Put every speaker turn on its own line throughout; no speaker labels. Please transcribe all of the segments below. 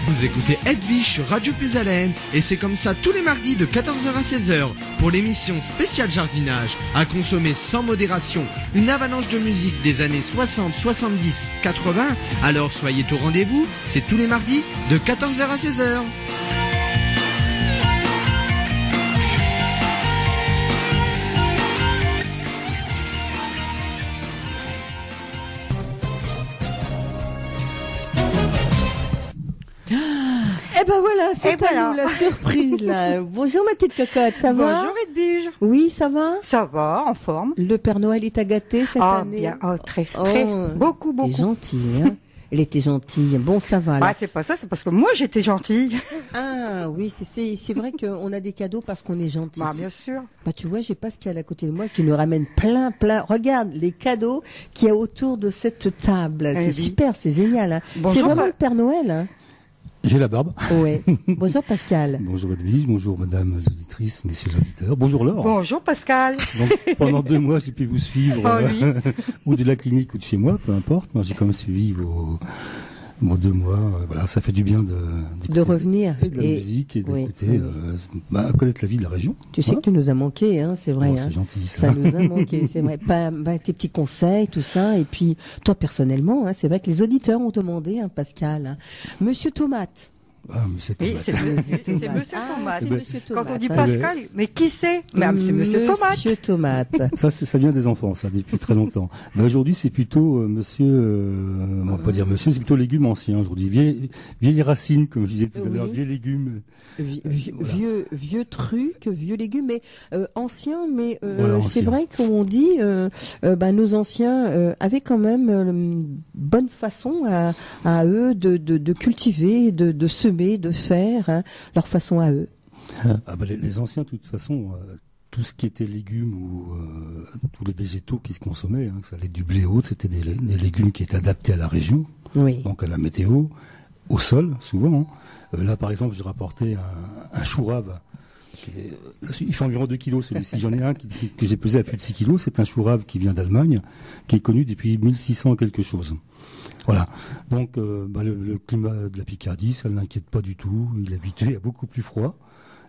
Vous écoutez Edwige sur Radio Pézalène et c'est comme ça tous les mardis de 14h à 16h pour l'émission spéciale jardinage à consommer sans modération, une avalanche de musique des années 60, 70, 80. Alors soyez au rendez-vous, c'est tous les mardis de 14h à 16h.
Eh ben voilà, c'est à nous la surprise là. Bonjour ma petite cocotte, ça va?
Bonjour Edwige.
Oui, ça va?
Ça va, en forme.
Le Père Noël est gâté cette année?
Bien, très,
Oh,
beaucoup.
T'es gentille, hein? Elle était gentille. Bon, ça va là.
Ah, c'est pas ça, c'est parce que moi j'étais gentille.
Ah oui, c'est vrai qu'on a des cadeaux parce qu'on est gentil.
Bah, bien sûr.
Bah tu vois, j'ai Pascal à côté de moi qui nous ramène plein. Regarde les cadeaux qu'il y a autour de cette table. C'est super, c'est génial. Hein. C'est vraiment le Père Noël. Hein.
J'ai la barbe.
Ouais. Bonjour Pascal.
Bonjour Edwige, bonjour mesdames les auditrices, messieurs les auditeurs. Bonjour Laure.
Bonjour Pascal.
Donc pendant 2 mois, j'ai pu vous suivre ou de la clinique ou de chez moi, peu importe. Moi, j'ai quand même suivi vos 2 mois. Voilà, ça fait du bien
de revenir
et de la musique et d'écouter, connaître la vie de la région.
Tu sais que tu nous as manqué, hein, c'est vrai.
Oh, c'est gentil.
Ça nous a manqué, c'est vrai. Tes petits conseils, tout ça, et puis toi personnellement, hein, c'est vrai que les auditeurs ont demandé, hein, Pascal, hein. Monsieur Tomate.
Ah, Monsieur Tomate.
Oui, c'est Monsieur Tomate.
C'est Monsieur Tomate.
Quand on dit Pascal, mais qui c'est? C'est Monsieur Tomate.
Monsieur Tomate.
Ça vient des enfants, ça, depuis très longtemps. Mais aujourd'hui, c'est plutôt on va pas dire monsieur, c'est plutôt légumes anciens aujourd'hui. Vieilles racines, comme je disais tout à l'heure, vieux légumes.
Vieux trucs, vieux légumes, mais anciens, mais
voilà,
c'est vrai qu'on dit, nos anciens avaient quand même une bonne façon à eux de cultiver, de semer, de faire, hein, leur façon à eux.
Les anciens, de toute façon, tout ce qui était légumes ou tous les végétaux qui se consommaient, hein, que ça allait du blé haut, c'était des légumes qui étaient adaptés à la région, donc à la météo, au sol, souvent. Hein. Là, par exemple, j'ai rapporté un chou rave. Il fait environ 2 kilos, celui-ci. J'en ai un que j'ai pesé à plus de 6 kilos. C'est un chou rave qui vient d'Allemagne, qui est connu depuis 1600 quelque chose. Voilà. Donc, le climat de la Picardie, ça ne l'inquiète pas du tout. Il est habitué à beaucoup plus froid.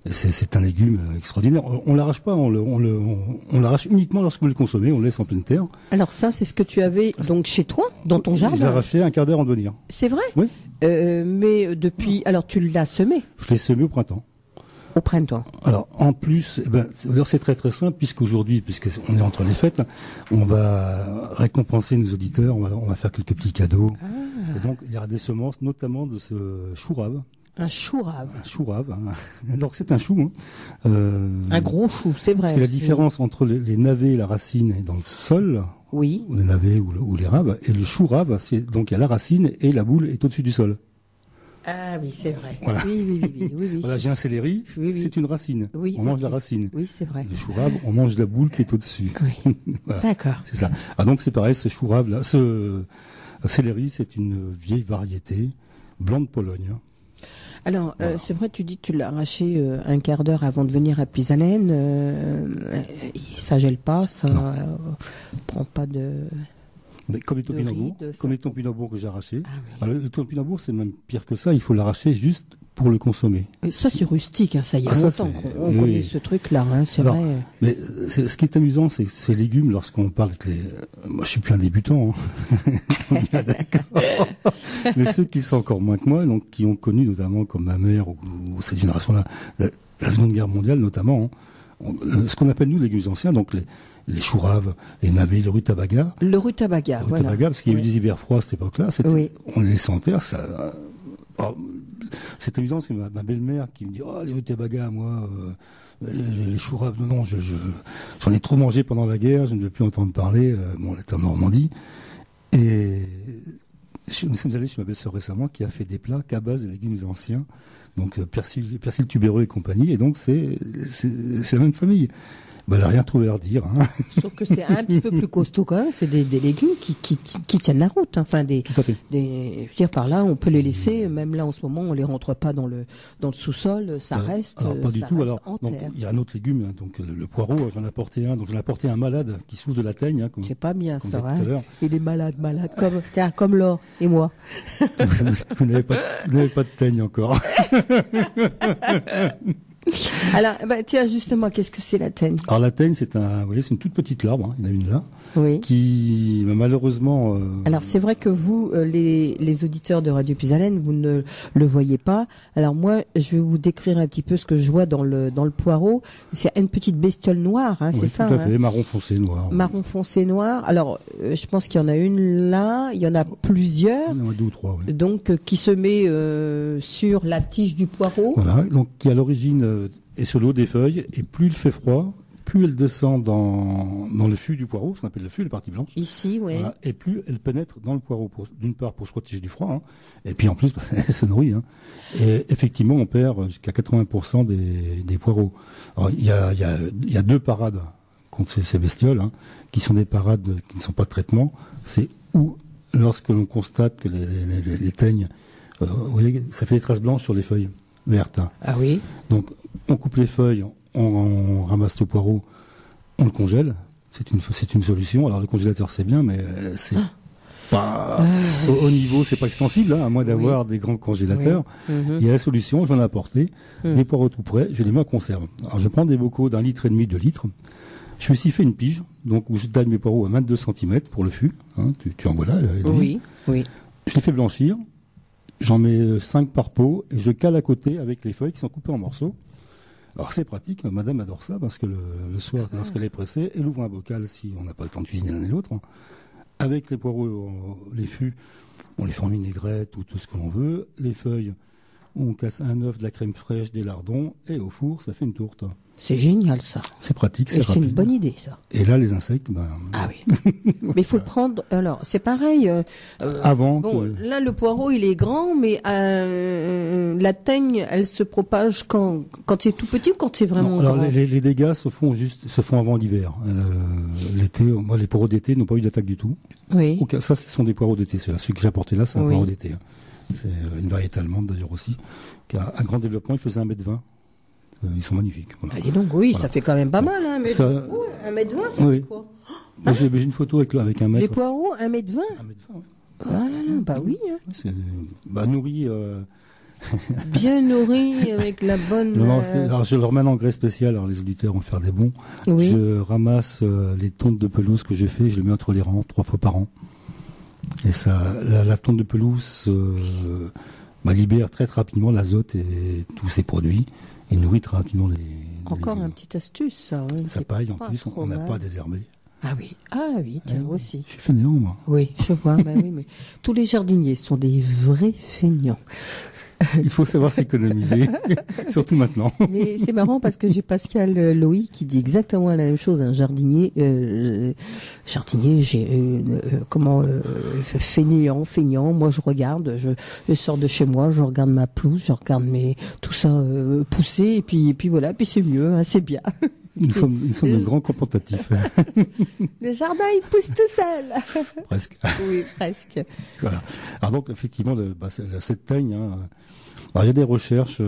Et c'est un légume extraordinaire. On l'arrache pas, on l'arrache uniquement lorsque vous le consommez, on le laisse en pleine terre.
Alors ça, c'est ce que tu avais donc chez toi, dans ton jardin?
Je l'ai arraché un quart d'heure en venir.
C'est vrai?
Oui.
Mais depuis, alors tu l'as semé?
Je l'ai semé au printemps.
Au printemps.
Alors, en plus, c'est très très simple, puisqu'aujourd'hui, puisqu'on est entre les fêtes, on va récompenser nos auditeurs, on va faire quelques petits cadeaux. Ah. Et donc, il y aura des semences, notamment de ce chou rave.
Un chou rave.
Un chou rave. Hein. Donc, c'est un chou. Hein.
Un gros chou, c'est vrai.
Parce que la différence entre les navets et la racine est dans le sol.
Oui.
Ou les navets ou les raves. Et le chou rave, donc il y a la racine et la boule est au-dessus du sol.
Ah oui, c'est vrai.
Voilà.
Oui.
Voilà, j'ai un céleri, c'est une racine.
Oui,
on mange la racine.
Oui, c'est vrai.
Le chou rave, on mange la boule qui est au-dessus.
Oui.
Voilà.
D'accord.
C'est ça. Ah, donc c'est pareil, ce chou rave là, ce céleri, c'est une vieille variété blanc de Pologne.
Alors, c'est vrai, tu dis que tu l'as arraché un quart d'heure avant de venir à Puisalène. Ça gèle pas, ça prend pas de...
Mais comme les topinambours que j'ai arrachés.
Ah, oui.
Le topinambour, c'est même pire que ça. Il faut l'arracher juste pour le consommer.
Ça, c'est rustique. Hein, ça y a longtemps qu'on connaît ce truc-là. Hein, c'est vrai.
Mais ce qui est amusant, c'est ces légumes, lorsqu'on parle de moi, je suis plus un débutant. Hein. D'accord. Mais ceux qui sont encore moins que moi, donc qui ont connu notamment comme ma mère ou cette génération-là, la Seconde Guerre mondiale notamment, ce qu'on appelle nous légumes anciens, donc les choux raves, les navets, le rutabaga.
Le rutabaga, voilà.
Parce qu'il y a eu des hivers froids à cette époque-là. On les laissait en terre. C'est amusant parce que ma belle-mère qui me dit les rutabagas, moi, les choux raves, non, j'en ai trop mangé pendant la guerre, je ne veux plus entendre parler. On était en Normandie. Et nous sommes allés chez ma belle-sœur récemment qui a fait des plats qu'à base de légumes anciens. Donc persil tubéreux et compagnie. Et donc c'est la même famille. Elle n'a rien trouvé à redire. Hein.
Sauf que c'est un petit peu plus costaud quand même. C'est des légumes qui tiennent la route. Enfin,
Tout à fait.
je veux dire, par là, on peut les laisser. Même là, en ce moment, on les rentre pas dans le sous-sol. Ça reste.
Alors, pas du
ça
tout.
reste
Alors,
en
donc,
terre.
il y a un autre légume, hein, donc le poireau. J'en ai apporté un. Donc j'en ai apporté un malade qui souffre de la teigne. Hein,
C'est pas bien
comme
ça.
tout à l'heure.
Il est malade, comme Laure et moi.
Vous n'avez pas de teigne encore.
Alors, tiens, justement, qu'est-ce que c'est la teigne?
Alors la teigne, c'est une toute petite larve. Hein, il y en a une là.
Oui.
Qui malheureusement.
Alors c'est vrai que vous, les auditeurs de Radio Puisalène, vous ne le voyez pas. Alors moi, je vais vous décrire un petit peu ce que je vois dans le poireau. C'est une petite bestiole noire, hein, c'est ça.
Tout à fait,
hein.
marron foncé noir.
Marron foncé noir. Alors je pense qu'il y en a une là, il y en a plusieurs.
Il y en a 2 ou 3. Oui.
Donc qui se met sur la tige du poireau.
Voilà, donc qui à l'origine est sur le haut des feuilles, et plus il fait froid, plus elle descend dans le fût du poireau, ce qu'on appelle le fût, la partie blanche.
Ici, oui.
Voilà, et plus elle pénètre dans le poireau, d'une part pour se protéger du froid, hein, et puis en plus elle se nourrit. Hein. Et effectivement, on perd jusqu'à 80% des poireaux. Alors, il y a 2 parades contre ces bestioles, hein, qui sont des parades qui ne sont pas de traitement. C'est où, lorsque l'on constate que les teignes, vous voyez, ça fait des traces blanches sur les feuilles vertes. Hein.
Ah oui.
Donc, on coupe les feuilles, on ramasse le poireau, on le congèle. C'est une solution. Alors, le congélateur, c'est bien, mais c'est pas au niveau, c'est pas extensible, hein, à moins d'avoir des grands congélateurs.
Oui.
Il y a la solution, j'en ai apporté, des poireaux tout prêts, je les mets en conserve. Alors, je prends des bocaux d'1,5 litre, 2 litres. Je me suis fait une pige, donc où je taille mes poireaux à 22 cm pour le fût. Hein, tu en vois là.
Oui.
Je les fais blanchir. J'en mets 5 par pot et je cale à côté avec les feuilles qui sont coupées en morceaux. Alors c'est pratique, madame adore ça parce que le soir, lorsqu'elle est pressée, elle ouvre un bocal si on n'a pas le temps de cuisiner l'un et l'autre. Hein. Avec les poireaux, les fûts, on les fait en vinaigrette ou tout ce que l'on veut. Les feuilles, on casse un œuf, de la crème fraîche, des lardons et au four, ça fait une tourte.
C'est génial ça.
C'est pratique, c'est
rapide. C'est une bonne idée ça.
Et là, les insectes,
ah oui. Mais il faut le prendre. Alors, c'est pareil.
Avant.
Bon, là, le poireau, il est grand, mais la teigne, elle se propage quand c'est tout petit ou quand c'est vraiment
grand. Alors, les dégâts se font avant l'hiver. L'été, moi, les poireaux d'été n'ont pas eu d'attaque du tout.
Oui.
Donc, ça, ce sont des poireaux d'été. Celui que j'ai apporté là, c'est un poireau d'été. C'est une variété allemande d'ailleurs aussi, qui a un grand développement. Il faisait 1,20 m. Ils sont magnifiques. Voilà.
Et donc, oui, voilà. Ça fait quand même pas mal, hein, mais
ça...
1,20 m, ça fait quoi?
Moi, j'ai une photo avec un mètre.
Les poireaux, 1,20 m?
1,20 m, oui.
Ah là là, bah oui. Hein.
C'est nourri.
Bien nourri, avec la bonne...
Non, alors je le remets en engrais spécial, alors les auditeurs vont faire des bons.
Oui.
Je ramasse les tontes de pelouse que j'ai fait, je les mets entre les rangs 3 fois par an. Et ça, la tonte de pelouse libère très rapidement l'azote et tous ces produits. Et nourrit très rapidement les
Encore une petite astuce, ça. Oui,
ça paille, en plus, on n'a pas à désherber.
Ah oui, tiens, aussi.
Je suis fainéant, moi.
Oui, je vois, oui, mais tous les jardiniers sont des vrais feignants.
Il faut savoir s'économiser, surtout maintenant.
Mais c'est marrant parce que j'ai Pascal Loïc qui dit exactement la même chose. Un jardinier, feignant. Moi, je regarde, je sors de chez moi, je regarde ma pelouse, je regarde tout ça pousser, et puis voilà, puis c'est mieux, hein, c'est bien.
Nous sommes de grands compentatifs.
Le jardin, il pousse tout seul.
Presque.
Oui, presque.
Voilà. Alors donc, effectivement, cette teigne, hein, alors il y a des recherches,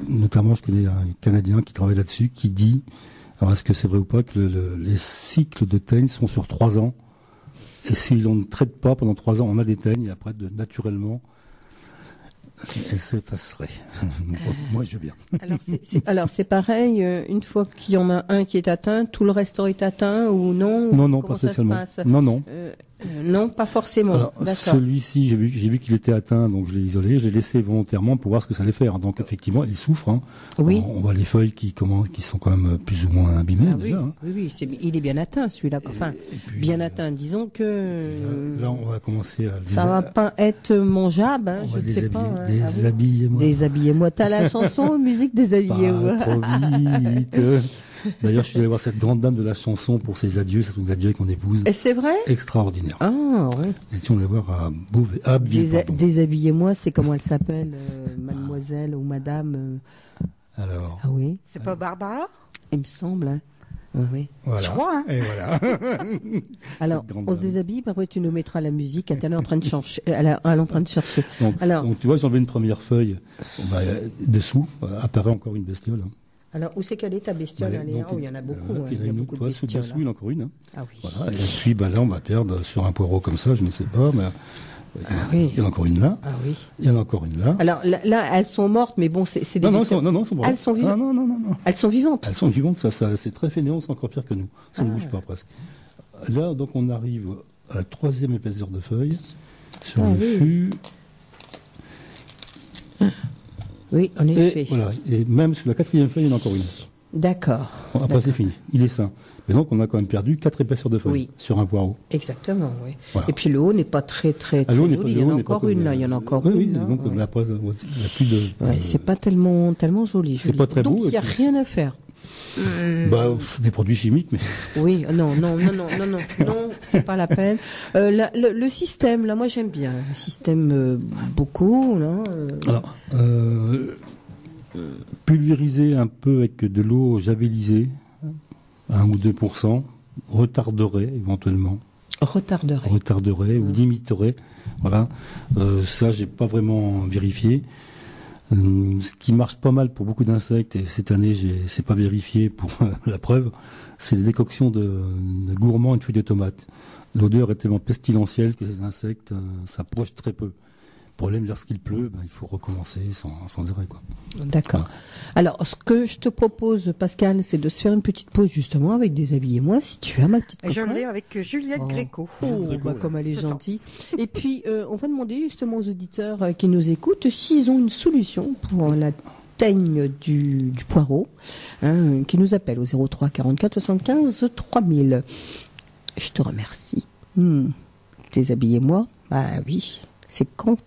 notamment je connais un Canadien qui travaille là-dessus, qui dit, alors est-ce que c'est vrai ou pas, que les cycles de teigne sont sur 3 ans, et si on ne traite pas pendant 3 ans, on a des teignes, et après, naturellement, elle s'effacerait. Moi, je veux bien.
Alors, c'est pareil, une fois qu'il y en a un qui est atteint, tout le reste est atteint ou non?
Non, pas spécialement. Non.
Non, pas forcément.
Alors, celui-ci, j'ai vu qu'il était atteint, donc je l'ai isolé. Je l'ai laissé volontairement pour voir ce que ça allait faire. Donc, effectivement, il souffre. Hein.
Oui.
On voit les feuilles qui sont quand même plus ou moins abîmées déjà. Hein.
Oui, il est bien atteint, celui-là. Enfin, puis, bien atteint. Disons que
là, on va commencer à
ça va pas être mangeable. Hein, je ne sais pas.
Déshabillez-moi.
Déshabillez-moi. T'as la chanson musique Déshabillez-moi.
Pas trop vite. D'ailleurs, je suis allé voir cette grande dame de la chanson pour ses adieux, c'est un adieu avec mon épouse.
Et c'est vrai?
Extraordinaire.
Ah, oui.
Nous étions allés voir à Beauvais.
Déshabillez-moi, c'est comment elle s'appelle, mademoiselle ou madame
Alors.
Ah oui.
C'est pas Barbara?
Il me semble, hein. Oui.
Voilà.
Je crois, hein.
Et voilà.
Alors, on se déshabille, après tu nous mettras la musique. Elle est en train de chercher. Elle est en train de chercher.
Donc, tu vois, j'enlève une première feuille. Dessous apparaît encore une bestiole.
Alors, où c'est qu'elle est ta bestiole?
Voilà, donc,
il y en a beaucoup.
il y a beaucoup de bestioles. Dessous, il y en a encore une. Hein.
Ah oui.
Voilà. Et puis, là, on va perdre sur un poireau comme ça, je ne sais pas, mais il y en a encore une là.
Ah oui.
Il y en a encore une là.
Alors là, elles sont mortes, mais bon, c'est des bestioles.
Non, elles sont mortes.
Elles sont vivantes.
Non.
Elles sont vivantes.
Elles sont vivantes, ça c'est très fainéant, c'est encore pire que nous. Ça ne bouge pas presque. Là, donc, on arrive à la 3e épaisseur de feuille. Sur le fût.
Oui, en effet.
Voilà. Et même sur la 4e feuille, il y en a encore une.
D'accord.
Bon, après, c'est fini. Il est sain. Mais donc, on a quand même perdu 4 épaisseurs de feuilles sur un poireau.
Exactement, oui.
Voilà.
Et puis le haut n'est pas très joli. Il y en a encore une là. Il y en a encore une.
Oui, donc il n'y a plus de.
C'est pas tellement joli.
C'est pas très beau.
Donc il n'y a rien à faire.
Des produits chimiques, mais.
Oui, non, c'est pas la peine. Le système, là, moi j'aime bien. Le système beaucoup, là.
Alors, pulvériser un peu avec de l'eau javelisée, 1 ou 2%, retarderait éventuellement. Retarderait ou limiterait. Voilà. Ça, j'ai pas vraiment vérifié. Ce qui marche pas mal pour beaucoup d'insectes, et cette année, c'est pas vérifié pour la preuve, c'est les décoctions de gourmands et de feuilles de tomates. L'odeur est tellement pestilentielle que ces insectes s'approchent très peu. Le problème, lorsqu'il pleut, il faut recommencer sans arrêt, quoi.
D'accord. Alors, ce que je te propose, Pascal, c'est de se faire une petite pause, justement, avec Déshabillez-moi, si tu as ma petite copain.
Je l'ai avec Juliette Gréco.
Comme elle est gentille. Et puis, on va demander justement aux auditeurs qui nous écoutent s'ils ont une solution pour la teigne du poireau, qui nous appellent au 03 44 75 3000. Je te remercie. Déshabillez-moi. Ah oui. C'est quand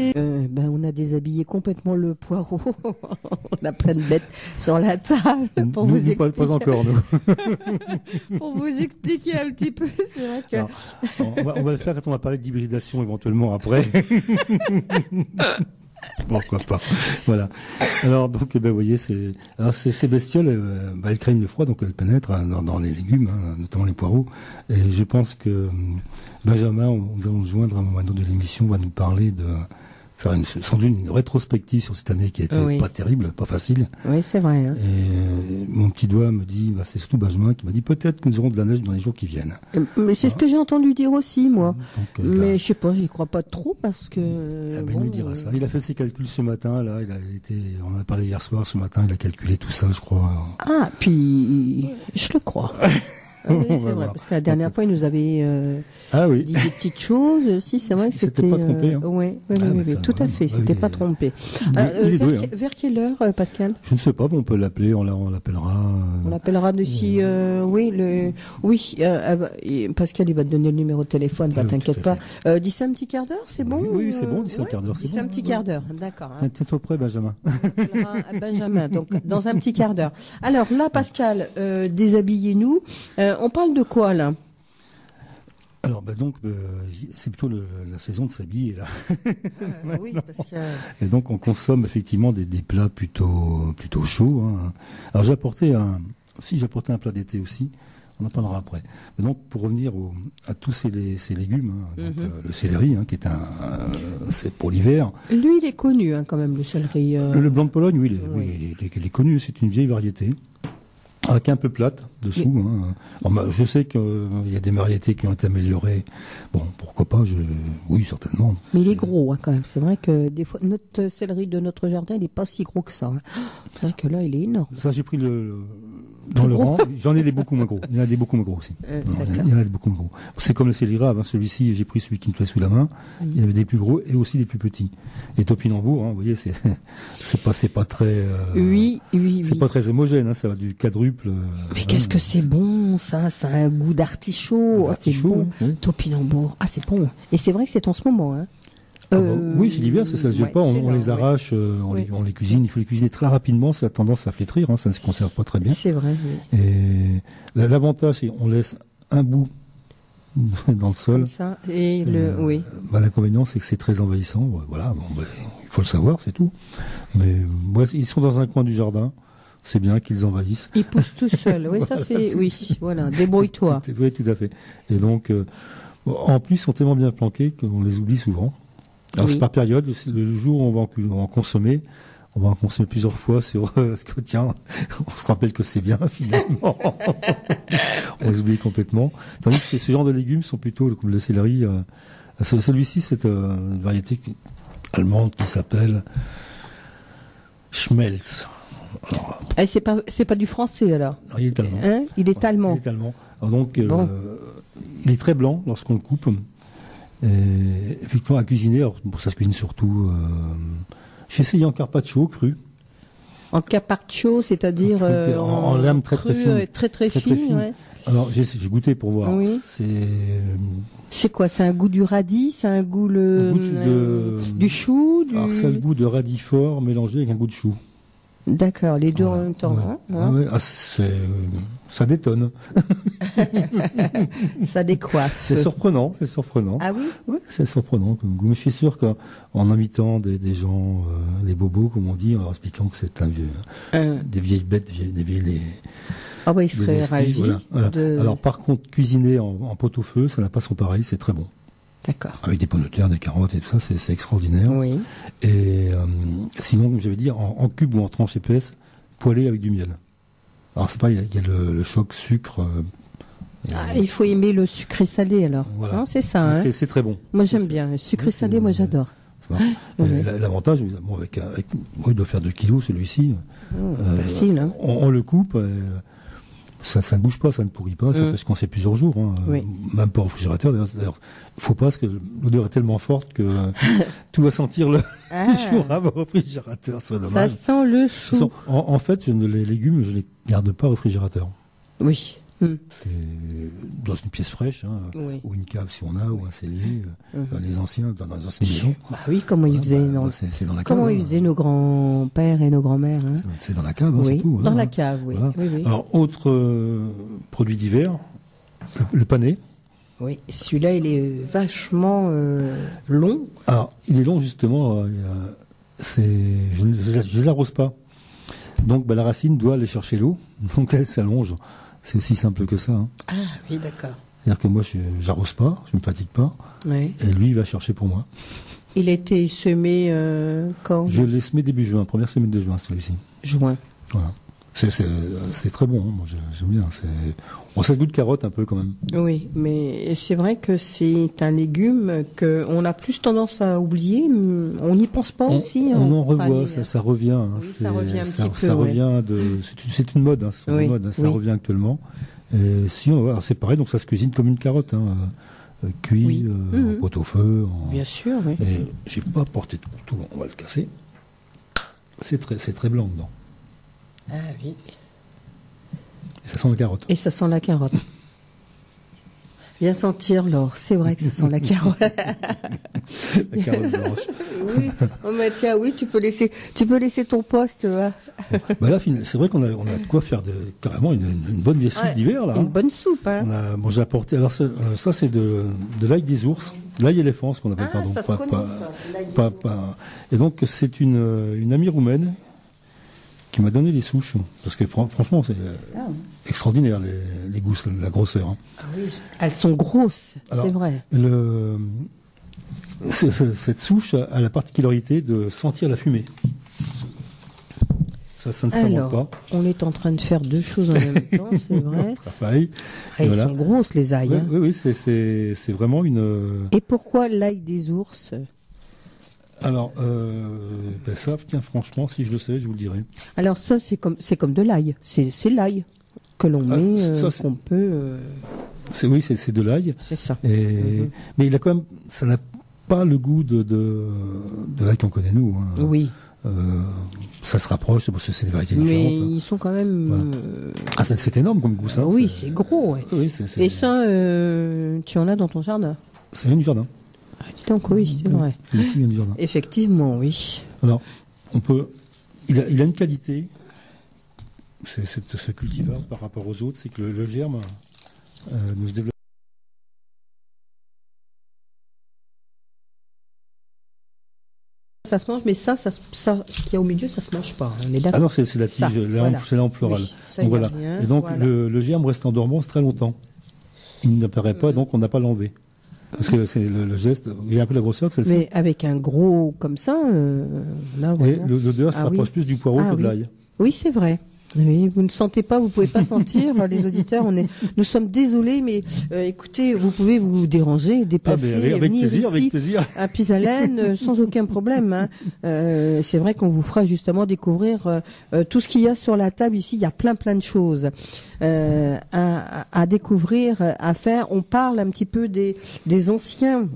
on a déshabillé complètement le poireau. On a plein de bêtes sur la table pour vous expliquer.
Pas encore, nous.
Pour vous expliquer un petit peu, c'est vrai que.
Alors, on va le faire quand on va parler d'hybridation éventuellement après. Pourquoi pas. Voilà. Alors donc, vous voyez, ces bestioles, elles craignent le froid, donc elles pénètrent dans les légumes, notamment les poireaux. Et je pense que Benjamin, nous allons le joindre à un moment de l'émission, va nous parler de faire sans doute une rétrospective sur cette année qui a été pas terrible, pas facile.
Oui, c'est vrai.
Et mon petit doigt me dit, c'est surtout Benjamin qui m'a dit peut-être que nous aurons de la neige dans les jours qui viennent.
Mais c'est ce que j'ai entendu dire aussi, moi.
Donc,
mais je sais pas, j'y crois pas trop parce que.
Il nous dira ça. Il a fait ses calculs ce matin, là. On en a parlé hier soir, ce matin, il a calculé tout ça, je crois.
Ah, puis je le crois. Oui, c'est vrai, parce que la dernière fois, il nous avait dit des petites choses. Si, c'est vrai que c'était
pas trompé.
Oui, tout à fait, c'était pas trompé. Vers quelle heure, Pascal?
Je ne sais pas, on peut l'appeler, on l'appellera.
On l'appellera d'ici, Pascal, il va te donner le numéro de téléphone, t'inquiète pas. D'ici un petit quart d'heure, c'est bon?
Oui, c'est bon, d'ici un quart d'heure, c'est bon.
D'ici un petit quart d'heure, d'accord.
Tiens-toi prêt, Benjamin.
Benjamin, donc dans un petit quart d'heure. Alors là, Pascal, déshabillez-nous. On parle de quoi là?
Alors c'est plutôt la saison de s'habiller là.
Oui, parce que...
Et donc on consomme effectivement des plats plutôt chauds. Alors j'ai apporté un plat d'été aussi. On en parlera après. Mais donc pour revenir à tous ces légumes, le céleri qui est c'est pour l'hiver.
Lui il est connu quand même, le céleri.
Le blanc de Pologne, oui, il est connu. C'est une vieille variété. Avec un peu plate dessous. Alors, je sais qu'il y a des variétés qui ont été améliorées. Bon, pourquoi pas, oui, certainement.
Mais il est gros quand même. C'est vrai que des fois, notre céleri de notre jardin, il n'est pas si gros que ça. C'est vrai que là, il est énorme.
Ça, j'ai pris dans le rang. J'en ai des beaucoup moins gros. Il y en a des beaucoup moins gros aussi. Il y en a des beaucoup moins gros. C'est comme le céleri rave. Celui-ci, j'ai pris celui qui me plaît sous la main. Il y avait des plus gros et aussi des plus petits. Et topinambour, vous voyez, c'est pas très.
Oui.
C'est pas très homogène. Ça va du quadruple.
Mais qu'est-ce que c'est bon, ça a un goût d'artichaut. C'est bon. Topinambour. Ah, c'est bon. Et c'est vrai que c'est en ce moment.
Oui, c'est l'hiver, ça se jette pas. On les arrache, on les cuisine. Il faut les cuisiner très rapidement. Ça a tendance à flétrir. Ça ne se conserve pas très bien.
C'est vrai.
Oui. Et l'avantage, c'est qu'on laisse un bout dans le sol.
Comme ça. Et
l'inconvénient, c'est que c'est très envahissant. Voilà. Il faut le savoir, c'est tout. Mais ils sont dans un coin du jardin. c'est bien qu'ils envahissent.
Ils poussent tout seuls. Oui, ça c'est, oui, voilà, débrouille-toi.
Oui, tout à fait. Et donc, en plus, ils sont tellement bien planqués qu'on les oublie souvent. Alors, c'est par période. Le jour où on va en consommer, on va en consommer plusieurs fois sur ce que tiens, on se rappelle que c'est bien finalement. On les oublie complètement. Tandis que ce genre de légumes sont plutôt comme le céleri. Celui-ci, c'est une variété allemande qui s'appelle Schmelz. Alors,
c'est pas du français alors.
Il est allemand.
Hein, il est allemand.
Il est allemand. Alors donc, il est très blanc lorsqu'on le coupe. Et effectivement, à cuisiner, alors, ça se cuisine surtout. J'ai essayé en carpaccio cru.
En carpaccio, c'est-à-dire
en lame très fine.
Très fine. Ouais.
Alors j'ai goûté pour voir.
Oui. C'est quoi? C'est un goût du radis? C'est un goût du chou?
Alors c'est le goût de radis fort mélangé avec un goût de chou.
D'accord, les deux en même temps.
Ouais. Hein. Ouais. Ah, ça détonne.
Ça décoiffe.
C'est surprenant.
Ah oui?
Ouais, c'est surprenant comme goût. Mais je suis sûr qu'en invitant des gens, des bobos, comme on dit, en leur expliquant que c'est des vieilles bêtes, des vieilles...
Ah bah, ils seraient ravis.
Voilà. Alors par contre, cuisiner en pot-au-feu, ça n'a pas son pareil, c'est très bon.
D'accord.
Avec des pommes de terre, des carottes et tout ça, c'est extraordinaire.
Oui.
Et sinon, comme j'avais dit, en cube ou en tranche épaisse, poêlé avec du miel. Alors c'est pas, il y a le choc sucre.
Il faut aimer le sucré salé alors. Voilà. Non, c'est ça. Hein,
c'est très bon.
Moi j'aime bien le sucré salé, moi j'adore.
L'avantage, il doit faire 2 kilos celui-ci.
Facile. Hein.
On le coupe. Ça ne bouge pas, ça ne pourrit pas, ça peut se conserver plusieurs jours, même pas au réfrigérateur. D'ailleurs, il faut pas parce que l'odeur est tellement forte que tout va sentir le jour avant au réfrigérateur. C'est dommage.
Ça sent le chou.
En fait, les légumes, je les garde pas au réfrigérateur.
Oui.
C'est dans une pièce fraîche, ou une cave si on a, ou un cellier, dans les anciennes maisons.
Bah oui, comment ils faisaient
c'est dans la cave.
Comment ils faisaient nos grands-pères et nos grands-mères. Hein.
C'est dans la cave,
oui,
c'est tout.
Dans la cave, oui.
Voilà.
Oui.
Alors, autre produit d'hiver, le panais.
Oui, celui-là, il est vachement long.
Alors, il est long, justement. Je ne les arrose pas. Donc, la racine doit aller chercher l'eau. Donc, elle s'allonge. C'est aussi simple que ça. Hein.
Ah, oui, d'accord.
C'est-à-dire que moi, je n'arrose pas, je ne me fatigue pas.
Oui.
Et lui, il va chercher pour moi.
Il a été semé quand?
Je l'ai semé début juin, première semaine de juin, celui-ci.
Juin.
Voilà. C'est très bon, hein. Moi j'aime bien. Ça goûte de carotte un peu quand même.
Oui, mais c'est vrai que c'est un légume qu'on a plus tendance à oublier. On n'y pense pas aussi.
On en revoit, ça revient. Hein.
Oui, ça revient un petit peu.
Ça revient c'est une mode, hein. Ça revient actuellement. Et si c'est pareil, donc ça se cuisine comme une carotte, hein. Cuit, en pot-au-feu.
Bien sûr, oui.
Et j'ai pas porté de couteau, on va le casser. C'est très blanc dedans.
Ah oui.
Et ça sent la carotte.
Et ça sent la carotte. Bien sentir l'or, c'est vrai que ça sent la carotte.
La carotte blanche.
Oui. Oh, mais tiens, oui, tu peux laisser ton poste. Là,
c'est vrai qu'on a de quoi faire carrément une bonne vieille soupe d'hiver là.
Une bonne soupe. Hein.
J'ai apporté. Alors ça c'est de l'ail des ours, l'ail éléphant, ce qu'on appelle. Pardon.
Ça se connaît, ça.
Et donc c'est une amie roumaine qui m'a donné les souches, parce que franchement c'est extraordinaire les gousses, la grosseur. Hein.
Ah oui. Elles sont grosses, c'est vrai.
Cette souche a la particularité de sentir la fumée. Ça ne s'invente pas.
On est en train de faire deux choses en même temps, c'est vrai.
Elles
sont grosses les ails. Hein.
Oui, c'est vraiment une...
Et pourquoi l'ail des ours ?
Alors, ça, tiens, franchement, si je le sais, je vous le dirai.
Alors ça, c'est comme de l'ail. C'est l'ail que l'on met, qu'on peut...
C'est de l'ail.
C'est ça.
Mais il a quand même... Ça n'a pas le goût de l'ail qu'on connaît, nous. Hein.
Oui.
Ça se rapproche, parce que c'est des variétés différentes.
Mais ils sont quand même...
Voilà. C'est énorme comme goût, ça.
Oui, c'est gros. Ouais.
Oui,
Et ça, tu en as dans ton jardin ?
Ça vient du jardin.
Donc oui, c'est vrai.
Ici, vient du jardin.
Effectivement, oui.
Alors, il a une qualité, ce cultivar par rapport aux autres, c'est que le germe nous se développe.
Ça se mange, mais ça, ce qu'il y a au milieu, ça se mange pas. On est d'accord.
Ah non, c'est la tige, c'est la hampe florale.
Oui, ça,
donc voilà.
Rien,
et donc
voilà.
le germe reste en dormance très longtemps. Il n'apparaît pas, donc on n'a pas l'enlevé. Parce que c'est le geste, il y a un peu la grosseur de celle-ci.
Mais avec un gros comme ça, là,
et l'odeur se rapproche plus du poireau que de l'ail.
Oui, c'est vrai. Oui, vous ne sentez pas, vous pouvez pas sentir, les auditeurs. Nous sommes désolés, mais écoutez, vous pouvez vous déranger, déplacer,
avec
venir
plaisir,
ici
avec plaisir.
à Puisalène sans aucun problème. Hein. C'est vrai qu'on vous fera justement découvrir tout ce qu'il y a sur la table ici. Il y a plein de choses à découvrir, à faire. On parle un petit peu des anciens.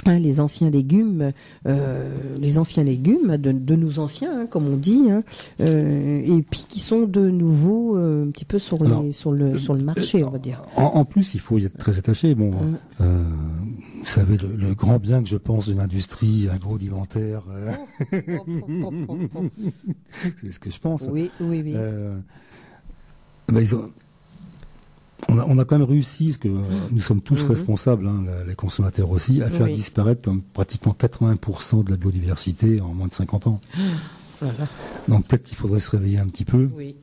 Les anciens légumes de nos anciens, comme on dit, et puis qui sont de nouveau un petit peu sur le marché, on va dire.
En plus, il faut y être très attaché. Bon, vous savez le grand bien que je pense de l'industrie agroalimentaire. C'est ce que je pense.
Oui.
On a quand même réussi, parce que nous sommes tous responsables, les consommateurs aussi, à faire disparaître comme pratiquement 80% de la biodiversité en moins de 50 ans. Voilà. Donc peut-être qu'il faudrait se réveiller un petit peu. Oui.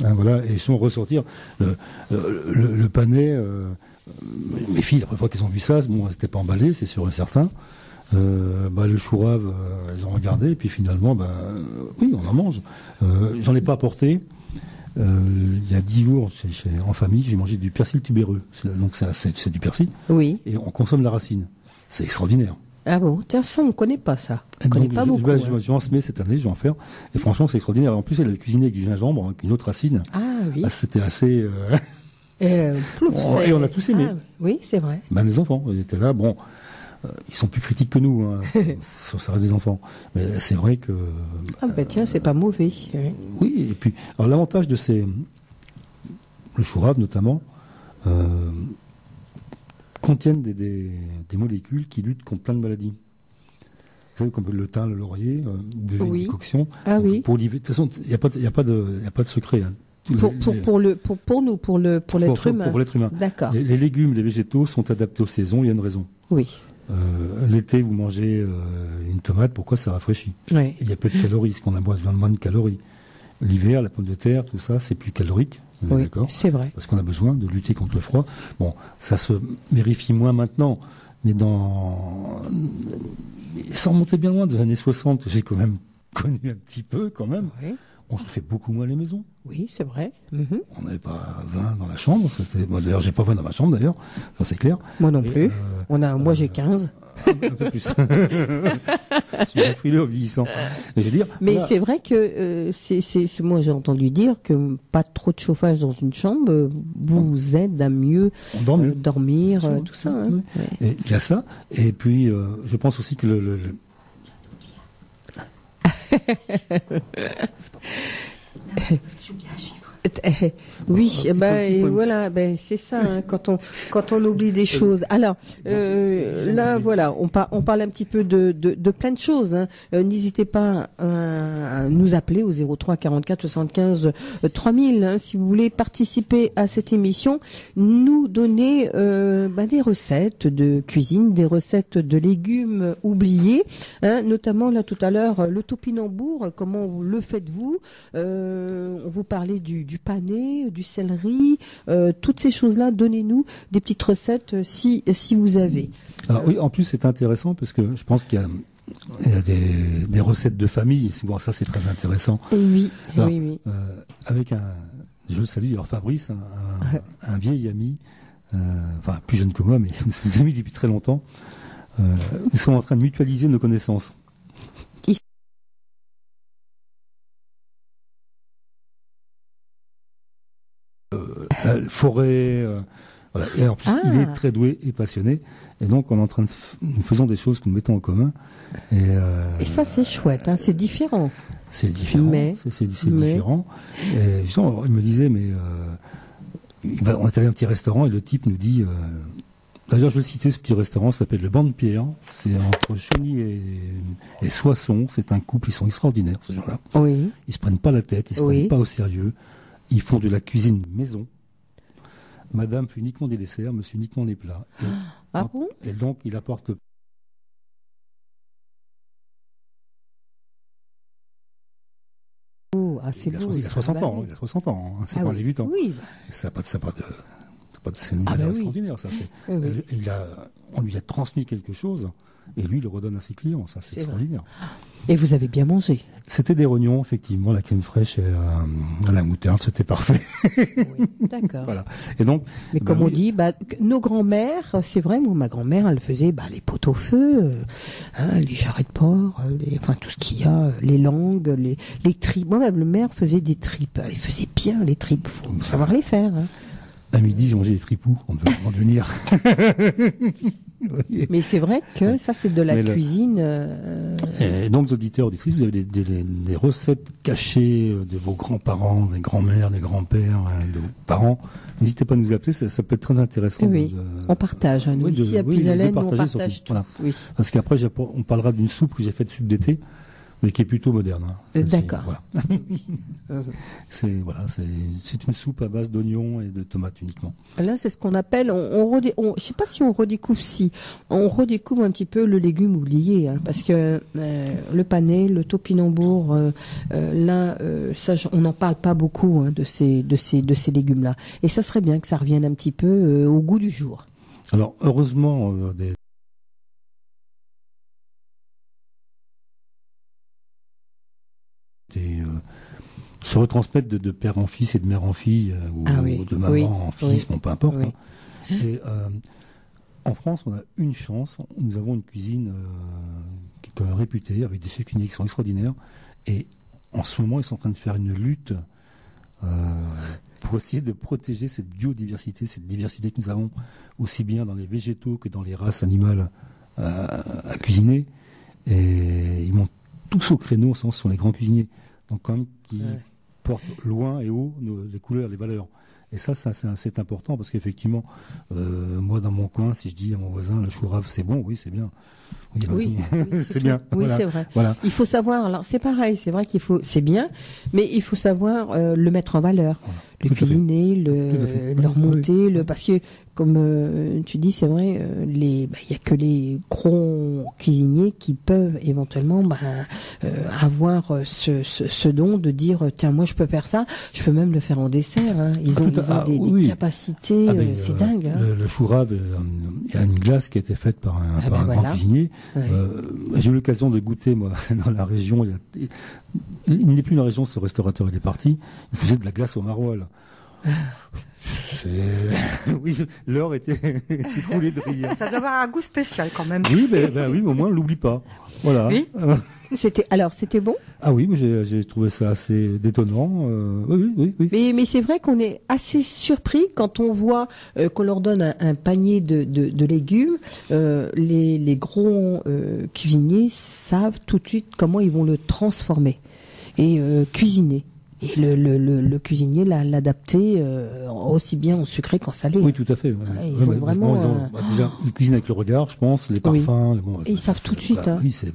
Voilà, et si on ressortir le panais, mes filles, la première fois qu'elles ont vu ça, bon, elles n'étaient pas emballées, c'est sûr et certain. Le chou rave, elles ont regardé, et puis finalement, oui, on en mange. J'en ai pas apporté. Il y a 10 jours, en famille, j'ai mangé du persil tubéreux. Donc c'est du persil.
Oui.
Et on consomme la racine. C'est extraordinaire.
Ah bon, tiens, ça, on ne connaît pas ça. On ne connaît pas beaucoup.
Je vais en semer cette année, je vais en faire. Et franchement, c'est extraordinaire. En plus, elle a cuisiné avec du gingembre, avec une autre racine.
Ah oui.
C'était assez...
et
on a tous aimé.
Oui, c'est vrai.
Les enfants, ils étaient là. Bon, ils sont plus critiques que nous. Ça reste des enfants. Mais c'est vrai que...
tiens, c'est pas mauvais.
Oui, et puis... Alors, l'avantage de le chou rave, notamment... contiennent des molécules qui luttent contre plein de maladies. Vous savez, comme le thym, le laurier, des coctions.
Ah donc, oui.
Pour de toute façon, il n'y a pas de secret.
Pour l'être humain.
Pour l'être humain.
D'accord.
Les légumes, les végétaux sont adaptés aux saisons, il y a une raison.
Oui.
L'été, vous mangez une tomate, pourquoi ça rafraîchit?
Oui.
Il y a peu de calories, ce qu'on a besoin de moins de calories. L'hiver, la pomme de terre, tout ça, c'est plus calorique.
Oui, c'est vrai.
Parce qu'on a besoin de lutter contre le froid. Bon, ça se vérifie moins maintenant, mais sans monter bien loin des années 60, j'ai quand même connu un petit peu, quand même. Oui. On chauffait beaucoup moins les maisons.
Oui, c'est vrai.
On n'avait pas 20 dans la chambre. D'ailleurs, j'ai pas 20 dans ma chambre, d'ailleurs. Ça, c'est clair.
Moi non plus. Moi, j'ai 15.
Un peu plus. Je suis frileux en vieillissant.
Mais c'est vrai que moi j'ai entendu dire que pas trop de chauffage dans une chambre vous aide à mieux dormir, tout ça. Hein.
Ouais. Et il y a ça. Et puis je pense aussi que
Oui, voilà, c'est ça. Hein, quand on oublie des choses. Alors là, voilà, on parle un petit peu de plein de choses. Hein. N'hésitez pas à nous appeler au 03 44 75 3000 hein, si vous voulez participer à cette émission, nous donner des recettes de cuisine, des recettes de légumes oubliés, hein, notamment là tout à l'heure le topinambour. Comment le faites-vous? On vous parlait du panais, du céleri, toutes ces choses-là, donnez-nous des petites recettes si vous avez.
Alors, oui, en plus c'est intéressant parce que je pense qu'il y a des recettes de famille, bon, ça c'est très intéressant.
Et oui,
alors,
oui.
Avec je salue alors Fabrice, un vieil ami, plus jeune que moi, mais nous amis depuis très longtemps. Nous sommes en train de mutualiser nos connaissances. Forêt, voilà. Et en plus, il est très doué et passionné. Et donc, on est en train nous faisons des choses que nous mettons en commun. Et ça,
c'est chouette, hein, c'est différent.
C'est différent. C'est différent. Et justement, il me disait, on est allé à un petit restaurant et le type nous dit, d'ailleurs, je vais citer ce petit restaurant, ça s'appelle le Banc de Pierre. C'est entre Cheny et Soissons. C'est un couple, ils sont extraordinaires, ces gens-là.
Oui.
Ils se prennent pas la tête, ils se prennent pas au sérieux. Ils font de la cuisine maison. Madame fait uniquement des desserts, monsieur uniquement des plats.
Bon ?
Et donc, il apporte
c'est beau.
Il a 60 ans, il a 60 ans, hein, c'est pas un débutant.
Oui.
C'est une valeur extraordinaire, ça. On lui a transmis quelque chose, et lui, il le redonne à ses clients, ça, c'est extraordinaire.
Et vous avez bien mangé?
C'était des rognons, effectivement, la crème fraîche et à la moutarde, c'était parfait.
Oui, d'accord.
Voilà. Et donc,
mais comme on dit, nos grands-mères, c'est vrai, moi, ma grand-mère, elle faisait les pot-au-feu, les jarrets de porc, enfin tout ce qu'il y a, les langues, les tripes. Moi, ma mère faisait des tripes. Elle faisait bien les tripes. Faut savoir les faire. Hein.
À midi, j'ai mangé des tripous en devenir.
Oui. Mais c'est vrai que ça, c'est de la cuisine.
Et donc, les auditeurs, auditrices, vous avez des recettes cachées de vos grands-parents, des grands-mères, des grands-pères, de vos parents. N'hésitez pas à nous appeler, ça peut être très intéressant.
Oui, on partage. Nous, ici, à Puisalène, on partage tout.
Voilà.
Oui.
Parce qu'après, on parlera d'une soupe que j'ai faite soupe d'été, mais qui est plutôt moderne. Hein.
D'accord.
Voilà. C'est une soupe à base d'oignons et de tomates uniquement.
Là, c'est ce qu'on appelle, je sais pas si on redécouvre, on redécouvre un petit peu le légume oublié, hein, parce que le panais, le topinambour, ça, on n'en parle pas beaucoup de ces légumes-là. Et ça serait bien que ça revienne un petit peu au goût du jour.
Alors, heureusement, se retransmettre de père en fils et de mère en fille ou de maman en fils, bon, peu importe. Hein. Et en France, on a une chance, nous avons une cuisine qui est quand même réputée, avec des chefs cuisiniers qui sont extraordinaires. Et en ce moment, ils sont en train de faire une lutte pour essayer de protéger cette biodiversité, cette diversité que nous avons aussi bien dans les végétaux que dans les races animales à cuisiner. Et ils montent tous au créneau, ce sont les grands cuisiniers. Donc quand même qui portent loin et haut les couleurs, les valeurs. Et ça c'est important parce qu'effectivement, moi dans mon coin, si je dis à mon voisin, le chou rave c'est bon, oui c'est bien.
Oui,
c'est bien.
Oui,
voilà.
C'est vrai.
Voilà.
Il faut savoir, alors c'est pareil, c'est vrai c'est bien, mais il faut savoir le mettre en valeur, voilà. Le cuisiner, le remonter, parce que comme tu dis, c'est vrai, il y a que les gros cuisiniers qui peuvent éventuellement avoir ce don de dire tiens moi je peux faire ça, je peux même le faire en dessert. Hein. Ils ont des capacités, c'est dingue. Hein.
Le chou rave, il y a une glace qui a été faite par un grand cuisinier. Ouais. J'ai eu l'occasion de goûter moi dans la région. Il n'est plus dans la région, ce restaurateur il est parti. Il faisait de la glace au maroilles. Oui, l'heure était coulée de rire.
Ça doit avoir un goût spécial quand même.
Oui, mais au moins on l'oublie pas. Voilà.
Oui. C'était bon?
Ah oui, j'ai trouvé ça assez détonnant. Oui.
Mais c'est vrai qu'on est assez surpris quand on voit qu'on leur donne un panier de légumes. Les gros cuisiniers savent tout de suite comment ils vont le transformer et cuisiner. Et le cuisinier l'a adapté aussi bien au sucré qu'en salé.
Oui, tout à fait. Ouais.
Ils ont vraiment...
déjà, ils cuisinent avec le regard, je pense, les parfums.
Oui. Et ils savent tout de suite.
Oui, ce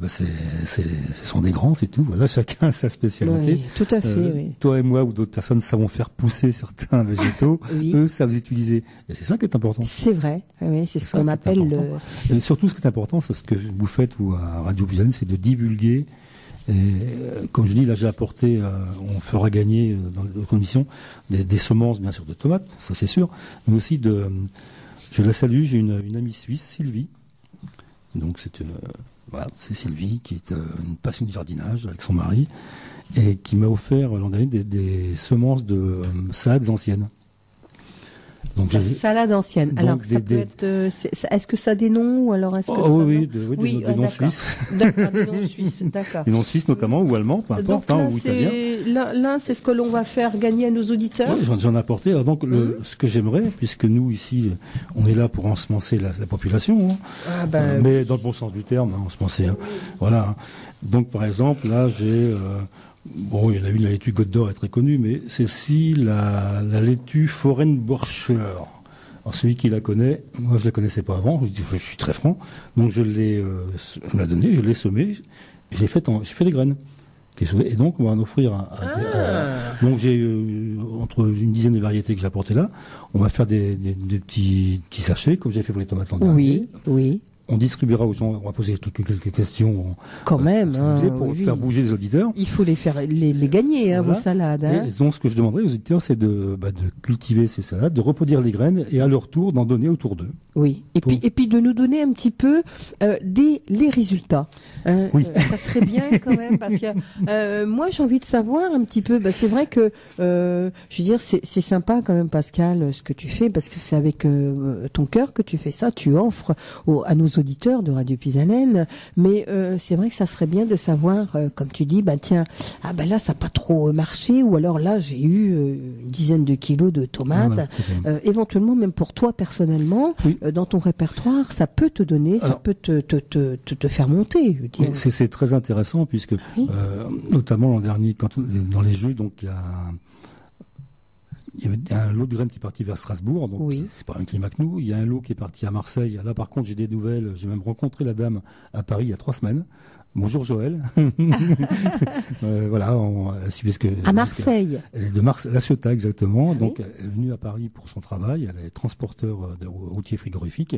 sont des grands, c'est tout. Voilà, chacun a sa spécialité.
Oui, tout à fait. Oui.
Toi et moi ou d'autres personnes savons faire pousser certains végétaux. Eux savent les utiliser. Et c'est ça qui est important.
C'est vrai. Oui, c'est ce qu'on appelle
Et surtout, ce qui est important, c'est ce que vous faites, vous, à Radio Puisalène, c'est de divulguer. Et comme je dis, là j'ai apporté, on fera gagner dans les conditions des semences bien sûr de tomates, ça c'est sûr, mais aussi je la salue, j'ai une amie suisse, Sylvie. Donc c'est Sylvie qui est une passionnée du jardinage avec son mari et qui m'a offert l'an dernier des semences de salades anciennes.
Donc salade ancienne. Alors ça peut être. Est-ce que ça a des noms ou alors est-ce que
des noms suisses.
D'accord, des noms suisses. D'accord.
Des noms suisses notamment ou allemands, peu importe, ou italiens.
Là, c'est ce que l'on va faire gagner à nos auditeurs.
Oui, j'en ai apporté. Alors donc ce que j'aimerais, puisque nous ici, on est là pour ensemencer la population, hein, mais dans le bon sens du terme, ensemencer. Hein. Voilà. Hein. Donc par exemple, là j'ai. Bon, il y en a une, la laitue Côte d'Or est très connue, mais c'est-ci la laitue Foreign-Borscher. Alors celui qui la connaît, moi je la connaissais pas avant, je suis très franc, donc je l'ai, on me l'a donné, je l'ai semé, j'ai fait des graines. Et donc on va en offrir donc j'ai entre une dizaine de variétés que j'ai apportées là, on va faire des petits sachets, comme j'ai fait pour les tomates l'an dernier.
Oui.
on distribuera aux gens, on va poser quelques questions.
Quand même,
pour faire bouger les auditeurs.
Il faut les gagner, vos salades.
Et donc, ce que je demanderais aux auditeurs, c'est de cultiver ces salades, de reproduire les graines et à leur tour d'en donner autour d'eux.
Oui. Et puis de nous donner un petit peu les résultats.
Oui.
Ça serait bien quand même parce que moi j'ai envie de savoir un petit peu. C'est vrai que je veux dire c'est sympa quand même, Pascal, ce que tu fais, parce que c'est avec ton cœur que tu fais ça. Tu offres à nos auditeurs de Radio Pisalène, mais c'est vrai que ça serait bien de savoir, comme tu dis, tiens, là ça n'a pas trop marché, ou alors là j'ai eu une dizaine de kilos de tomates. Éventuellement même pour toi personnellement. Oui. Dans ton répertoire, ça peut te donner, ça peut te faire monter. Je veux dire.
C'est très intéressant puisque, notamment l'an dernier, dans les Jeux, donc il y avait un lot de graines qui est parti vers Strasbourg, donc c'est pas un climat que nous. Il y a un lot qui est parti à Marseille. Là, par contre, j'ai des nouvelles. J'ai même rencontré la dame à Paris il y a 3 semaines. Bonjour Joël. Voilà, elle suivait ce que.
À Marseille.
Elle est de La Ciotat exactement. Donc elle est venue à Paris pour son travail. Elle est transporteur de routier frigorifique.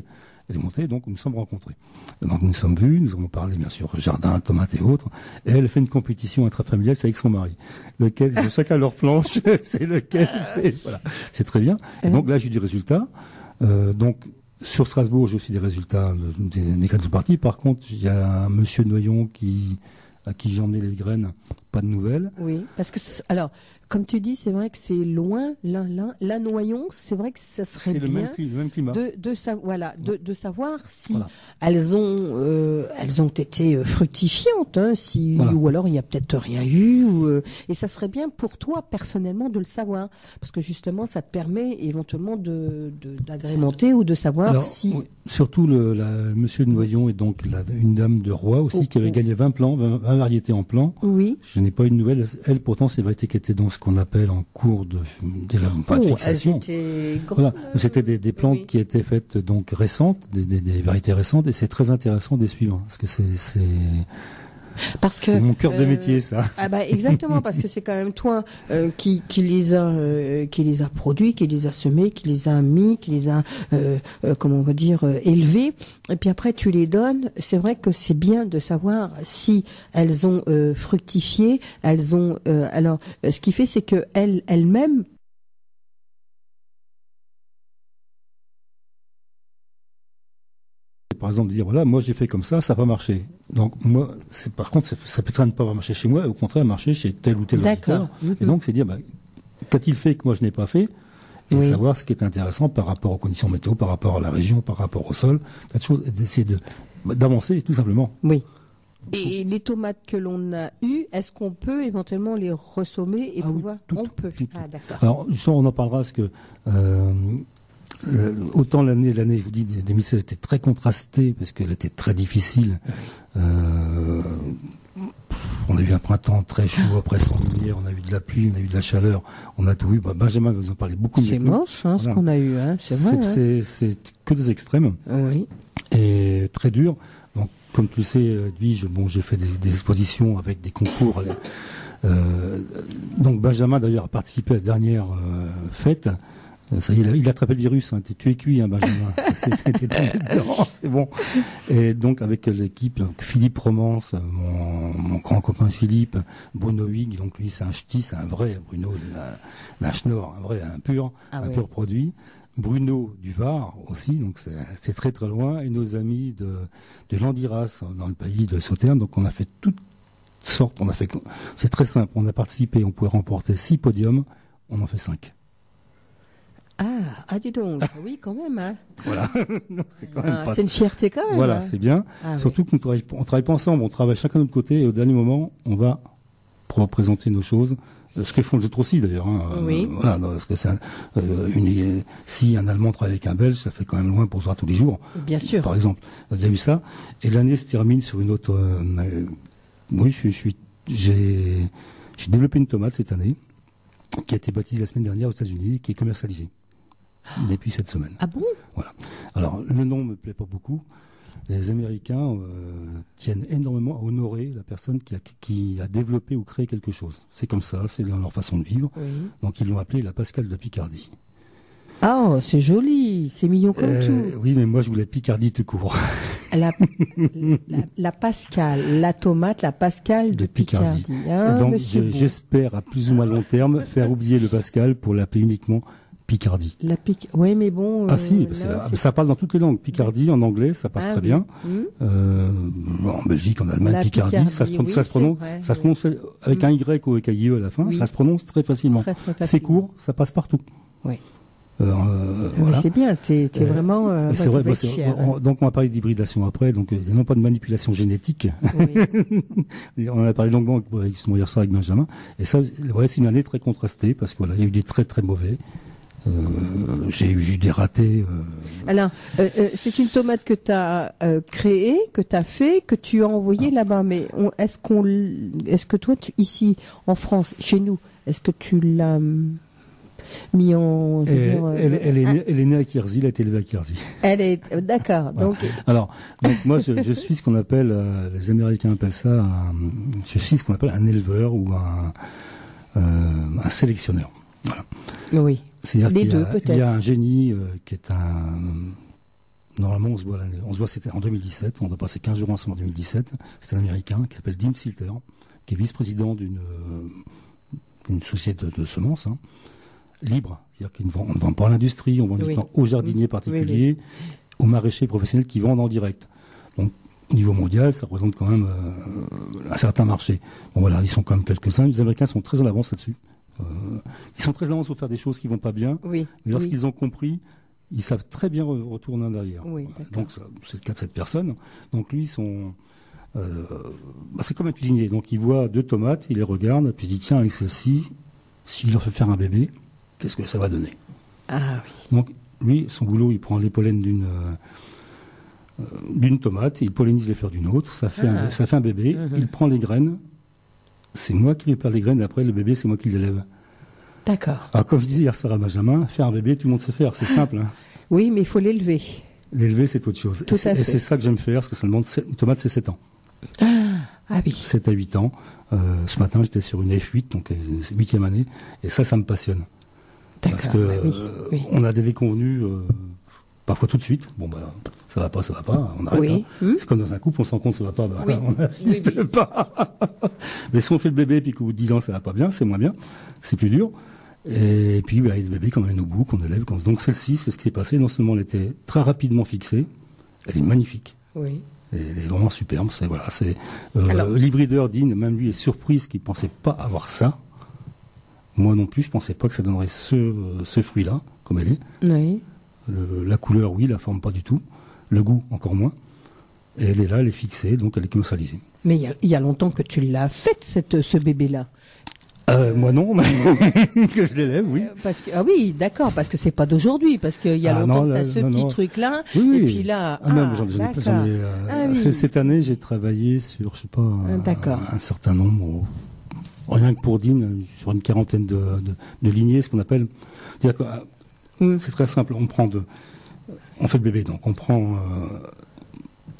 Elle est montée, donc nous nous sommes rencontrés. Donc nous nous sommes vus, nous avons parlé bien sûr jardin, tomates et autres. Et elle fait une compétition intrafamiliale, c'est avec son mari. Lequel, chacun leur planche, c'est lequel fait. Voilà, c'est très bien. Et donc là j'ai du résultat. Donc sur Strasbourg, j'ai aussi des résultats des graines de parti. Par contre, il y a un monsieur Noyon à qui j'ai emmené les graines, pas de nouvelles.
Oui, parce que alors, comme tu dis, c'est vrai que c'est loin, la Noyon, c'est vrai que ça serait bien
le même climat.
de savoir si elles ont été fructifiantes, ou alors il n'y a peut-être rien eu, et ça serait bien pour toi personnellement de le savoir, parce que justement ça te permet éventuellement d'agrémenter ou de savoir si.
Oui, surtout monsieur de Noyon et donc une dame de Roy aussi qui avait gagné 20 plants, 20 variétés en plants.
Oui.
Je n'ai pas eu de nouvelles. Elle pourtant c'est une variété qui était dans ce qu'on appelle en cours de fixation. Voilà. C'était des plantes qui étaient faites donc récentes, des variétés récentes, et c'est très intéressant de les suivre parce que c'est mon cœur de métier, ça.
Exactement, parce que c'est quand même toi qui les a produits, qui les a semés, qui les a mis, qui les a élevés, et puis après tu les donnes. C'est vrai que c'est bien de savoir si elles ont fructifié, elles ont alors ce qui fait c'est que elles-mêmes
par exemple, de dire, voilà, moi j'ai fait comme ça n'a pas marché. Donc moi, par contre, ça peut ne pas avoir marché chez moi, au contraire, marcher chez tel ou tel auditeur. Et donc, c'est dire, qu'a-t-il fait que moi je n'ai pas fait, et savoir ce qui est intéressant par rapport aux conditions météo, par rapport à la région, par rapport au sol, tas de choses, d'essayer d'avancer, tout simplement.
Oui. Et les tomates que l'on a eues, est-ce qu'on peut éventuellement les ressommer et pouvoir... On peut. Ah, d'accord.
Alors, justement, on en parlera, parce que... autant l'année, je vous dis, 2016 était très contrastée parce qu'elle était très difficile. On a eu un printemps très chaud, après sans lumière, on a eu de la pluie, on a eu de la chaleur, on a tout eu. Benjamin vous en parlait beaucoup mieux.
C'est moche, ce qu'on a eu, c'est vrai.
C'est que des extrêmes.
Oui.
Et très dur. Donc, comme tu le sais, Edwige, j'ai fait des expositions avec des concours. Donc Benjamin d'ailleurs a participé à la dernière fête. Ça y est, il a attrapé le virus. Tu es cuit, Benjamin. C'est bon. Et donc avec l'équipe, Philippe Romance, mon grand copain Philippe, Bruno Huyghe, donc lui c'est un ch'ti, c'est un vrai Bruno, un schnorr, un pur produit. Bruno du Var aussi, donc c'est très très loin. Et nos amis de Landiras, dans le pays de Sauternes. Donc on a fait toutes sortes. C'est très simple. On a participé, on pouvait remporter 6 podiums. On en fait 5.
Dis donc, oui, quand même. Hein.
Voilà, c'est quand même
c'est une fierté quand même.
Voilà, c'est bien. Surtout qu'on on travaille pas ensemble, on travaille chacun de notre côté, et au dernier moment, on va représenter nos choses. Ce que font les autres aussi d'ailleurs.
Oui.
Voilà, parce que si un Allemand travaille avec un Belge, ça fait quand même loin pour se voir tous les jours.
Bien sûr.
Par exemple, il y a eu ça. Et l'année se termine sur une autre. Oui, j'ai développé une tomate cette année qui a été baptisée la semaine dernière aux États-Unis, qui est commercialisée depuis cette semaine.
Ah bon?
Voilà. Alors le nom me plaît pas beaucoup. Les Américains tiennent énormément à honorer la personne qui a développé ou créé quelque chose. C'est comme ça, c'est leur façon de vivre. Oui. Donc ils l'ont appelé la Pascale de Picardie.
Ah, c'est joli, c'est mignon comme tout.
Oui, mais moi je voulais Picardie tout court.
La Pascale, la tomate, la Pascale de Picardie.
Hein, donc j'espère à plus ou moins long terme faire oublier le Pascal pour l'appeler uniquement Picardie.
Oui, mais bon.
Si, ça passe dans toutes les langues. Picardie en anglais, ça passe très bien. En Belgique, en Allemagne, Picardie, ça se prononce avec un Y ou avec un IE à la fin, ça se prononce très facilement. C'est court, ça passe partout.
Oui.
Voilà.
C'est bien, t'es vraiment.
C'est vrai. Donc on va parler d'hybridation après, donc non pas de manipulation génétique. Oui. On en a parlé longuement justement hier soir avec Benjamin. Et ça, c'est une année très contrastée parce que il y a eu des très très mauvais. J'ai eu des ratés.
Alors, c'est une tomate que tu as créée, que tu as fait, que tu as envoyée là-bas. Mais est-ce que toi, ici en France, chez nous, est-ce que tu l'as mis en...
Elle est née à Quierzy, elle a été élevée à Quierzy.
Elle est d'accord.
Voilà. Donc moi, je suis ce qu'on appelle, les Américains appellent ça, je suis ce qu'on appelle un éleveur ou un sélectionneur. Voilà.
Oui.
C'est-à-dire qu'il y a un génie qui est normalement on se voit c'était en 2017, on doit passer 15 jours ensemble en 2017, c'est un Américain qui s'appelle Dean Silter, qui est vice-président d'une société de semences, libre, c'est-à-dire qu'on ne vend pas à l'industrie, on vend uniquement aux jardiniers particuliers, aux maraîchers professionnels qui vendent en direct. Donc au niveau mondial, ça représente quand même un certain marché. Bon voilà, ils sont quand même quelques-uns, les Américains sont très en avance là-dessus. Ils sont très en avance pour faire des choses qui vont pas bien, mais lorsqu'ils ont compris, ils savent très bien retourner en arrière. Donc c'est le cas de cette personne. Donc lui, c'est comme un cuisinier. Donc il voit 2 tomates, il les regarde, puis il dit tiens, avec celle-ci, s'il leur fait faire un bébé, qu'est-ce que ça va donner?
Ah oui.
Donc lui, son boulot, il prend les pollens d'une tomate, il pollinise les fleurs d'une autre, ça fait un bébé, il prend les graines. C'est moi qui récupère les graines, et après le bébé, c'est moi qui l'élève.
D'accord.
Alors, comme je disais hier soir à Benjamin, faire un bébé, tout le monde sait faire, c'est simple.
Oui, mais il faut l'élever.
L'élever, c'est autre chose. Et c'est ça que j'aime faire, parce que ça demande une tomate, c'est 7 ans.
Ah oui.
7 à 8 ans. Ce matin, j'étais sur une F8, donc 8e année, et ça me passionne.
D'accord.
Parce que on a des déconvenus, parfois tout de suite. Bon, ça va pas, on arrête. C'est comme dans un couple, on se rend compte que ça va pas, on n'insiste pas. Mais si on fait le bébé, puis qu'au bout de 10 ans, ça va pas bien, c'est moins bien, c'est plus dur. Et puis, il y a des bébés qu'on amène au bout, qu'on élève. Donc celle-ci, c'est ce qui s'est passé. Non seulement elle était très rapidement fixée, elle est magnifique.
Oui.
Elle est vraiment superbe. L'hybrideur Dean, même lui, est surpris qu'il ne pensait pas avoir ça. Moi non plus, je ne pensais pas que ça donnerait ce fruit-là, comme elle est.
Oui.
La couleur, oui, la forme, pas du tout. Le goût, encore moins. Et elle est là, elle est fixée, donc elle est commercialisée.
Mais il y a longtemps que tu l'as faite, ce bébé-là.
Moi non, mais que je l'élève, oui.
Oui, d'accord, parce que c'est pas d'aujourd'hui, parce qu'il y a longtemps que tu as ce petit truc-là, et puis là...
Cette année, j'ai travaillé sur, je sais pas, un certain nombre, rien que pour Dean, sur une quarantaine de lignées, ce qu'on appelle... C'est très simple, on fait le bébé, donc on prend...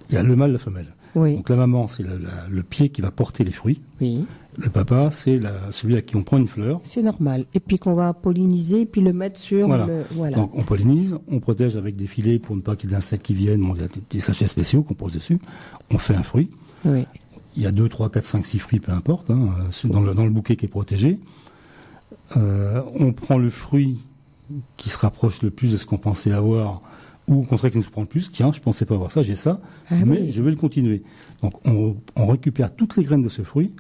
Il y a le mâle et la femelle.
Oui.
Donc la maman, c'est le pied qui va porter les fruits.
Oui.
Le papa, c'est celui à qui on prend une fleur.
C'est normal. Et puis qu'on va polliniser, puis le mettre sur
Voilà. Donc on pollinise, on protège avec des filets pour ne pas qu'il y ait d'insectes qui viennent. Il y a des sachets spéciaux qu'on pose dessus. On fait un fruit.
Oui.
Il y a 2, 3, 4, 5, 6 fruits, peu importe, dans le bouquet qui est protégé. On prend le fruit qui se rapproche le plus de ce qu'on pensait avoir, ou au contraire qui nous prend le plus. Tiens, je pensais pas avoir ça, j'ai ça, mais je vais le continuer. Donc on récupère toutes les graines de ce fruit.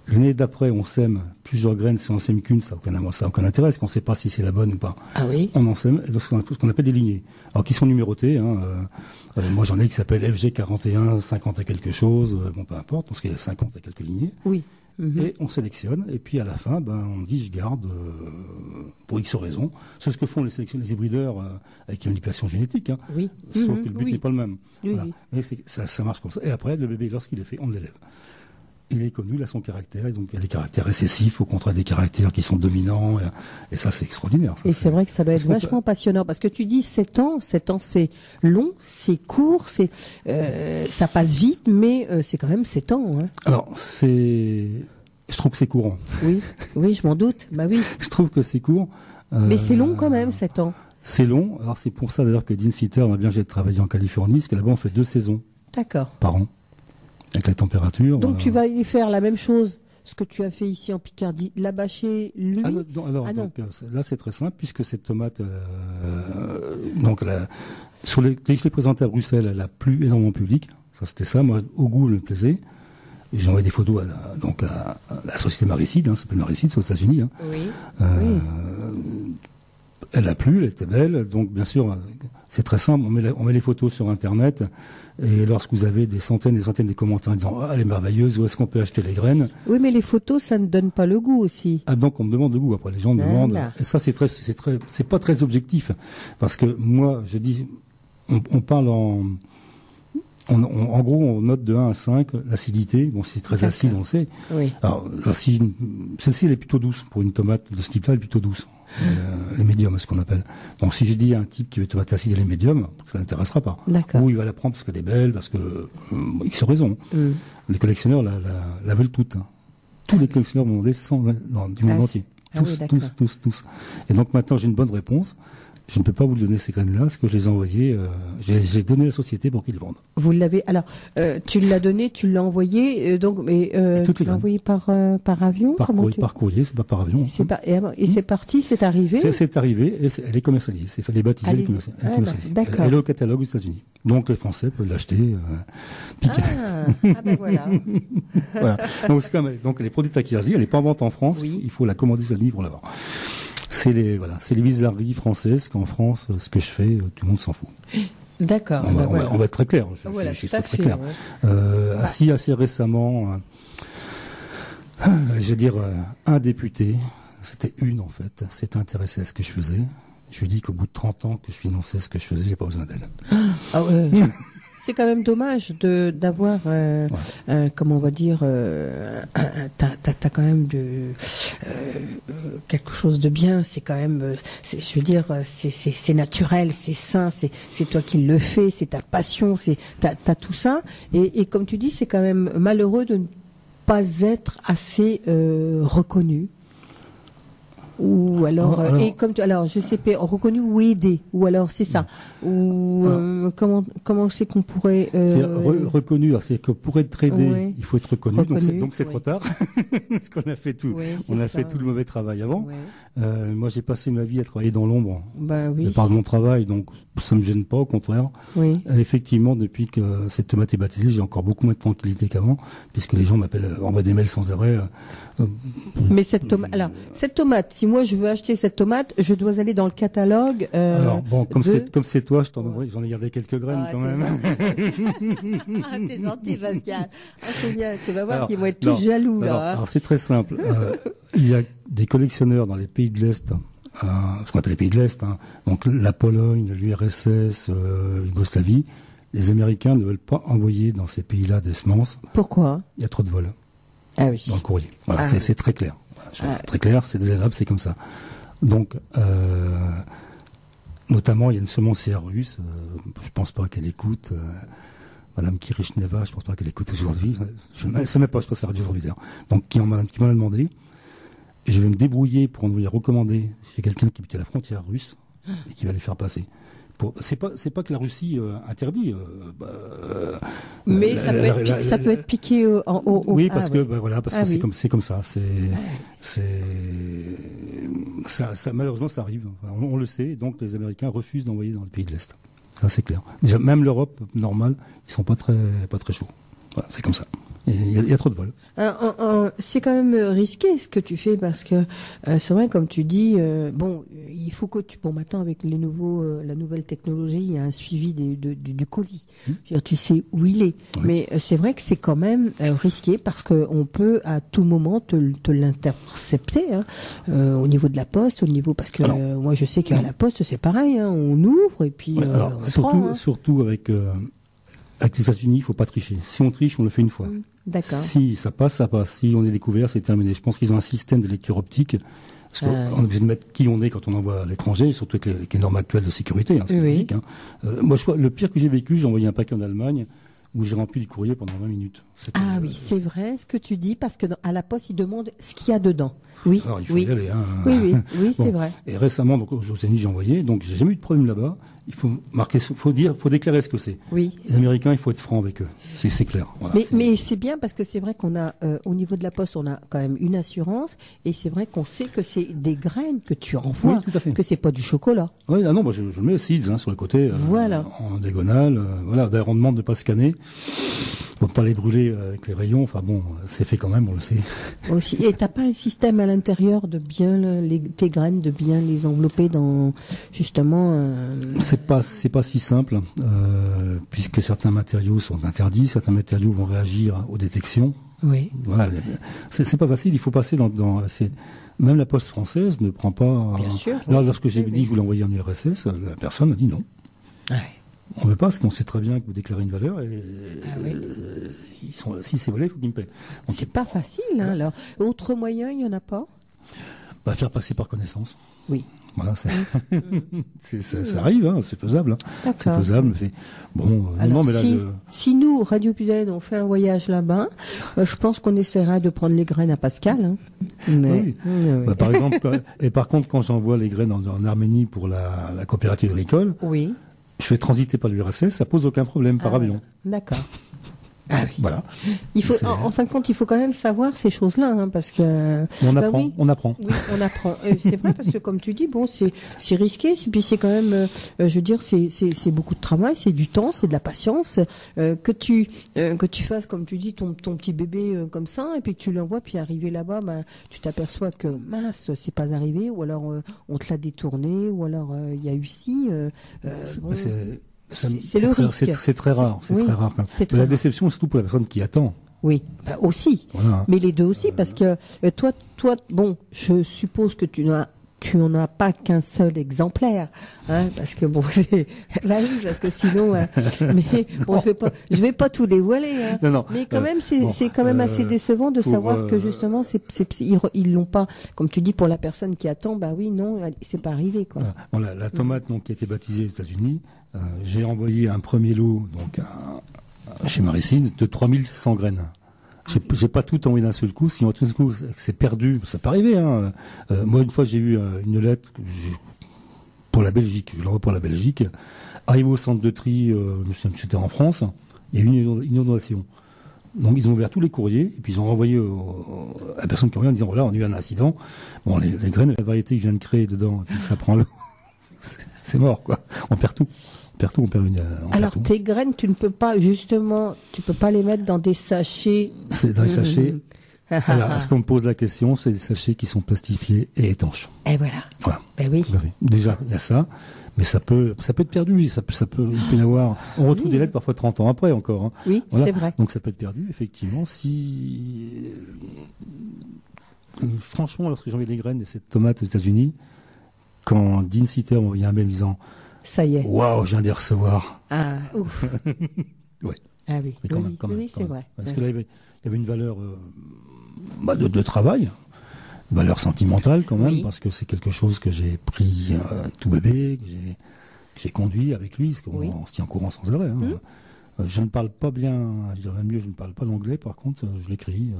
L'année d'après, on sème plusieurs graines. Si on sème qu'une, ça n'a aucun intérêt, parce qu'on ne sait pas si c'est la bonne ou pas.
Ah oui.
On en sème, ce qu'on appelle des lignées. Alors, qui sont numérotées. Moi, j'en ai qui s'appellent FG41, 50 et quelque chose. Peu importe, parce qu'il y a 50 et quelques lignées.
Oui.
Et on sélectionne, et puis à la fin, on dit je garde pour X raisons. C'est ce que font les hybrideurs avec une manipulation génétique.
Oui.
Sauf que le but n'est pas le même.
Oui,
voilà. Mais ça marche comme ça. Et après, le bébé, lorsqu'il est fait, on l'élève. Il est connu, il a son caractère, et donc il y a des caractères récessifs, au contraire des caractères qui sont dominants, et ça c'est extraordinaire.
Et c'est vrai que ça doit être vachement passionnant, parce que tu dis 7 ans c'est long, c'est court, ça passe vite, mais c'est quand même 7 ans.
Alors je trouve que c'est courant.
Oui, je m'en doute, bah oui.
Je trouve que c'est court.
Mais c'est long quand même, 7 ans.
C'est long. Alors c'est pour ça d'ailleurs que Dean Sitter m'a bien travaillé en Californie, parce que là-bas on fait 2 saisons par an, avec la température.
Donc tu vas y faire la même chose, ce que tu as fait ici en Picardie, là-bas chez lui.
Donc, là c'est très simple, puisque cette tomate, sur les que je l'ai présentée à Bruxelles, elle a plu énormément public. Ça c'était ça. Moi, au goût, elle me plaisait. J'ai envoyé des photos à la société Maricide, ça s'appelle Maricide, c'est aux États-Unis. Elle a plu, elle était belle, donc bien sûr, c'est très simple, on met les photos sur Internet, et lorsque vous avez des centaines et des centaines de commentaires en disant « Ah, elle est merveilleuse, où est-ce qu'on peut acheter les graines ?»
Oui, mais les photos, ça ne donne pas le goût aussi.
Ah, donc on me demande le goût, après les gens me demandent, et ça c'est pas très objectif, parce que moi, je dis, on parle en gros, on note de 1 à 5 l'acidité. Bon, c'est très acide, on le sait.
Oui.
Alors, celle-ci, elle est plutôt douce. Pour une tomate de ce type-là, elle est plutôt douce. Les médiums, ce qu'on appelle. Donc, si je dis à un type qui veut tomate acide et les médiums, ça l'intéressera pas.
D'accord.
Ou il va la prendre parce qu'elle est belle, parce que, X raison. Les collectionneurs la veulent toute. Tous les collectionneurs m'ont demandé du monde entier. Tous. Et donc, maintenant, j'ai une bonne réponse. Je ne peux pas vous donner ces graines-là, parce que je les ai envoyées, j'ai donné à la société pour qu'ils les vendent.
Vous l'avez, alors, tu l'as donné, tu l'as envoyé, tu l'as envoyé par avion?
Par courrier, c'est pas par avion.
Et c'est parti, c'est arrivé?
C'est arrivé, et elle est commercialisée, elle est baptisée, elle est commercialisée.
D'accord.
Elle est au catalogue aux États-Unis. Donc les Français peuvent l'acheter, piquer.
Voilà.
Voilà. Donc les produits Takiasi, elle n'est pas en vente en France, il faut la commander aux États-Unis pour l'avoir. C'est les bizarreries françaises qu'en France, ce que je fais, tout le monde s'en fout.
D'accord.
On va être très clair. Je suis très clair. Ouais. Assez récemment, je veux dire, un député, c'était en fait, s'est intéressé à ce que je faisais. Je lui ai dit qu'au bout de 30 ans que je finançais ce que je faisais, j'ai pas besoin d'elle.
Ah ouais. C'est quand même dommage d'avoir, comment on va dire, t'as quand même quelque chose de bien. C'est quand même, je veux dire, c'est naturel, c'est sain, c'est toi qui le fais, c'est ta passion, t'as tout ça. Et comme tu dis, c'est quand même malheureux de ne pas être assez reconnu. Ou alors, je sais pas, reconnu ou aidé, ou alors c'est ça, ou comment c'est qu'on pourrait
c'est reconnu, alors c'est que pour être aidé, il faut être reconnu. Donc c'est trop tard, parce qu'on a fait tout, tout le mauvais travail avant. Moi j'ai passé ma vie à travailler dans l'ombre, de par mon travail, donc ça me gêne pas, au contraire. Effectivement, depuis que cette tomate est baptisée, j'ai encore beaucoup moins de tranquillité qu'avant, puisque les gens envoient des mails sans arrêt.
Mais cette tomate, si moi je veux acheter cette tomate, je dois aller dans le catalogue.
Alors bon, comme c'est toi, j'en ai gardé quelques graines quand même.
T'es gentil, Pascal. C'est bien. Tu vas voir qu'ils vont être tous jaloux là.
Alors c'est très simple. Il y a des collectionneurs dans les pays de l'Est. Ce qu'on appelle les pays de l'Est, donc la Pologne, l'URSS, Yougoslavie. Les Américains ne veulent pas envoyer dans ces pays-là des semences.
Pourquoi?
Il y a trop de vols.
Ah oui.
Dans le courrier. Voilà, c'est très clair. Très clair, c'est désagréable, c'est comme ça. Donc, notamment, il y a une semencière russe, je pense pas qu'elle écoute, Madame Kirishneva, je pense pas qu'elle écoute aujourd'hui, je ne sais même pas, je pense que ça radio aujourd'hui d'ailleurs. Donc, qui m'en a demandé, et je vais me débrouiller pour envoyer recommander chez quelqu'un qui était à la frontière russe, et qui va les faire passer. C'est pas que la Russie interdit.
Mais ça peut être piqué au.
Oui, parce que c'est comme ça. Ça malheureusement ça arrive. On le sait. Donc les Américains refusent d'envoyer dans le pays de l'Est. Ça c'est clair. Déjà, même l'Europe normale, ils sont pas très chauds. Voilà, c'est comme ça. Il y a trop de vols.
C'est quand même risqué ce que tu fais parce que c'est vrai comme tu dis. Il faut que maintenant avec la nouvelle technologie, il y a un suivi du colis. Tu sais où il est. Oui. Mais c'est vrai que c'est quand même risqué parce que on peut à tout moment te l'intercepter au niveau de la poste, parce que moi je sais qu'à la poste c'est pareil. On ouvre et puis.
Surtout avec les États-Unis, il faut pas tricher. Si on triche, on le fait une fois.
D'accord.
Si ça passe, ça passe. Si on est découvert, c'est terminé. Je pense qu'ils ont un système de lecture optique. Parce qu'on est obligé de mettre qui on est quand on envoie à l'étranger, surtout avec les normes actuelles de sécurité. C'est logique. Moi, le pire que j'ai vécu, j'ai envoyé un paquet en Allemagne, où j'ai rempli le courrier pendant 20 minutes.
Ah oui, c'est vrai ce que tu dis, parce que à la poste, ils demandent ce qu'il y a dedans. Oui,
alors, il faut
oui.
y aller, hein.
Oui,
Bon.
c'est vrai.
Et récemment, donc, aux États-Unis, j'ai envoyé, donc j'ai jamais eu de problème là-bas. Il faut marquer, faut déclarer ce que c'est.
Oui.
Les Américains, il faut être franc avec eux. C'est clair. Voilà,
mais c'est bien parce que c'est vrai qu'on a, au niveau de la poste, on a quand même une assurance, et c'est vrai qu'on sait que c'est des graines que tu envoies,
oui, tout à fait.
que c'est pas du chocolat.
Oui, ah non, moi je le mets seeds sur le côté,
voilà.
En diagonale. Voilà. D'ailleurs, on demande de pas scanner. Pour pas les brûler avec les rayons, enfin bon, c'est fait quand même, on le sait.
Aussi. Et t'as pas un système à l'intérieur de bien tes graines, de bien les envelopper dans justement.
C'est pas si simple, puisque certains matériaux sont interdits, certains matériaux vont réagir aux détections.
Oui.
Voilà, c'est pas facile. Il faut passer même la Poste française ne prend pas.
Bien sûr.
Là, lorsque j'ai dit que je voulais envoyer en URSS, la personne m'a dit non.
Ouais.
On ne veut pas, parce qu'on sait très bien que vous déclarez une valeur et si c'est volé, il faut qu'ils me paient.
C'est pas facile, hein, alors. Autre moyen, il n'y en a pas?
Faire passer par connaissance.
Oui.
Voilà, ça arrive, hein, c'est faisable. Hein. C'est faisable, mais
alors,
mais là,
si nous, Radio Puisaye, on fait un voyage là-bas, je pense qu'on essaiera de prendre les graines à Pascal. Hein.
Oui. Par exemple, par contre, quand j'envoie les graines en Arménie pour la coopérative agricole,
oui.
Je fais transiter par l'URSS, ça pose aucun problème par avion.
D'accord. Ah oui.
Voilà.
Il faut, en fin de compte, il faut quand même savoir ces choses-là, hein, parce que
on apprend.
Oui, on apprend. C'est vrai parce que comme tu dis, bon, c'est risqué, puis c'est quand même, je veux dire, c'est beaucoup de travail, c'est du temps, c'est de la patience, que tu fasses comme tu dis ton petit bébé comme ça, et puis que tu l'envoies, puis arrivé là-bas, tu t'aperçois que mince, c'est pas arrivé, ou alors on te l'a détourné, ou alors il y a eu ci. C'est le risque.
C'est très rare. C'est très rare. La déception, surtout pour la personne qui attend.
Oui, aussi. Voilà. Mais les deux aussi, parce que toi, bon, je suppose que tu n'en as pas qu'un seul exemplaire, hein, parce que bon, bah oui, parce que sinon, mais bon, je vais pas tout dévoiler, hein.
Non,
mais quand même, c'est quand même assez décevant de savoir que justement, ils l'ont pas, comme tu dis, pour la personne qui attend, bah oui, non, c'est pas arrivé, quoi.
Voilà. La tomate, donc, qui a été baptisée aux États-Unis, j'ai envoyé un premier lot, donc, chez Maricide, de 3100 graines. J'ai pas tout envoyé d'un seul coup. Si on tout d'un coup c'est perdu, ça peut arriver. Hein. Moi, une fois, j'ai eu une lettre pour la Belgique. Je l'envoie pour la Belgique. Arrivé au centre de tri, c'était en France. Il y a eu une inondation. Donc, ils ont ouvert tous les courriers et puis ils ont renvoyé à la personne qui revient en disant voilà, on a eu un incident. Bon, les graines, la variété que je viens de créer dedans, ça prend l'eau. C'est mort, quoi. On perd tout. Alors
tes graines, tu peux pas les mettre dans des sachets.
C'est dans les sachets. Alors, ce qu'on me pose la question, c'est des sachets qui sont plastifiés et étanches.
Et voilà. Ben oui.
Déjà, il y a ça, mais ça peut être perdu. Il peut y avoir. On retrouve des lettres parfois 30 ans après encore. Hein.
Oui, voilà. C'est vrai.
Donc ça peut être perdu, effectivement. Franchement, lorsque j'envoie des graines de cette tomate aux États-Unis, quand Dean Sitter m'a envoyé un mail disant
ça y est.
Waouh, je viens de les recevoir.
Ah, ouf.
Ouais.
Ah oui.
Mais quand même,
c'est vrai.
Parce que là, il y avait une valeur de travail, une valeur sentimentale quand même, parce que c'est quelque chose que j'ai pris tout bébé, que j'ai conduit avec lui, parce qu'on se tient au courant sans arrêt. Hein. Je ne parle pas bien, je dirais mieux, je ne parle pas l'anglais, par contre, je l'écris,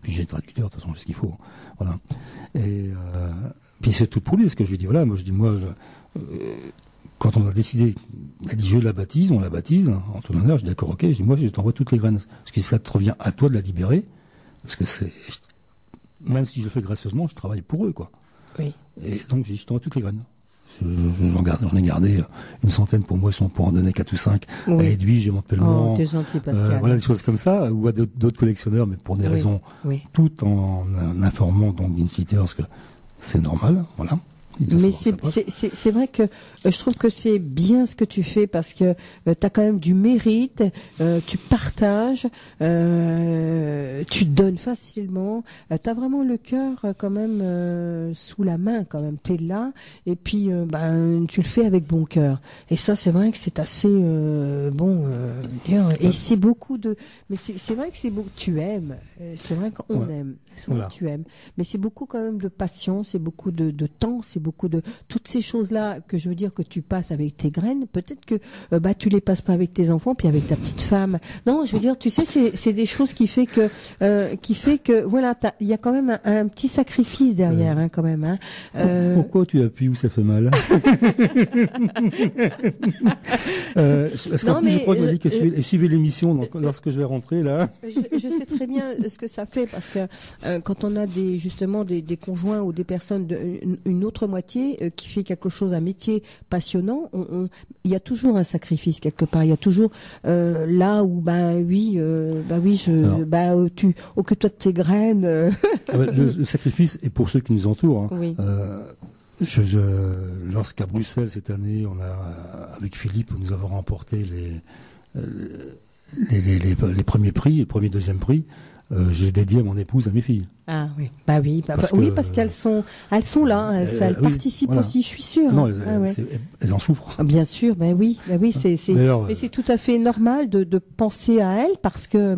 puis j'ai le traducteur, de toute façon, j'ai ce qu'il faut. Voilà. Et puis c'est tout pour lui, ce que je lui dis, voilà, quand on a décidé, il a dit je la baptise, on la baptise, en ton honneur, je dis d'accord, ok, je dis moi je t'envoie toutes les graines, parce que ça te revient à toi de la libérer, parce que même si je le fais gracieusement, je travaille pour eux, quoi.
Oui.
Et donc je t'envoie toutes les graines. J'en ai gardé une centaine pour moi, pour en donner 4 ou 5 à Edwige éventuellement.
Oh, t'es gentil, Pascal.
Voilà, des choses comme ça, ou à d'autres collectionneurs, mais pour des raisons, tout en informant donc d'Inciter, parce que c'est normal, voilà.
Mais c'est vrai que je trouve que c'est bien ce que tu fais parce que tu as quand même du mérite, tu partages, tu donnes facilement, tu as vraiment le cœur quand même sous la main quand même, tu es là et puis tu le fais avec bon cœur. Et ça c'est vrai que c'est assez et c'est beaucoup de mais c'est vrai que c'est beaucoup tu aimes, c'est vrai qu'on aime, tu aimes, mais c'est beaucoup quand même de passion, c'est beaucoup de temps, c'est beaucoup de toutes ces choses-là que je veux dire que tu passes avec tes graines. Peut-être que tu les passes pas avec tes enfants, puis avec ta petite femme. Non, je veux dire, tu sais, c'est des choses qui fait que voilà, il y a quand même un petit sacrifice derrière, quand même. Hein.
Pourquoi tu appuies où ça fait mal? Je crois qu'on dit que suivez l'émission lorsque je vais rentrer là.
Je sais très bien ce que ça fait parce que quand on a des conjoints ou des personnes une autre moitié qui fait quelque chose, un métier passionnant, il y a toujours un sacrifice quelque part. Il y a toujours là où occupe-toi de tes graines.
Le sacrifice est pour ceux qui nous entourent. Hein.
Oui.
Lorsqu'à Bruxelles cette année, avec Philippe, nous avons remporté les premiers prix, les premiers deuxième prix. Je l'ai dédié à mon épouse, à mes filles.
Ah oui, parce qu'elles sont là, elles participent aussi, je suis sûre.
Non, elles en souffrent.
Bien sûr, c'est tout à fait normal de penser à elles parce que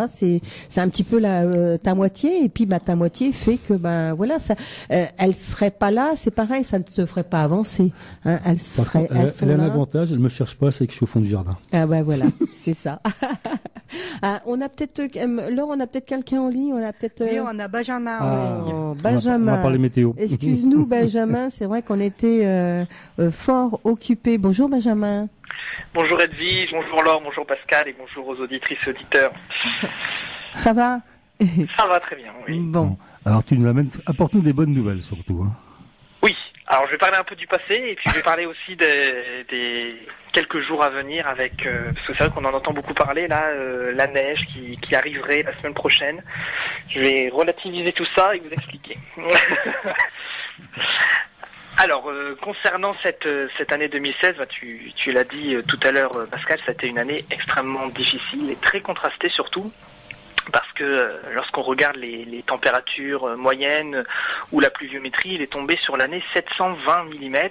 c'est un petit peu ta moitié et puis ta moitié fait que elles seraient pas là, c'est pareil, ça ne se ferait pas avancer. Hein, elles
a un avantage, elles me cherchent pas, c'est que je suis au fond du jardin.
Ah voilà, c'est ça. On a peut-être Laure, on a peut-être quelqu'un en ligne, on a peut-être
Oui, on a Benjamin.
Benjamin.
On va parler météo.
Excuse-nous Benjamin, c'est vrai qu'on était fort occupés. Bonjour Benjamin.
Bonjour Edwige, bonjour Laure, bonjour Pascal et bonjour aux auditrices et auditeurs.
Ça va?
Ça va très bien, oui.
Bon.
Alors tu nous amènes, apporte-nous des bonnes nouvelles surtout. Hein.
Oui, alors je vais parler un peu du passé et puis je vais parler aussi des quelques jours à venir avec, parce que c'est vrai qu'on en entend beaucoup parler là, la neige qui arriverait la semaine prochaine. Je vais relativiser tout ça et vous expliquer. Alors, concernant cette année 2016, tu l'as dit tout à l'heure Pascal, c'était une année extrêmement difficile et très contrastée surtout. Parce que lorsqu'on regarde les températures moyennes ou la pluviométrie, il est tombé sur l'année 720 mm.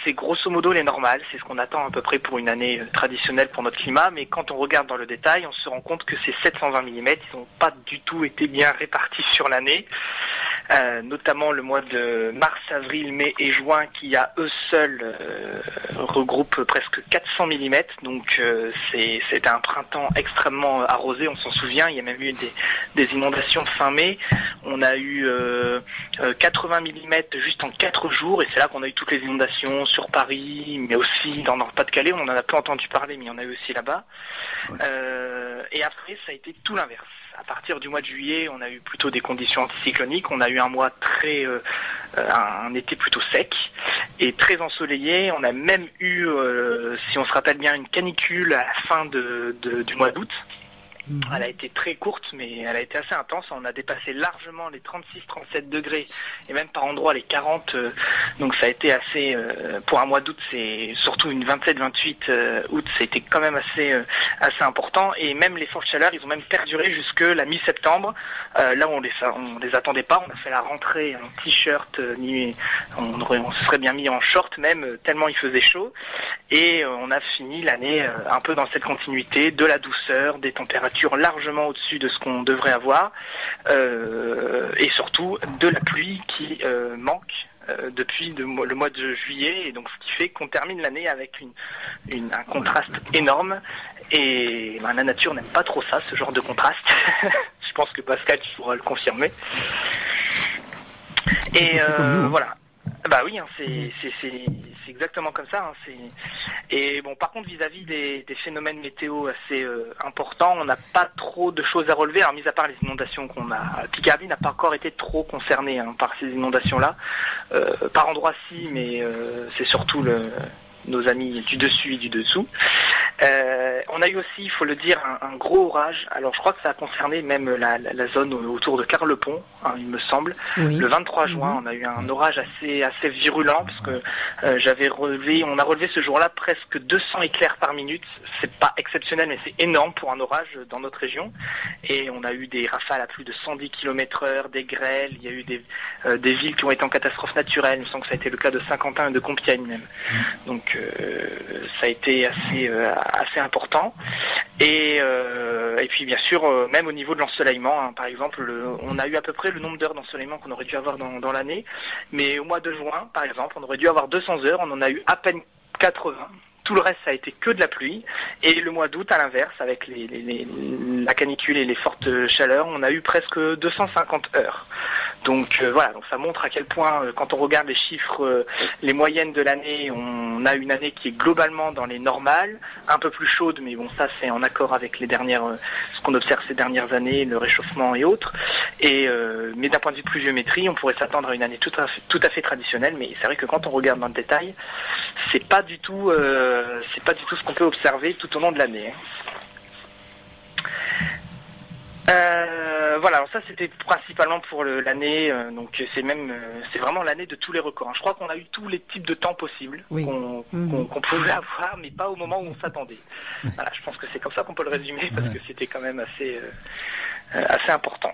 C'est grosso modo les normales, c'est ce qu'on attend à peu près pour une année traditionnelle pour notre climat, mais quand on regarde dans le détail, on se rend compte que ces 720 mm, ils n'ont pas du tout été bien répartis sur l'année. Notamment le mois de mars, avril, mai et juin qui à eux seuls regroupent presque 400 mm. Donc c'était un printemps extrêmement arrosé, on s'en souvient, il y a même eu des inondations fin mai. On a eu 80 mm juste en 4 jours et c'est là qu'on a eu toutes les inondations sur Paris, mais aussi dans le Pas-de-Calais, on en a peu entendu parler, mais il y en a eu aussi là-bas. Ouais. Et après, ça a été tout l'inverse. À partir du mois de juillet, on a eu plutôt des conditions anticycloniques. On a eu un mois un été plutôt sec et très ensoleillé. On a même eu, si on se rappelle bien, une canicule à la fin du mois d'août. Elle a été très courte, mais elle a été assez intense. On a dépassé largement les 36-37 degrés et même par endroits les 40. Donc ça a été assez, pour un mois d'août, c'est surtout une 27-28 août, c'était quand même assez important. Et même les fortes chaleurs, ils ont même perduré jusque la mi-septembre. Là où on les attendait pas. On a fait la rentrée en t-shirt, on se serait bien mis en short même, tellement il faisait chaud. Et on a fini l'année un peu dans cette continuité de la douceur, des températures largement au-dessus de ce qu'on devrait avoir et surtout de la pluie qui manque depuis le mois de juillet et donc ce qui fait qu'on termine l'année avec un contraste énorme et la nature n'aime pas trop ça, ce genre de contraste. Je pense que Pascal tu pourras le confirmer. Et voilà. Bah oui, hein, c'est exactement comme ça. Hein, et bon, par contre, vis-à-vis des phénomènes météo assez importants, on n'a pas trop de choses à relever. Alors, mis à part les inondations qu'on a, Picardie n'a pas encore été trop concernée par ces inondations-là. Par endroits si, mais c'est surtout nos amis du dessus et du dessous. On a eu aussi, il faut le dire, un gros orage. Alors je crois que ça a concerné même la zone autour de Carlepont, hein, il me semble. Oui. Le 23 juin, on a eu un orage assez virulent parce que on a relevé ce jour-là presque 200 éclairs par minute. C'est pas exceptionnel, mais c'est énorme pour un orage dans notre région. Et on a eu des rafales à plus de 110 km/h, des grêles. Il y a eu des villes qui ont été en catastrophe naturelle. Il me semble que ça a été le cas de Saint-Quentin et de Compiègne même. Donc ça a été assez important. Et puis bien sûr, même au niveau de l'ensoleillement, hein, par exemple, on a eu à peu près le nombre d'heures d'ensoleillement qu'on aurait dû avoir dans l'année, mais au mois de juin, par exemple, on aurait dû avoir 200 heures, on en a eu à peine 80. Tout le reste, ça a été que de la pluie. Et le mois d'août, à l'inverse, avec la canicule et les fortes chaleurs, on a eu presque 250 heures. Donc voilà, donc ça montre à quel point, quand on regarde les chiffres, les moyennes de l'année, on a une année qui est globalement dans les normales, un peu plus chaude, mais bon, ça c'est en accord avec les dernières, ce qu'on observe ces dernières années, le réchauffement et autres. Mais d'un point de vue pluviométrie, on pourrait s'attendre à une année tout à fait traditionnelle. Mais c'est vrai que quand on regarde dans le détail, c'est pas du tout ce qu'on peut observer tout au long de l'année. Voilà, alors ça c'était principalement pour l'année, donc c'est vraiment l'année de tous les records. Je crois qu'on a eu tous les types de temps possibles qu'on pouvait avoir, mais pas au moment où on s'attendait. Voilà, je pense que c'est comme ça qu'on peut le résumer, parce que c'était quand même assez important.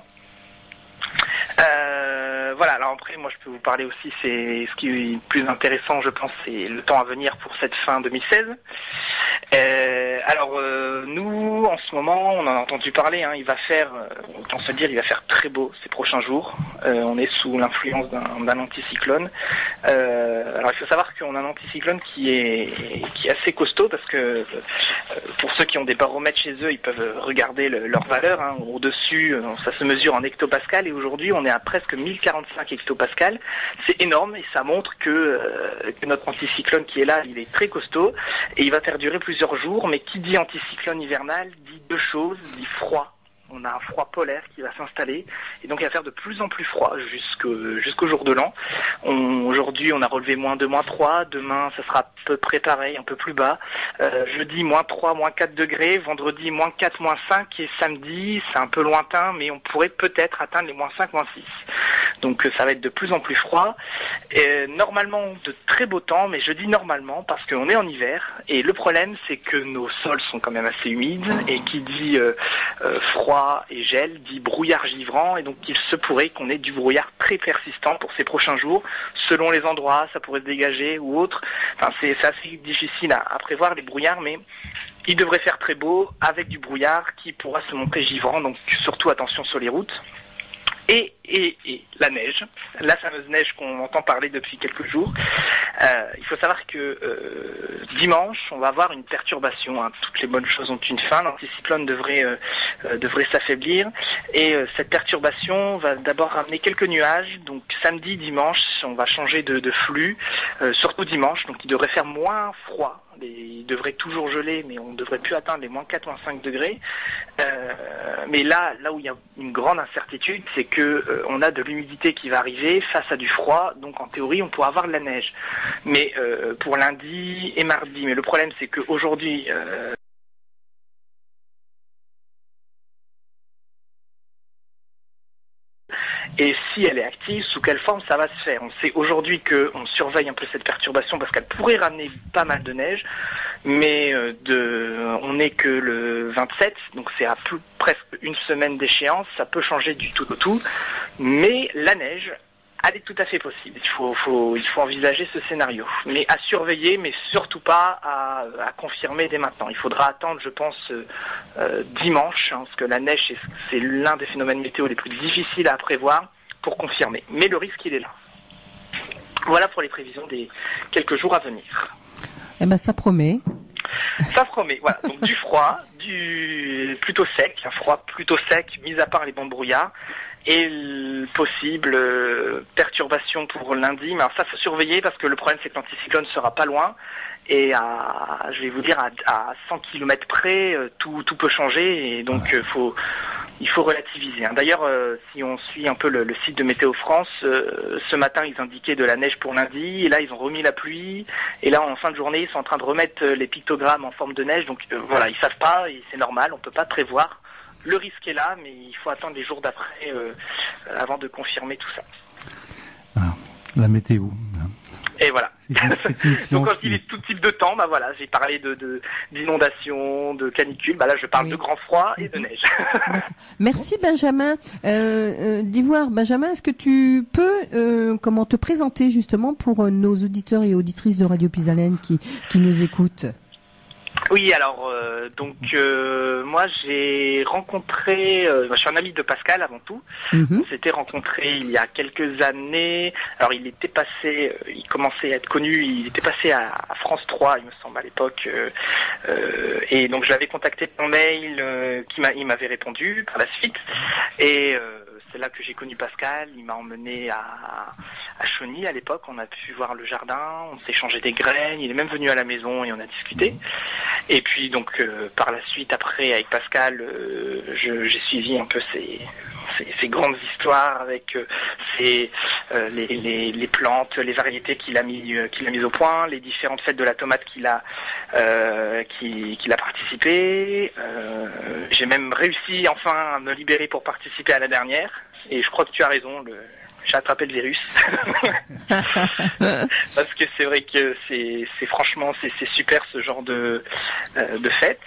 Voilà, alors après moi je peux vous parler aussi, c'est ce qui est plus intéressant je pense, c'est le temps à venir pour cette fin 2016. Nous en ce moment on en a entendu parler, hein, il va faire très beau ces prochains jours. On est sous l'influence d'un anticyclone. Alors il faut savoir qu'on a un anticyclone qui est assez costaud, parce que pour ceux qui ont des baromètres chez eux, ils peuvent regarder leur valeur, hein. Au-dessus ça se mesure en hectopascal, et aujourd'hui on est à presque 1045 hectopascal. C'est énorme, et ça montre que notre anticyclone qui est là, il est très costaud et il va faire durer plusieurs jours. Mais qui dit anticyclone hivernal dit deux choses, dit froid. On a un froid polaire qui va s'installer, et donc il va faire de plus en plus froid jusqu'au jour de l'an. Aujourd'hui on a relevé -2, -3, demain ça sera à peu près pareil, un peu plus bas. Jeudi -3, -4 degrés, vendredi -4, -5, et samedi c'est un peu lointain, mais on pourrait peut-être atteindre les -5, -6. Donc ça va être de plus en plus froid. Normalement de très beau temps, mais je dis normalement parce qu'on est en hiver, et le problème c'est que nos sols sont quand même assez humides, et qui dit froid et gel dit brouillard givrant, et donc il se pourrait qu'on ait du brouillard très persistant pour ces prochains jours. Selon les endroits, ça pourrait se dégager ou autre. Enfin, c'est assez difficile à prévoir les brouillards, mais il devrait faire très beau avec du brouillard qui pourra se montrer givrant, donc surtout attention sur les routes. Et la neige, la fameuse neige qu'on entend parler depuis quelques jours. Il faut savoir que dimanche, on va avoir une perturbation, hein. Toutes les bonnes choses ont une fin. L'anticyclone devrait s'affaiblir, et cette perturbation va d'abord ramener quelques nuages. Donc samedi, dimanche, on va changer de flux, surtout dimanche, donc il devrait faire moins froid. Il devrait toujours geler, mais on ne devrait plus atteindre les -4, -5 degrés. Mais là où il y a une grande incertitude, c'est que on a de l'humidité qui va arriver face à du froid, donc en théorie on pourra avoir de la neige. Mais pour lundi et mardi. Mais le problème c'est qu'aujourd'hui et si elle est active, sous quelle forme ça va se faire. On sait aujourd'hui qu'on surveille un peu cette perturbation parce qu'elle pourrait ramener pas mal de neige, mais on n'est que le 27, donc c'est à presque une semaine d'échéance, ça peut changer du tout au tout, mais la neige, elle est tout à fait possible. Il faut envisager ce scénario, mais à surveiller, mais surtout pas à confirmer dès maintenant. Il faudra attendre, je pense, dimanche, hein, parce que la neige, c'est l'un des phénomènes météo les plus difficiles à prévoir pour confirmer. Mais le risque, il est là. Voilà pour les prévisions des quelques jours à venir.
Eh ben, ça promet.
Ça promet, voilà. Donc du froid, plutôt sec, un froid plutôt sec, mis à part les bancs de brouillard, et possible perturbation pour lundi. Mais alors ça, faut surveiller, parce que le problème c'est que l'anticyclone sera pas loin, et je vais vous dire, à 100 km près, tout peut changer, et donc il faut relativiser. D'ailleurs, si on suit un peu le site de Météo France, ce matin ils indiquaient de la neige pour lundi, et là ils ont remis la pluie, et là en fin de journée ils sont en train de remettre les pictogrammes en forme de neige. Donc voilà, ils savent pas, et c'est normal, on peut pas prévoir. Le risque est là, mais il faut attendre les jours d'après avant de confirmer tout ça.
Ah, la météo.
Et voilà.
C'est une science.
Donc quand il est tout type de temps, bah voilà, j'ai parlé d'inondation, de canicule, bah là je parle de grand froid et de neige.
Merci Benjamin. D'Ivoire, Benjamin, est-ce que tu peux te présenter justement pour nos auditeurs et auditrices de Radio Pisalène qui nous écoutent?
Oui, alors moi j'ai rencontré, je suis un ami de Pascal avant tout. On s'était rencontrés il y a quelques années. Alors il commençait à être connu, il était passé à France 3, il me semble à l'époque. Et donc je l'avais contacté par mail, il m'avait répondu par la suite. Et c'est là que j'ai connu Pascal. Il m'a emmené à Chauny à l'époque. On a pu voir le jardin, on s'est échangé des graines. Il est même venu à la maison et on a discuté. Et puis donc par la suite, après avec Pascal, j'ai suivi un peu ces grandes histoires avec les plantes, les variétés qu'il a mises au point, les différentes fêtes de la tomate qu'il a participé. J'ai même réussi enfin à me libérer pour participer à la dernière. Et je crois que tu as raison, j'ai attrapé le virus. Parce que c'est vrai que c'est franchement c'est super ce genre de fête.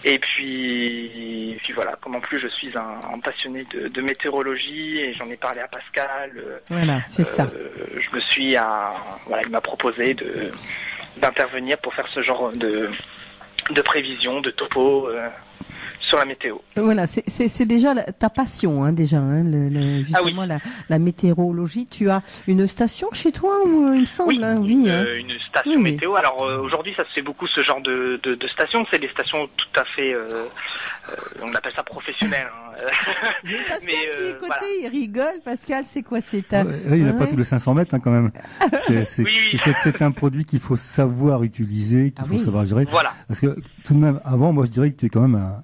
Et puis voilà, comme en plus je suis un passionné de météorologie et j'en ai parlé à Pascal.
Voilà, c'est ça.
Je me suis il m'a proposé d'intervenir pour faire ce genre de prévision, de topo sur la météo.
Voilà, c'est déjà ta passion, déjà, justement la météorologie. Tu as une station chez toi, il me semble.
Oui, une station météo. Alors aujourd'hui, ça se fait beaucoup ce genre de stations. C'est des stations tout à fait, on appelle ça professionnelles.
Pascal qui est côté, il rigole. Pascal, c'est quoi
il n'a pas tous les 500 mètres quand même. C'est un produit qu'il faut savoir utiliser, qu'il faut savoir gérer.
Voilà.
Parce que tout de même, avant, moi je dirais que tu es quand même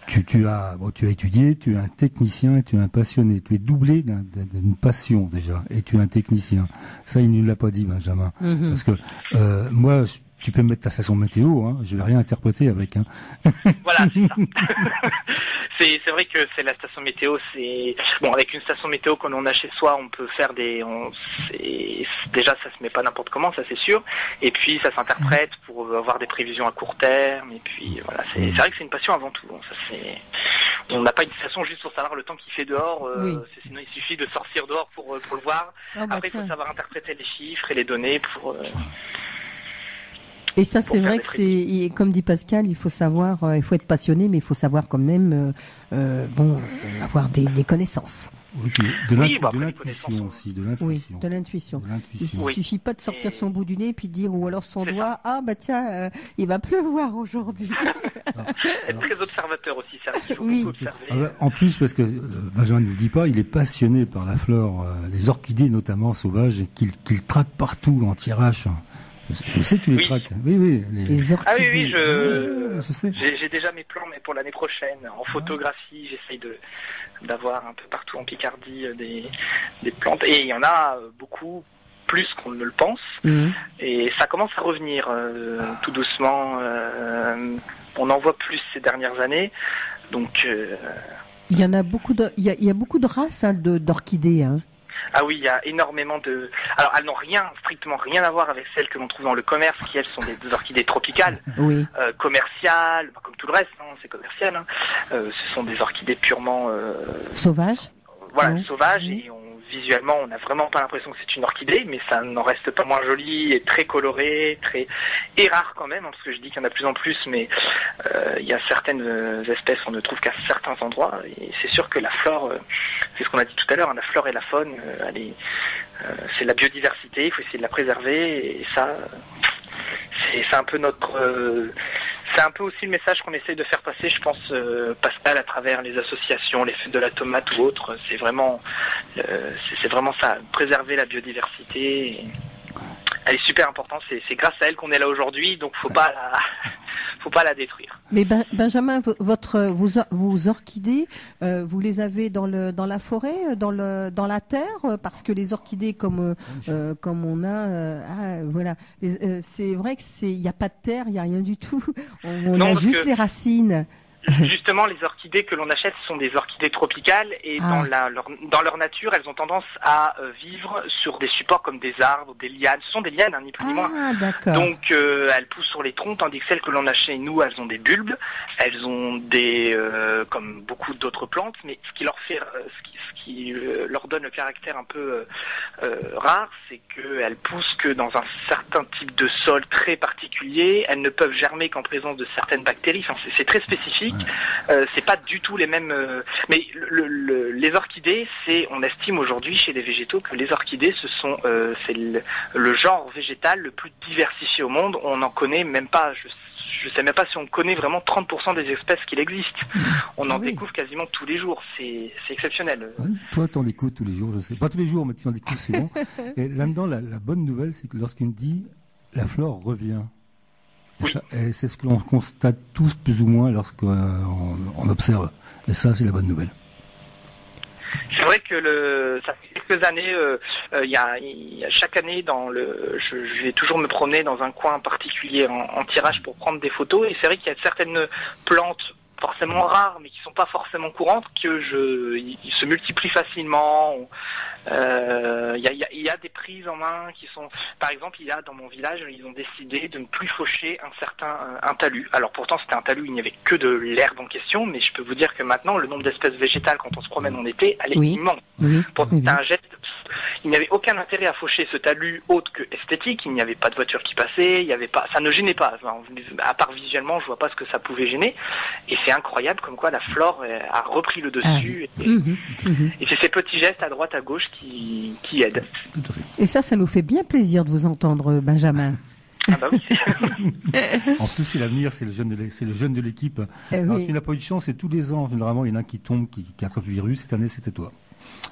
tu as étudié, tu es un technicien et tu es un passionné. Tu es doublé d'une passion déjà, et tu es un technicien. Ça, il ne l'a pas dit, Benjamin. Parce que moi, tu peux me mettre ta station météo, je vais rien interpréter avec.
Voilà, c'est ça. C'est vrai que c'est la station météo. Avec une station météo qu'on a chez soi, on peut faire déjà ça se met pas n'importe comment, ça c'est sûr. Et puis ça s'interprète pour avoir des prévisions à court terme. Et puis voilà, c'est vrai que c'est une passion avant tout. On n'a pas une station juste pour savoir le temps qu'il fait dehors. Sinon il suffit de sortir dehors pour le voir. Après il faut savoir interpréter les chiffres et les données pour.
Et ça, c'est vrai que comme dit Pascal, il faut savoir, il faut être passionné, mais il faut savoir quand même, avoir des connaissances.
De l'intuition aussi, de l'intuition.
Oui, de l'intuition. Il suffit pas de sortir son bout du nez et puis dire, ou alors son doigt, tiens, il va pleuvoir aujourd'hui.
Être très observateur aussi, ça il faut beaucoup observer.
En plus, parce que Benjamin ne nous dit pas, il est passionné par la flore, les orchidées notamment sauvages, et qu'il traque partout en tirage. Je sais que tu les traques. Oui.
Les orchidées.
Oui, je sais. J'ai déjà mes plans, mais pour l'année prochaine, en photographie, j'essaye d'avoir un peu partout en Picardie des plantes. Et il y en a beaucoup plus qu'on ne le pense. Et ça commence à revenir tout doucement. On en voit plus ces dernières années. Donc
il y en a beaucoup il y a beaucoup de races d'orchidées.
Ah oui, il y a énormément de... Alors, elles n'ont strictement rien à voir avec celles que l'on trouve dans le commerce, qui, elles, sont des orchidées tropicales, commerciales, comme tout le reste, c'est commercial. Ce sont des orchidées purement...
sauvages.
Voilà, sauvages, et visuellement, on n'a vraiment pas l'impression que c'est une orchidée, mais ça n'en reste pas moins joli, et très coloré, et rare quand même, parce que je dis qu'il y en a de plus en plus, mais il y a certaines espèces qu'on ne trouve qu'à certains endroits, et c'est sûr que la flore, c'est ce qu'on a dit tout à l'heure, la flore et la faune, c'est la biodiversité, il faut essayer de la préserver, et ça, c'est un peu c'est un peu aussi le message qu'on essaye de faire passer, je pense, Pascal, à travers les associations, les fêtes de la tomate ou autres. C'est vraiment ça, préserver la biodiversité. Elle est super importante. C'est grâce à elle qu'on est là aujourd'hui, donc faut pas la détruire.
Mais Benjamin, vos orchidées, vous les avez dans la forêt, dans la terre, parce que les orchidées comme on a, voilà, c'est vrai que il y a pas de terre, il y a rien du tout. On a juste les racines.
Justement, les orchidées que l'on achète sont des orchidées tropicales et dans leur nature, elles ont tendance à vivre sur des supports comme des arbres, des lianes. Ce sont des lianes, ni plus ni moins.
D'accord.
Donc, elles poussent sur les troncs, tandis que celles que l'on a chez nous, elles ont des bulbes. Elles ont des, comme beaucoup d'autres plantes, mais ce qui leur fait, ce qui leur donne le caractère un peu rare, c'est qu'elles poussent que dans un certain type de sol très particulier. Elles ne peuvent germer qu'en présence de certaines bactéries. Enfin, c'est très spécifique. C'est pas du tout les mêmes. Mais les orchidées, on estime aujourd'hui chez les végétaux que les orchidées, c'est le genre végétal le plus diversifié au monde. On n'en connaît même pas. Je sais même pas si on connaît vraiment 30% des espèces qu'il existe. On en découvre quasiment tous les jours. C'est exceptionnel.
Ouais, toi, tu en découvres tous les jours, je sais. Pas tous les jours, mais tu en découvres souvent. Et là-dedans, la bonne nouvelle, c'est que lorsqu'il me dit la flore revient. Et c'est ce que l'on constate tous plus ou moins lorsqu'on observe. Et ça, c'est la bonne nouvelle.
C'est vrai que ça fait quelques années, chaque année je vais toujours me promener dans un coin particulier en tirage pour prendre des photos. Et c'est vrai qu'il y a certaines plantes forcément rares, mais qui sont pas forcément courantes, ils se multiplient facilement. Il y a des prises en main qui sont, par exemple, il y a dans mon village, ils ont décidé de ne plus faucher un talus. Alors pourtant c'était un talus, il n'y avait que de l'herbe en question, mais je peux vous dire que maintenant le nombre d'espèces végétales quand on se promène en été, elle est immense. C'était un geste. Il n'y avait aucun intérêt à faucher ce talus autre que esthétique. Il n'y avait pas de voiture qui passait, ça ne gênait pas. Enfin, à part visuellement, je vois pas ce que ça pouvait gêner. Et c'est incroyable comme quoi la flore a repris le dessus. Et c'est ces petits gestes à droite à gauche qui aident.
Tout à fait. Et ça nous fait bien plaisir de vous entendre, Benjamin.
Ah bah oui.
En plus, c'est l'avenir, c'est le jeune de l'équipe. Alors, tu n'as pas eu de chance, et tous les ans, généralement, il y en a un qui tombe, qui attrape le virus. Cette année, c'était toi.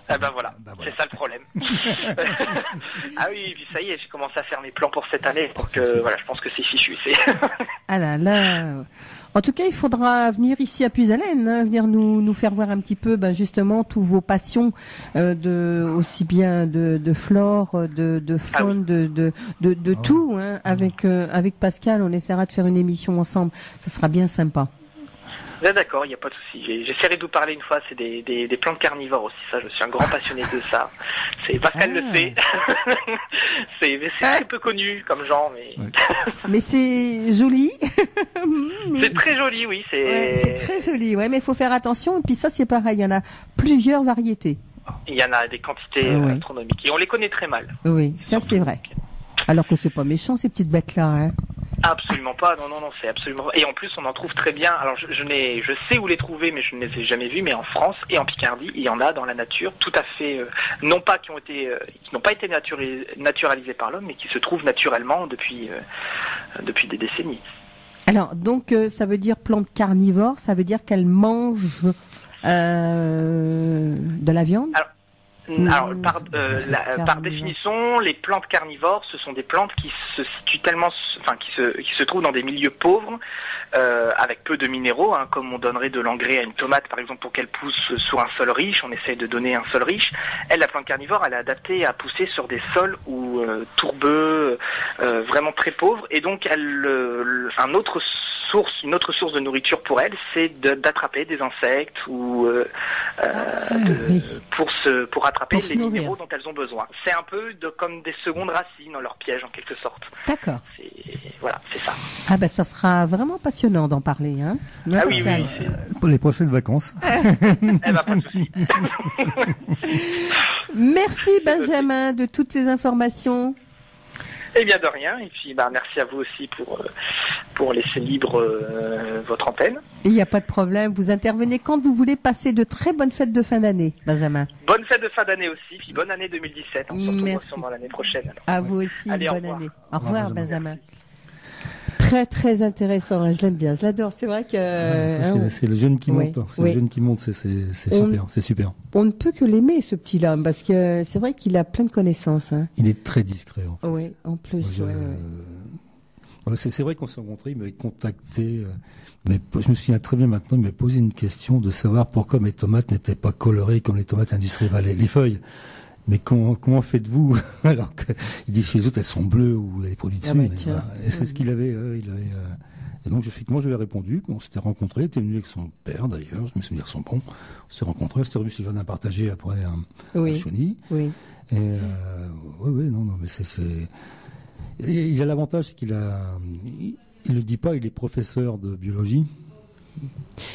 Ah ben voilà, c'est ça le problème. Ah oui, et puis ça y est, j'ai commencé à faire mes plans pour cette année, donc voilà, je pense que c'est fichu.
Ah là. En tout cas, il faudra venir ici à Puisalène, venir nous faire voir un petit peu, justement, tous vos passions, aussi bien de flore, de faune, de tout, hein. Avec Pascal, on essaiera de faire une émission ensemble. Ça sera bien sympa.
D'accord, il n'y a pas de souci. J'essaierai de vous parler une fois, c'est des plantes carnivores aussi, ça, je suis un grand passionné de ça. Pascal le sait. c'est très peu connu comme genre, mais...
Mais c'est joli.
C'est très joli, oui.
C'est très joli, mais il faut faire attention. Et puis ça, c'est pareil, il y en a plusieurs variétés.
Il y en a des quantités astronomiques. Et on les connaît très mal.
Oui, ça c'est vrai. Alors que c'est pas méchant, ces petites bêtes-là, hein.
Absolument pas, non, c'est absolument pas. Et en plus, on en trouve très bien. Alors, je sais où les trouver, mais je ne les ai jamais vus. Mais en France et en Picardie, il y en a dans la nature, tout à fait, non pas qui n'ont pas été naturalisés par l'homme, mais qui se trouvent naturellement depuis des décennies.
Alors, donc, ça veut dire plante carnivore, ça veut dire qu'elle mange de la viande.
Alors, par définition, les plantes carnivores, ce sont des plantes qui se situent qui se trouvent dans des milieux pauvres, avec peu de minéraux, hein, comme on donnerait de l'engrais à une tomate, par exemple, pour qu'elle pousse sur un sol riche. On essaye de donner un sol riche. La plante carnivore, elle est adaptée à pousser sur des sols tourbeux, vraiment très pauvres, et donc une autre source de nourriture pour elle, c'est d'attraper des insectes ou pour attraper les minéraux dont elles ont besoin. C'est un peu comme des secondes racines dans leur piège en quelque sorte.
D'accord.
Voilà, c'est ça.
Ah ben ça sera vraiment passionnant d'en parler, hein.
Ah oui.
Pour les prochaines vacances.
Pas de souci.
Merci Benjamin de toutes ces informations.
Eh bien de rien, et puis merci à vous aussi pour laisser libre votre antenne.
Il n'y a pas de problème, vous intervenez quand vous voulez. Passer de très bonnes fêtes de fin d'année, Benjamin.
Bonne fête de fin d'année aussi, puis bonne année 2017. On se retrouve sûrement l'année prochaine. Alors.
À vous aussi, bonne année. Au revoir Benjamin.
Très très intéressant, je l'aime bien, je l'adore. C'est vrai que
c'est le jeune qui monte, le jeune qui monte, c'est super.
On ne peut que l'aimer ce petit-là, parce que c'est vrai qu'il a plein de connaissances. Hein.
Il est très discret. En fait.
Oui, en plus.
C'est vrai qu'on s'est rencontrés, il m'avait contacté, mais je me souviens très bien maintenant, il m'avait posé une question de savoir pourquoi mes tomates n'étaient pas colorées comme les tomates industrielles, les feuilles. Mais comment faites-vous alors que il dit chez les autres elles sont bleues ou les produits dessus.
Voilà.
Et c'est ce qu'il avait Et donc, effectivement, je lui ai répondu. On s'était rencontrés. Il était venu avec son père, d'ailleurs. Je me souviens de son bon. On s'est rencontrés. On s'était revu ce jardin partagé après à Chauny.
Oui.
Et non, mais c'est. Il a l'avantage, c'est il le dit pas, il est professeur de biologie.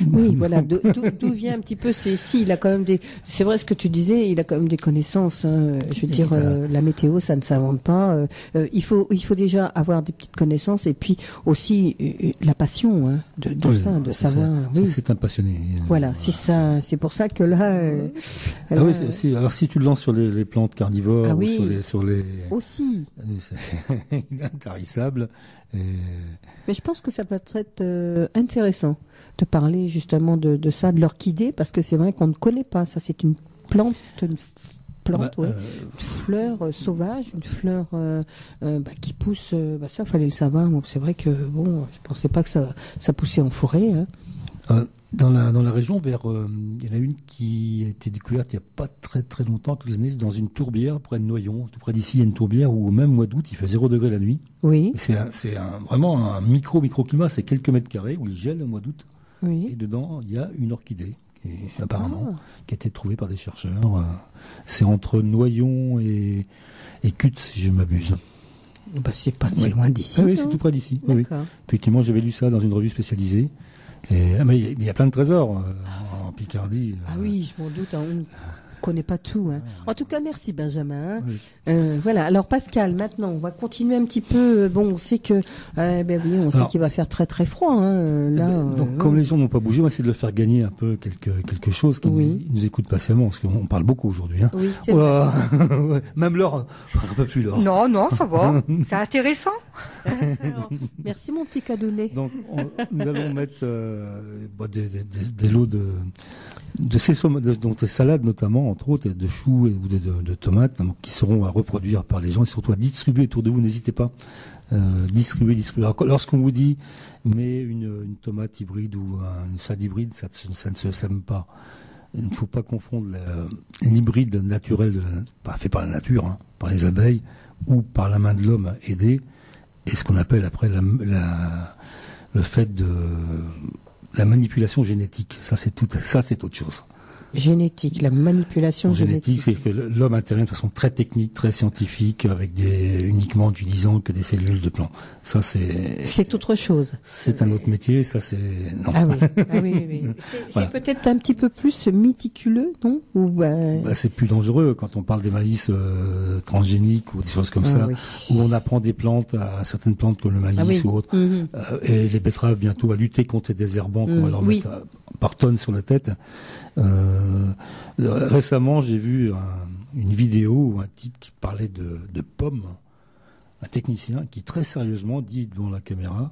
Oui, voilà. D'où vient un petit peu il a quand même c'est vrai ce que tu disais, il a quand même des connaissances. Hein. Je veux dire, la météo, ça ne s'invente pas. Il faut déjà avoir des petites connaissances et puis aussi la passion de savoir.
Oui. C'est un passionné.
Voilà, c'est ça. C'est pour ça que là.
Oui, alors si tu le lances sur les plantes carnivores ou sur les
aussi.
C'est intarissable.
Mais je pense que ça peut être intéressant de parler justement de ça, de l'orchidée, parce que c'est vrai qu'on ne connaît pas. Ça, c'est une plante, une fleur sauvage, une fleur qui pousse. Ça, fallait le savoir. Bon, c'est vrai que je pensais pas que ça poussait en forêt. Hein.
Dans la région, il y en a une qui a été découverte il n'y a pas très très longtemps, dans une tourbière près de Noyon. Tout près d'ici, il y a une tourbière où, même au mois d'août, il fait 0 degré la nuit.
Oui.
C'est vraiment un microclimat, c'est quelques mètres carrés où il gèle au mois d'août.
Oui.
Et dedans, il y a une orchidée, qui a été trouvée par des chercheurs. C'est entre Noyon et Cuttes, si je m'abuse.
C'est pas si loin d'ici.
Oui, c'est tout près d'ici. Oui. Effectivement, j'avais lu ça dans une revue spécialisée. Mais il y a plein de trésors en Picardie.
Ah oui, je m'en doute. On ne connaît pas tout. Hein. En tout cas, merci Benjamin.
Oui.
Voilà. Alors Pascal, maintenant, on va continuer un petit peu. On sait que, sait qu'il va faire très très froid. Hein,
donc, comme les gens n'ont pas bougé, on va essayer de leur faire gagner un peu quelque chose qui nous écoute patiemment, parce qu'on parle beaucoup aujourd'hui. Hein.
Oui, c'est vrai.
Même l'heure, on ne peut plus l'heure.
Non, ça va. C'est intéressant.
Alors, merci mon petit cadeaunet.
Donc, nous allons mettre des lots de ces salades, notamment, entre autres, de choux ou de tomates, donc, qui seront à reproduire par les gens et surtout à distribuer autour de vous. N'hésitez pas. Distribuer. Alors, lorsqu'on vous dit, mais une tomate hybride ou une salade hybride, ça ne se sème pas. Il ne faut pas confondre l'hybride naturel fait par la nature, par les abeilles ou par la main de l'homme aidé, et ce qu'on appelle après le fait de la manipulation génétique. Ça, c'est autre chose.
Génétique, la manipulation génétique.
C'est que l'homme intervient de façon très technique, très scientifique, uniquement en utilisant que des cellules de plants. Ça,
c'est autre chose.
C'est un autre métier, ça c'est non.
Ah oui. C'est peut-être un petit peu plus méticuleux, non?
C'est plus dangereux quand on parle des maïs transgéniques ou des choses comme ça, où on apprend des plantes à certaines plantes comme le maïs ou autres, et les betteraves bientôt à lutter contre les désherbants qu'on va leur mettre par tonnes sur la tête. Récemment, j'ai vu une vidéo où un type qui parlait de pommes, un technicien qui très sérieusement dit devant la caméra,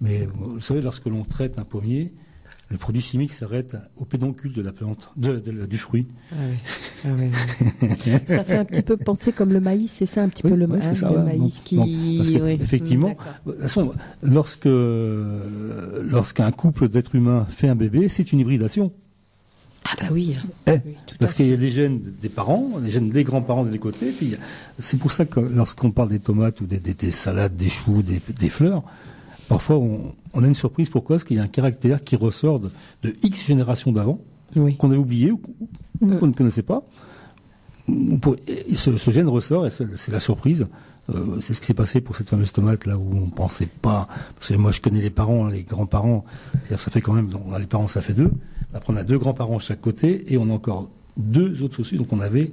mais vous savez, lorsque l'on traite un pommier, le produit chimique s'arrête au pédoncule de la plante, du fruit.
Ah oui. Ça fait un petit peu penser comme le maïs, c'est ça un petit peu le maïs
parce que, effectivement, de toute façon, lorsqu'un couple d'êtres humains fait un bébé, c'est une hybridation.
Ah bah oui.
Parce qu'il y a des gènes des parents, des gènes des grands-parents des côtés. Puis c'est pour ça que lorsqu'on parle des tomates ou des salades, des choux, des fleurs, parfois on a une surprise. Pourquoi? Parce qu'il y a un caractère qui ressort de X générations d'avant, qu'on avait oublié ou qu'on ne connaissait pas. Ce gène ressort et c'est la surprise. C'est ce qui s'est passé pour cette fameuse tomate là où on pensait pas. Parce que moi je connais les parents, les grands-parents. C'est-à-dire ça fait quand même. On a les parents, ça fait 2. Après on a 2 grands-parents de chaque côté et on a encore 2 autres soucis. Donc on avait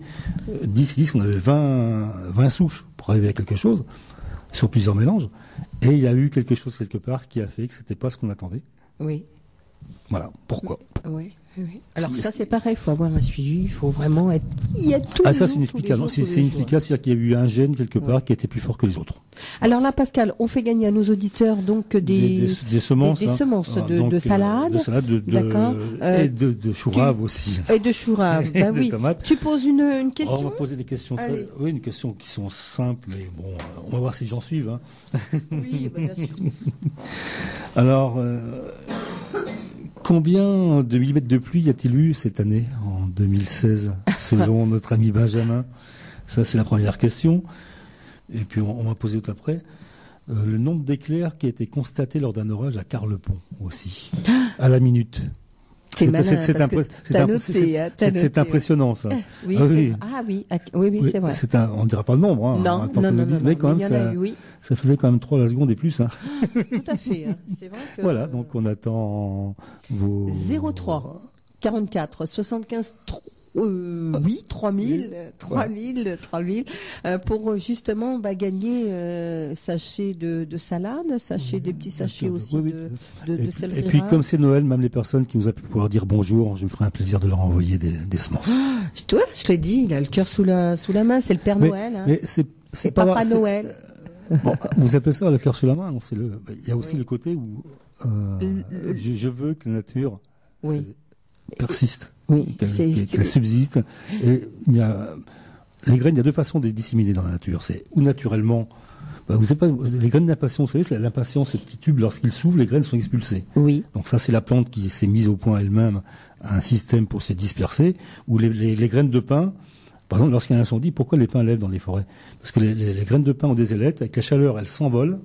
10, on avait 20 souches pour arriver à quelque chose sur plusieurs mélanges. Et il y a eu quelque chose quelque part qui a fait que c'était pas ce qu'on attendait.
Oui.
Voilà. Pourquoi?
Oui. Alors ça c'est pareil, il faut avoir un suivi, il faut vraiment être. Il y a tout.
Ça c'est inexplicable. C'est inexplicable, c'est-à-dire qu'il y a eu un gène quelque part qui était plus fort que les autres.
Alors là, Pascal, on fait gagner à nos auditeurs donc des semences, des semences de salade, d'accord,
et de chou-rave aussi.
Et de chou-rave. Ben oui. Tu poses une question.
On va poser des questions. Oui, une question qui sont simples, mais bon, on va voir si j'en suivent.
Oui, bien sûr.
Alors. Combien de millimètres de pluie y a-t-il eu cette année, en 2016, selon notre ami Benjamin? Ça, c'est la première question. Et puis, on va poser tout après. le nombre d'éclairs qui a été constaté lors d'un orage à Carlepont aussi, à la minute.
C'est
impressionnant, ça.
Oui, oui, c'est vrai.
On ne dira pas le nombre, hein,
non,
mais quand même, ça faisait quand même 3 la seconde et plus. Hein.
Tout à fait. Hein. C'est vrai que...
Voilà, donc on attend vos...
03 44 75 3000 pour justement gagner sachets de salade, des petits sachets aussi de céleri.
Et puis comme c'est Noël, même les personnes qui nous appellent pour leur dire bonjour, je me ferai un plaisir de leur envoyer des semences.
Toi, je l'ai dit, il a le cœur sous la main, c'est le Père Noël. Hein.
Mais c'est
pas Papa Noël.
Bon, vous appelez ça le cœur sous la main, non, il y a aussi le côté où je veux que la nature persiste.
Oui,
qu'elle subsiste. Et les graines, il y a 2 façons de les disséminer dans la nature. C'est ou naturellement, les graines d'impatience, vous savez, l'impatience, ce petit tube, lorsqu'il s'ouvre, les graines sont expulsées.
Oui.
Donc ça, c'est la plante qui s'est mise au point elle-même un système pour se disperser. Ou les graines de pin, par exemple, lorsqu'il y a un incendie, pourquoi les pins lèvent dans les forêts? Parce que les graines de pin ont des ailettes, avec la chaleur, elles s'envolent,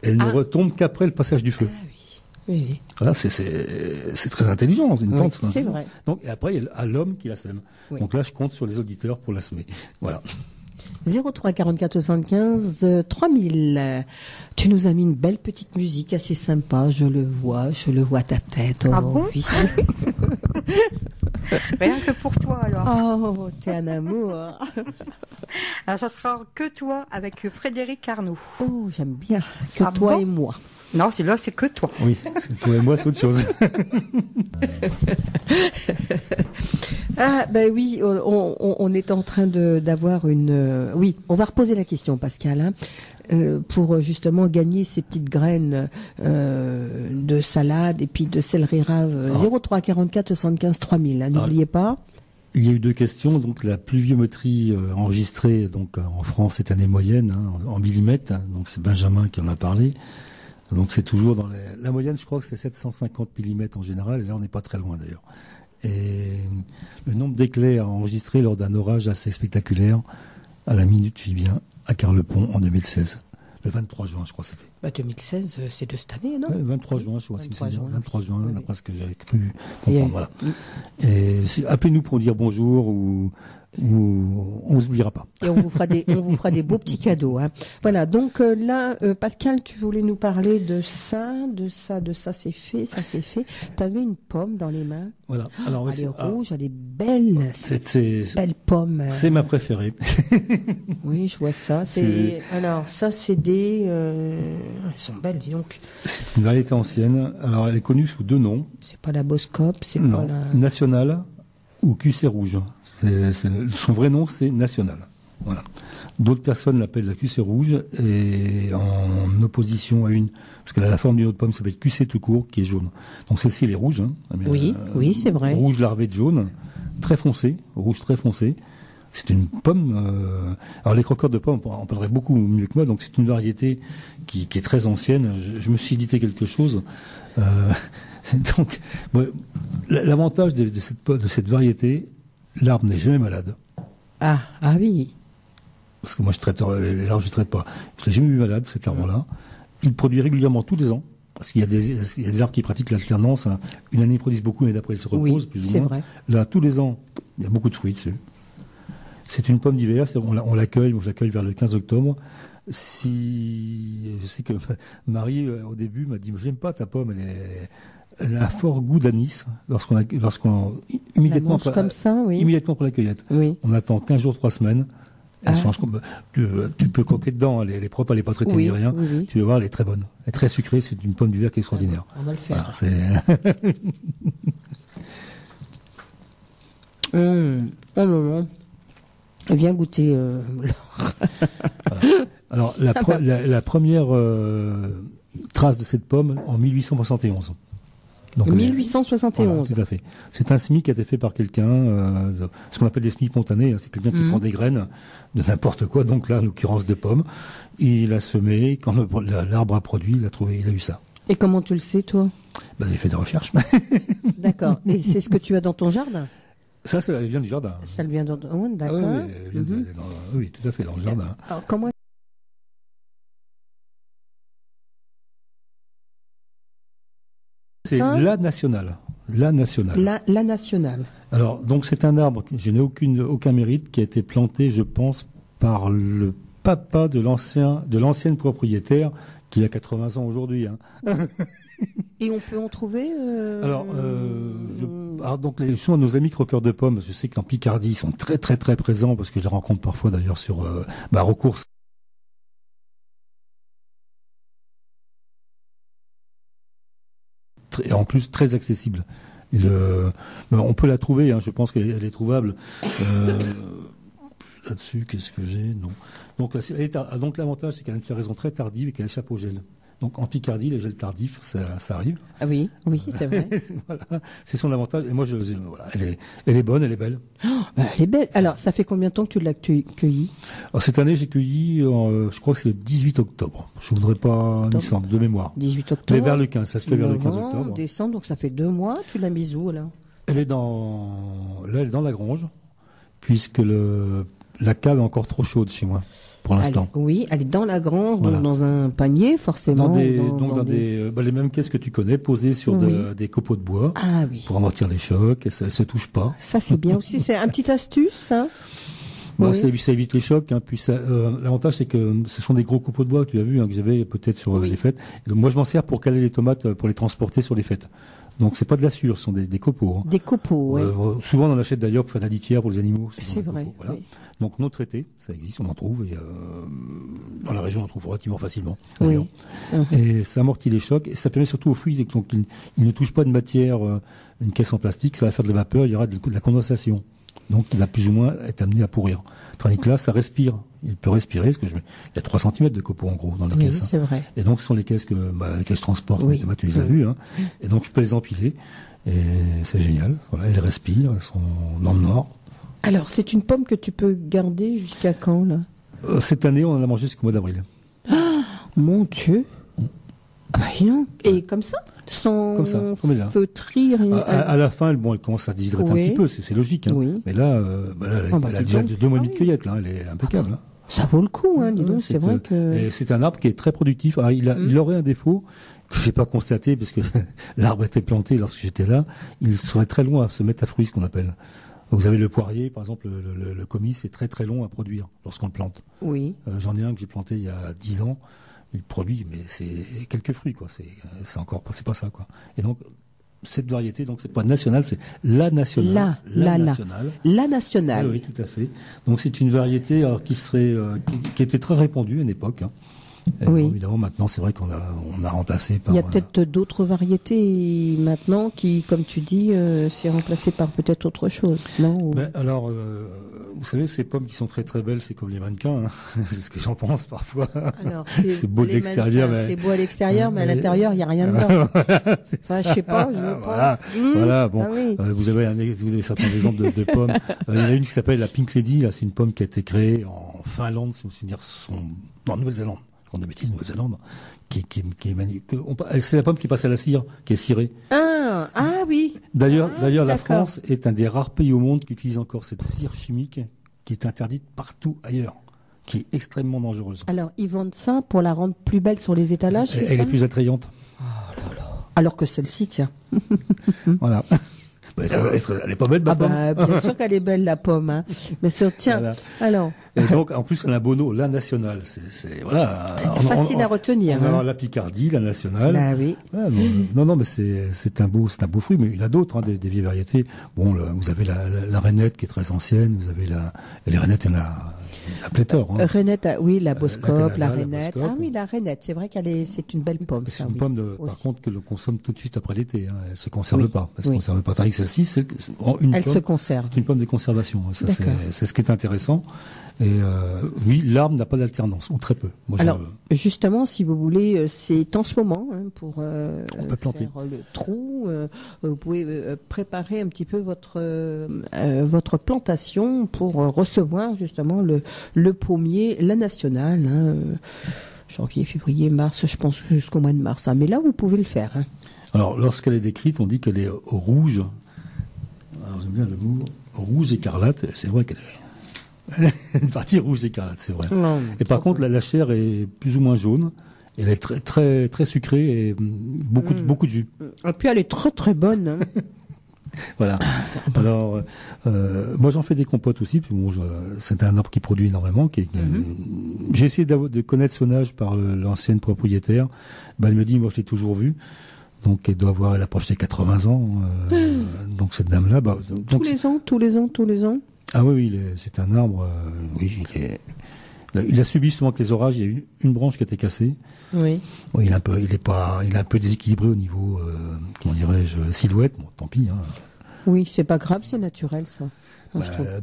elles ne retombent qu'après le passage du feu.
Oui.
Voilà, c'est très intelligent, c'est une plante.
C'est vrai.
Donc, et après, il y a l'homme qui la sème. Oui. Donc là, je compte sur les auditeurs pour la semer. Voilà.
03 44 75 3000. Tu nous as mis une belle petite musique assez sympa, je le vois ta tête.
Ah bon? Oui. Rien que pour toi alors.
Oh, t'es un amour.
Alors ça sera Que toi avec Frédéric Arnaud.
Oh, j'aime bien. Que toi et moi.
Non, celui-là, c'est Que toi.
Oui, toi et moi, c'est autre chose.
Ah, ben oui, on est en train d'avoir une... oui, on va reposer la question, Pascal, hein, pour justement gagner ces petites graines de salade et puis de céleri rave. 03 44 75 3000, hein, n'oubliez pas.
Il y a eu 2 questions. Donc la pluviométrie enregistrée donc en France cette année moyenne, hein, en millimètres. Hein, donc c'est Benjamin qui en a parlé. Donc c'est toujours dans la moyenne, je crois que c'est 750 mm en général, et là on n'est pas très loin d'ailleurs. Et le nombre d'éclairs enregistrés lors d'un orage assez spectaculaire, à la minute, je dis bien, à Carlepont en 2016. Le 23 juin, je crois que c'était.
2016, c'est de cette année, non?
23 juin, je crois. 23 juin,
oui.
d'après ce que j'avais cru comprendre. Voilà. Et appelez-nous pour dire bonjour ou on vous oubliera pas.
Et on vous fera des beaux petits cadeaux. Hein. Voilà. Donc là, Pascal, tu voulais nous parler de ça, c'est fait. T'avais une pomme dans les mains.
Voilà. Alors,
elle est rouge, elle est belle. Belle pomme.
C'est ma préférée.
Oui, je vois ça. Alors ça, c'est des. Elles sont belles, dis donc.
C'est une variété ancienne. Alors, elle est connue sous 2 noms.
C'est pas la Boscope, c'est
non,
pas la.
Nationale ou QC rouge. Son vrai nom, c'est National. Voilà. D'autres personnes l'appellent la QC rouge, et en opposition à une, parce qu'elle a la forme d'une autre pomme, ça s'appelle QC tout court, qui est jaune. Donc celle-ci, elle est rouge. Hein,
oui, c'est vrai.
Rouge larvé de jaune, très foncé, rouge très foncé. C'est une pomme. Alors les croqueurs de pommes, on parlerait beaucoup mieux que moi. Donc c'est une variété qui est très ancienne. Je me suis édité quelque chose. Donc, l'avantage de cette variété, l'arbre n'est jamais malade.
Ah oui.
Parce que moi, les arbres, je ne traite pas. Je l'ai jamais vu malade, cet arbre-là. Il produit régulièrement tous les ans. Parce qu'il y a des arbres qui pratiquent l'alternance. Hein. Une année, ils produisent beaucoup, l'année d'après, ils se reposent, plus ou moins.
Vrai.
Là, tous les ans, il y a beaucoup de fruits dessus. C'est une pomme d'hiver. On l'accueille, je l'accueille vers le 15 octobre. Je sais que Marie, au début, m'a dit, j'aime pas ta pomme, elle a un fort goût d'anis lorsqu'on immédiatement
comme ça, oui.
Immédiatement pour la cueillette.
Oui.
On attend 15 jours, 3 semaines. Elle change. Tu peux croquer dedans, elle est propre, elle n'est pas traitée ni rien.
Oui.
Tu vas voir, elle est très bonne. Elle est très sucrée, c'est une pomme d'hiver qui est extraordinaire.
On va le faire.
Voilà,
Viens goûter.
Voilà. Alors, la première trace de cette pomme en 1871. Donc,
1871.
Voilà, tout à fait. C'est un semis qui a été fait par quelqu'un, ce qu'on appelle des semis spontanés. Hein, c'est quelqu'un qui prend des graines de n'importe quoi, donc là, en l'occurrence de pommes. Il a semé, quand l'arbre a produit, il a eu ça.
Et comment tu le sais, toi?
J'ai fait des recherches.
D'accord. Et c'est ce que tu as dans ton jardin?
Ça vient du jardin.
Ça vient dans... Oh, d'accord.
Oui, tout à fait, dans le jardin.
Alors, comment
C'est la nationale. La nationale.
La nationale.
Alors, donc c'est un arbre, je n'ai aucun mérite, qui a été planté, je pense, par le papa de l'ancienne propriétaire, qui a 80 ans aujourd'hui. Hein.
Et on peut en trouver
donc nos amis croqueurs de pommes, je sais qu'en Picardie, ils sont très très très présents, parce que je les rencontre parfois d'ailleurs sur recours. Et en plus très accessible. On peut la trouver, hein, je pense qu'elle est trouvable. Là-dessus, qu'est-ce que j'ai? Non. Donc l'avantage, c'est qu'elle a une floraison très tardive et qu'elle échappe au gel. Donc en Picardie, les gels tardifs, ça arrive.
Ah oui, c'est vrai.
Voilà, c'est son avantage. Et moi, elle est bonne, elle est belle.
Elle est belle. Alors, ça fait combien de temps que tu l'as cueillie?
Cette année, j'ai cueilli, je crois que c'est le 18 octobre. Je voudrais pas, il me semble, de mémoire.
18 octobre.
Mais vers le 15, ça se fait vers le 15 octobre.
Décembre, donc ça fait 2 mois. Tu l'as mise où, là?
Elle est dans la grange, puisque la cave est encore trop chaude chez moi. Pour l'instant.
Elle est dans la grange,
voilà.
Donc dans un panier, forcément.
Dans les mêmes caisses que tu connais, posées sur des copeaux de bois.
Ah oui.
Pour amortir les chocs, et ça se touche pas.
Ça, c'est bien aussi. C'est un petit astuce, ça.
Ça évite les chocs. Hein. Puis l'avantage, c'est que ce sont des gros copeaux de bois, tu as vu, hein, que j'avais peut-être sur les fêtes. Donc, moi, je m'en sers pour caler les tomates, pour les transporter sur les fêtes. Donc c'est pas de la sûre, ce sont des copeaux. Hein.
Des copeaux, oui.
Souvent on en achète d'ailleurs pour faire de la litière pour les animaux.
C'est vrai.
Copeaux, voilà.
Oui.
Donc nos traités, ça existe, on en trouve. Et, dans la région, on en trouve relativement facilement.
Oui.
Et ça amortit les chocs et ça permet surtout aux fruits donc ils ne touchent pas de matière, une caisse en plastique, ça va faire de la vapeur, il y aura de la condensation. Donc il va plus ou moins être amené à pourrir. Tandis que là, ça respire. Il peut respirer, parce que il y a 3 cm de copeaux en gros dans les caisses.
C'est vrai.
Et donc ce sont les caisses que je transporte, les tomates, tu les as vues, hein. Et donc je peux les empiler. Et c'est génial. Voilà, elles respirent, elles sont dans le noir.
Alors, c'est une pomme que tu peux garder jusqu'à quand, là?
Cette année, on en a mangé jusqu'au mois d'avril.
Ah, mon Dieu! Ah bah non. Et comme ça? Sans feutrir?
À la fin, elle commence à se déshydrater un petit peu, c'est logique. Hein. Oui. Mais là, elle a déjà 2 mois et demi de cueillette, là, elle est impeccable. Hein.
Ça vaut le coup, hein, dis donc, c'est vrai que...
C'est un arbre qui est très productif. Alors, il aurait un défaut que j'ai pas constaté, parce que l'arbre était planté lorsque j'étais là. Il serait très long à se mettre à fruit, ce qu'on appelle. Vous avez le poirier, par exemple, le comice, c'est très très long à produire lorsqu'on le plante.
Oui.
J'en ai un que j'ai planté il y a 10 ans. Il produit, mais c'est quelques fruits, quoi. C'est pas ça, quoi. Et donc, cette variété, donc c'est pas nationale, c'est la nationale. La nationale.
La nationale.
Oui, tout à fait. Donc c'est une variété qui était très répandue à une époque. Hein.
Oui.
Bon, évidemment, maintenant, c'est vrai qu'on a remplacé par...
Il y a peut-être d'autres variétés maintenant qui, comme tu dis, c'est remplacé par peut-être autre chose, non?
Alors, vous savez, ces pommes qui sont très très belles, c'est comme les mannequins. Hein. C'est ce que j'en pense parfois. C'est beau de l'extérieur, mais...
C'est beau à l'extérieur, mais à l'intérieur, il n'y a rien dedans. Enfin, je sais pas, je pense.
Voilà, bon. Ah oui. Vous avez certains exemples de pommes. Il y en a une qui s'appelle la Pink Lady. Là, c'est une pomme qui a été créée en Finlande, si vous vous souvenez, en Nouvelle-Zélande. On a bêtises, Nouvelle-Zélande, qui est magnifique. C'est la pomme qui passe à la cire, qui est cirée.
Ah oui.
D'ailleurs, la France est un des rares pays au monde qui utilise encore cette cire chimique, qui est interdite partout ailleurs, qui est extrêmement dangereuse.
Alors, ils vendent ça pour la rendre plus belle sur les étalages, c'est ça?
Elle est plus attrayante.
Oh là là. Alors que celle-ci, tiens.
Voilà. Elle est pas belle, la pomme.
Bien sûr qu'elle est belle, la pomme. Hein. Mais tiens, voilà. Alors.
Et donc, en plus, la Bono, la nationale, voilà.
Facile à retenir.
On a la Picardie, la nationale.
Bah oui.
Voilà, non, mais c'est un beau fruit, mais il y en a d'autres, hein, des vieilles variétés. Bon, vous avez la rainette qui est très ancienne, vous avez les rainettes, il y en a pléthore. Hein.
Rainette, oui, la boscope, la rainette. Ah oui, la rainette, c'est vrai c'est une belle pomme.
C'est une pomme, par contre, que l'on consomme tout de suite après l'été. Hein. Elle se conserve pas. Elle se conserve pas. Tandis que celle-ci,
se conserve.
C'est une pomme de conservation. Ça, c'est ce qui est intéressant. Et oui, l'arbre n'a pas d'alternance, ou très peu. Moi,
alors, justement, si vous voulez, c'est en ce moment pour
on peut planter.
faire le trou. Vous pouvez préparer un petit peu votre plantation pour recevoir justement le pommier, la nationale. Hein, janvier, février, mars, je pense jusqu'au mois de mars. Hein, mais là, vous pouvez le faire. Hein.
Alors, lorsqu'elle est décrite, on dit qu'elle est rouge. Alors, j'aime bien le mot rouge écarlate. C'est vrai qu'elle est... une partie rouge écarlate, c'est vrai. Non, et par contre, la chair est plus ou moins jaune Elle est très très très sucrée et beaucoup de jus.
Et puis elle est très très bonne. Hein.
Voilà. Alors, moi j'en fais des compotes aussi. Puis bon, c'est un arbre qui produit énormément. J'ai essayé de connaître son âge par l'ancienne propriétaire. Elle me dit, moi je l'ai toujours vu. Donc elle approche des 80 ans. Donc cette dame-là,
tous les ans.
Ah oui, c'est un arbre. Oui, il a subi justement avec les orages. Il y a eu une branche qui a été cassée.
Oui.
Bon, il est un peu déséquilibré au niveau, comment dirais-je, silhouette. Bon, tant pis. Hein.
Oui, c'est pas grave, c'est naturel ça.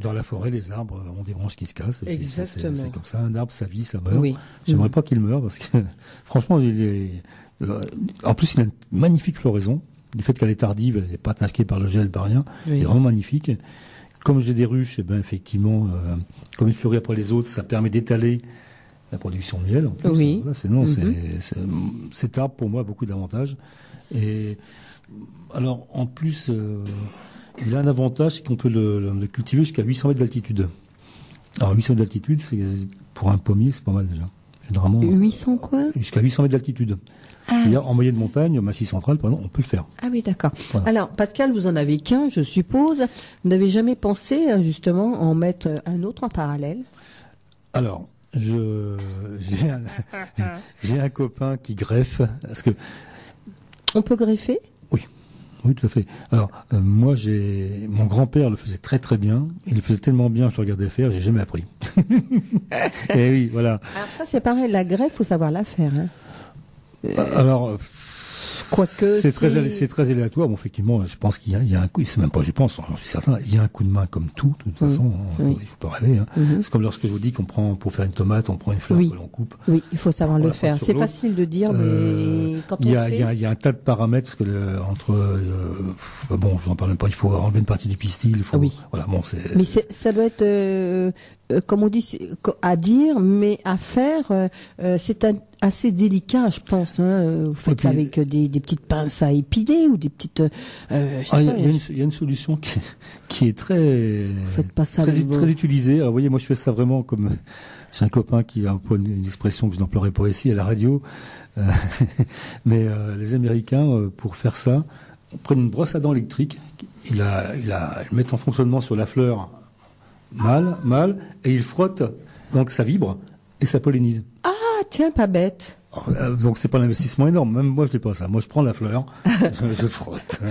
Dans la forêt, les arbres ont des branches qui se cassent. Et
exactement.
C'est comme ça. Un arbre, ça vit, ça meurt.
Oui.
J'aimerais pas qu'il meure parce que, franchement, en plus, il a une magnifique floraison. Du fait qu'elle est tardive, elle n'est pas attaquée par le gel, par rien. Oui. Elle est vraiment magnifique. Comme j'ai des ruches, effectivement, comme il fleurit après les autres, ça permet d'étaler la production de miel. En plus.
Oui.
Voilà, cet arbre, pour moi, a beaucoup d'avantages. Et alors, en plus, il a un avantage, c'est qu'on peut le cultiver jusqu'à 800 mètres d'altitude. Alors, 800 mètres d'altitude, pour un pommier, c'est pas mal déjà. Généralement,
800 quoi ?
Jusqu'à 800 mètres d'altitude. En moyenne montagne, au Massif central, par exemple, on peut le faire.
Ah oui, d'accord. Voilà. Alors, Pascal, vous en avez qu'un, je suppose. Vous n'avez jamais pensé, justement, en mettre un autre en parallèle ?
Alors, j'ai un copain qui greffe. Parce que...
On peut greffer ?
Oui, tout à fait. Alors, moi, mon grand-père le faisait très très bien. Il le faisait tellement bien, je le regardais faire, j'ai jamais appris. Et oui, voilà.
Alors ça, c'est pareil, la greffe, faut savoir la faire. Hein.
Alors,
quoique
c'est très aléatoire. Bon, effectivement, je pense qu'il y a un coup. C'est même pas, je pense, je suis certain. Il y a un coup de main comme tout. De toute façon, il faut pas rêver. Hein. C'est comme lorsque je vous dis qu'on prend pour faire une tomate, on prend une fleur que l'on coupe.
Oui, il faut savoir le faire. C'est facile de dire, mais quand on le fait,
il y a un tas de paramètres bon, je n'en parle même pas. Il faut enlever une partie du pistil. Voilà, bon, c'est.
Mais ça doit être, comme on dit, à dire, mais à faire, c'est assez délicat, je pense. Hein. Vous faites ça avec des petites pinces à épiler ou des petites.
Il y a une solution qui est très utilisée. Alors, vous voyez, moi, je fais ça vraiment comme. J'ai un copain qui a un peu une expression que je n'emploierai pas ici à la radio. Mais les Américains, pour faire ça, prennent une brosse à dents électrique. Ils mettent en fonctionnement sur la fleur mâle, et ils frottent. Donc ça vibre et ça pollinise.
Ah, tiens, pas bête.
Alors, donc c'est pas un investissement énorme. Même moi, je l'ai pas ça. Moi, je prends la fleur, je frotte.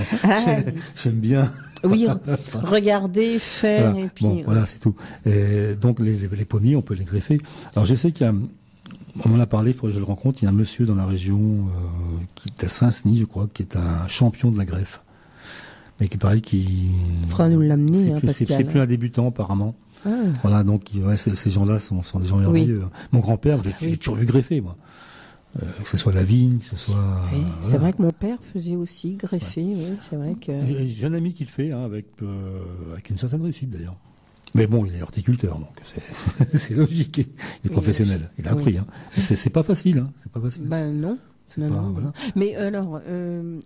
J'aime bien.
Oui, regarder, faire,
voilà.
Et puis.
Bon, voilà, c'est tout. Et donc les pommiers, on peut les greffer. Alors je sais on m'en a parlé, il faudrait que je le rencontre. Il y a un monsieur dans la région qui est à Saint-Denis, je crois, qui est un champion de la greffe. Mais qui paraît
faudra nous l'amener,
c'est plus un débutant apparemment. Ah. Voilà, donc ces gens-là sont des gens merveilleux. Oui. Mon grand-père, j'ai toujours vu greffer, moi. Que ce soit la vigne, que ce soit.
Oui, c'est vrai que mon père faisait aussi greffer. Ouais. Oui, c'est vrai que.
J'ai un ami qui le fait, avec une certaine réussite d'ailleurs. Mais bon, il est horticulteur, donc c'est logique. Il est professionnel. Il a appris. Hein. C'est pas facile. Hein. C'est pas facile.
Ben non. Non. Voilà. Mais alors,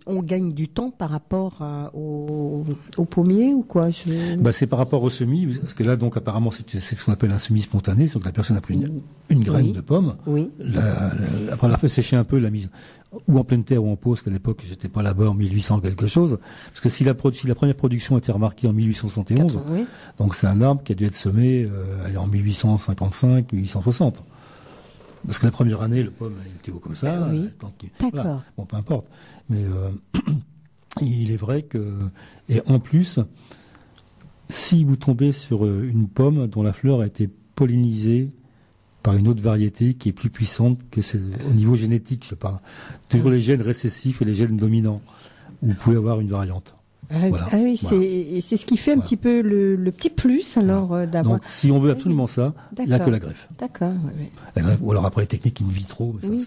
on gagne du temps par rapport au pommier ou quoi
c'est par rapport au semis, parce que là, donc, apparemment, c'est ce qu'on appelle un semis spontané, c'est que la personne a pris une graine de pomme, après elle a fait sécher un peu, la mise ou en pleine terre ou en pot, parce qu'à l'époque, j'étais pas là-bas en 1800 quelque chose, parce que si la première production a été remarquée en 1871, donc c'est un arbre qui a dû être semé en 1855, 1860. Parce que la première année, le pomme il était haut comme ça.
Donc, d'accord.
Voilà. Bon, peu importe. Mais il est vrai que... Et en plus, si vous tombez sur une pomme dont la fleur a été pollinisée par une autre variété qui est plus puissante que c'est au niveau génétique, je parle. Toujours les gènes récessifs et les gènes dominants. Vous pouvez avoir une variante.
Voilà. C'est ce qui fait un petit peu le petit plus alors d'avoir.
Donc si on veut absolument ça, il n'y a que la greffe.
D'accord.
La greffe, ou alors après les techniques in vitro, mais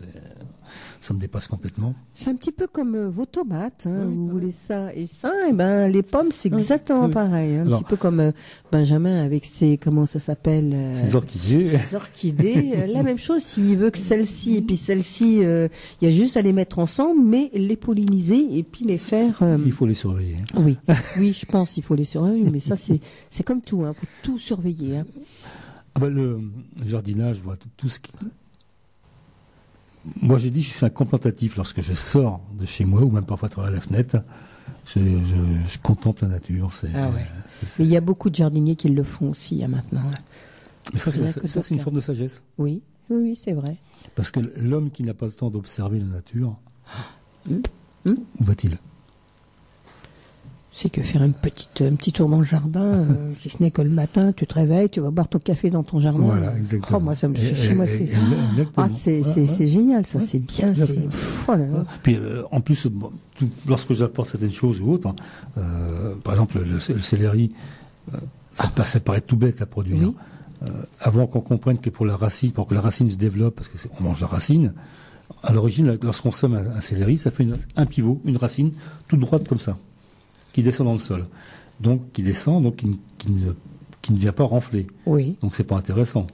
ça me dépasse complètement.
C'est un petit peu comme vos tomates, hein, vous voulez ça et ça, et ben les pommes c'est exactement pareil, un petit peu comme Benjamin avec ses comment ça s'appelle
ses orchidées.
Ses orchidées, la même chose s'il veut que celle-ci et puis celle-ci, il y a juste à les mettre ensemble, mais les polliniser et puis les faire.
Il faut les surveiller.
Oui, je pense il faut les surveiller, mais ça c'est comme tout, hein, faut tout surveiller. Hein.
Le jardinage, tout ce qui moi j'ai dit je suis un contemplatif lorsque je sors de chez moi ou même parfois à travers la fenêtre. Je contemple la nature.
Il y a beaucoup de jardiniers qui le font aussi maintenant.
Mais ça, c'est une forme de sagesse.
Oui, c'est vrai.
Parce que l'homme qui n'a pas le temps d'observer la nature, où va-t-il ?
C'est que faire un petit tour dans le jardin, si ce n'est que le matin, tu te réveilles, tu vas boire ton café dans ton jardin.
Voilà, exactement.
Moi, ça me suffit. C'est génial, ça, c'est bien.
Puis, en plus, lorsque j'apporte certaines choses ou autres, par exemple, le céleri, ça paraît tout bête à produire. Oui. Avant qu'on comprenne que pour que la racine se développe, parce qu'on mange la racine, à l'origine, lorsqu'on sème un céleri, ça fait un pivot, une racine, toute droite comme ça, qui descend dans le sol. Donc, qui ne vient pas renfler.
Oui.
Donc, c'est pas intéressant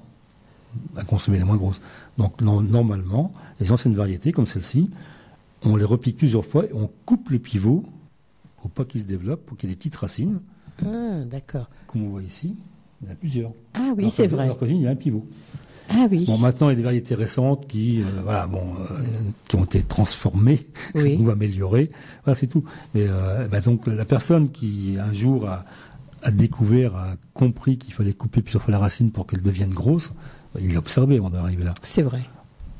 à consommer les moins grosses. Donc, normalement, les anciennes variétés, comme celle-ci, on les repique plusieurs fois et on coupe le pivot pour pas qu'il se développe, pour qu'il y ait des petites racines.
Ah, d'accord.
Comme on voit ici, il y en a plusieurs.
Ah oui, c'est vrai.
Alors qu'origine, il y a un pivot.
Ah oui.
Bon, maintenant, il y a des variétés récentes qui ont été transformées ou améliorées. Voilà, c'est tout. Mais donc, la personne qui, un jour, a découvert, a compris qu'il fallait couper plusieurs fois la racine pour qu'elle devienne grosse, il l'a observé avant d'arriver là.
C'est vrai.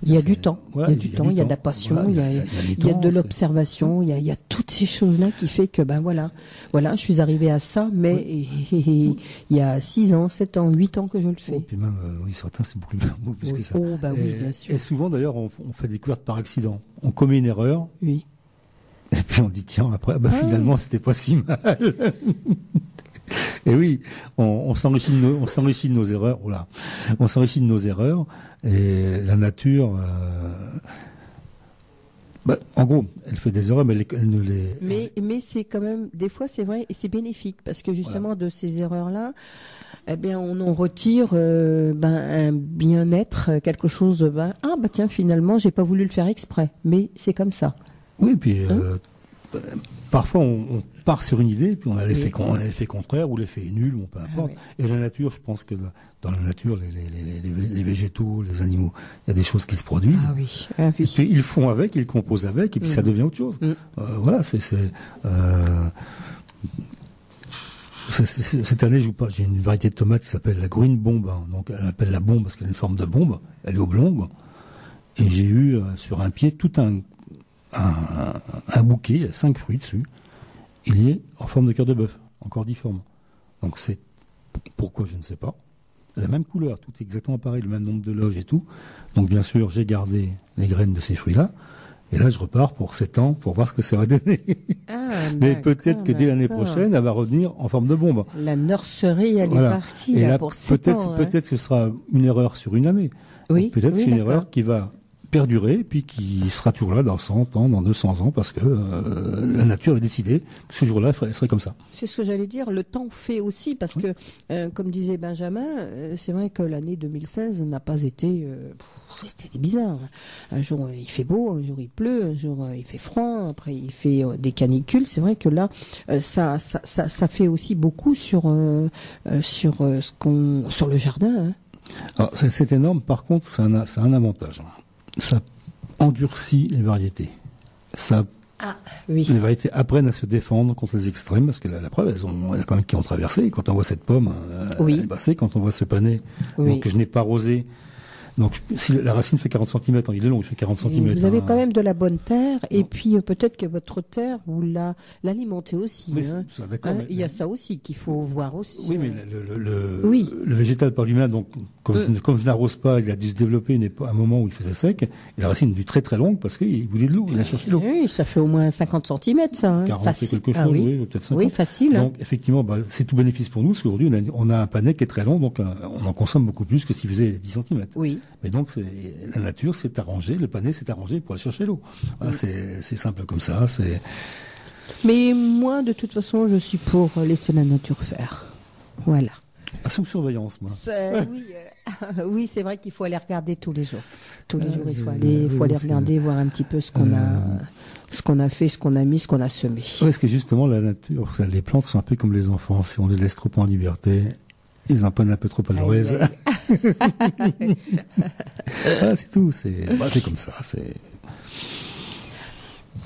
Il y a du temps.
Voilà,
il y a de la passion, il y a de l'observation, il y a toutes ces choses-là qui fait que, voilà, je suis arrivé à ça, mais il y a 6 ans, 7 ans, 8 ans que je le fais.
Et puis même, certains, c'est beaucoup plus que ça.
Oh, oui, bien sûr.
Et souvent, d'ailleurs, on fait des découvertes par accident. On commet une erreur.
Oui.
Et puis on dit, tiens, après, finalement, c'était pas si mal. Et oui, on s'enrichit de nos erreurs. Voilà. On s'enrichit de nos erreurs. Et la nature, en gros, elle fait des erreurs, mais elle ne les.
Mais c'est quand même, des fois, c'est vrai, et c'est bénéfique parce que justement de ces erreurs-là, on en retire un bien-être, quelque chose. Tiens, finalement, j'ai pas voulu le faire exprès, mais c'est comme ça.
Oui, puis parfois on part sur une idée, puis on a l'effet contraire ou l'effet nul, ou peu importe. Et la nature, je pense que dans la nature, les végétaux, les animaux, il y a des choses qui se produisent.
Ah oui.
Et puis ils font avec, ils composent avec, et puis ça devient autre chose. Voilà, cette année, j'ai une variété de tomates qui s'appelle la Green Bomb. Donc elle appelle la bombe parce qu'elle a une forme de bombe. Elle est oblongue. Et j'ai eu sur un pied tout un bouquet, il y a 5 fruits dessus. Il est en forme de cœur de bœuf, encore difforme. Donc c'est pourquoi, je ne sais pas. La même couleur, tout est exactement pareil, le même nombre de loges et tout. Donc bien sûr, j'ai gardé les graines de ces fruits-là. Et là, je repars pour 7 ans pour voir ce que ça va donner. Mais peut-être que dès l'année prochaine, elle va revenir en forme de bombe.
La nurserie, elle est partie
et là,
pour 7 ans.
Peut-être que ce sera une erreur sur une année.
Oui,
peut-être c'est une erreur qui va perdurer, puis qui sera toujours là dans 100 ans, dans 200 ans, parce que la nature a décidé que ce jour-là, elle serait comme ça.
C'est ce que j'allais dire, le temps fait aussi, parce que, comme disait Benjamin, c'est vrai que l'année 2016 n'a pas été... c'était bizarre. Un jour, il fait beau, un jour, il pleut, un jour, il fait froid, après, il fait des canicules. C'est vrai que là, ça fait aussi beaucoup sur le jardin.
Alors, c'est énorme. Par contre, ça a un avantage. Ça endurcit les variétés. Les variétés apprennent à se défendre contre les extrêmes, parce que la preuve, il y en a quand même qui ont traversé. Quand on voit cette pomme, elle est passée. Quand on voit ce panais, donc, que je n'ai pas arrosé. Donc, si la racine fait 40 cm, il est long, il fait 40 cm.
Vous avez quand même de la bonne terre, et puis peut-être que votre terre, vous l'alimentez aussi.
Mais
il y a ça aussi qu'il faut voir aussi.
Oui, mais le végétal par lui-même, donc, comme je n'arrose pas, il a dû se développer à un moment où il faisait sec, et la racine est devenue très très longue parce qu'il voulait de l'eau, il a cherché l'eau.
Oui, ça fait au moins 50 cm, ça.
40 facile. Quelque chose, oui, peut-être 50.
Oui, facile.
Donc, effectivement, c'est tout bénéfice pour nous, parce qu'aujourd'hui, on a un panais qui est très long, donc on en consomme beaucoup plus que s'il faisait 10 cm.
Oui.
Mais donc, la nature s'est arrangée, le panais s'est arrangé pour aller chercher l'eau. Voilà, c'est simple comme ça.
Mais moi, de toute façon, je suis pour laisser la nature faire. Voilà.
Sous surveillance, moi.
Oui, c'est vrai qu'il faut aller regarder tous les jours. Tous les jours, il faut aller regarder, voir un petit peu ce qu'on a fait, ce qu'on a mis, ce qu'on a semé.
Parce que justement, la nature, les plantes sont un peu comme les enfants. Si on les laisse trop en liberté, Ils en prennent un peu trop à l'oreille. Voilà, c'est tout. C'est comme ça.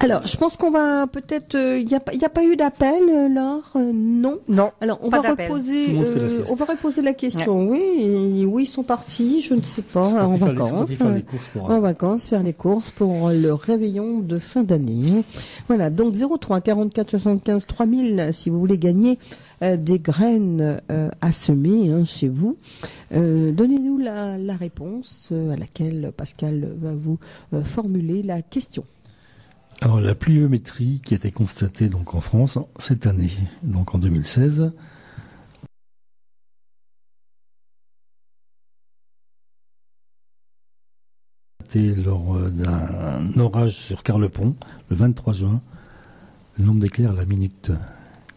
Alors, je pense qu'on va peut-être. Il n'y a pas eu d'appel, Laure, non.
Non.
Alors, on
pas
va
d'appel.
reposer la question. Oui, où ils sont partis, je ne sais pas, en vacances. En vacances, faire les courses pour le réveillon de fin d'année. Voilà. Donc 03 44 75 3000 si vous voulez gagner des graines à semer chez vous. Donnez-nous la réponse à laquelle Pascal va vous formuler la question.
Alors, la pluviométrie qui a été constatée donc en France cette année, donc en 2016, c'était lors d'un orage sur Carlepont, le 23 juin, le nombre d'éclairs à la minute,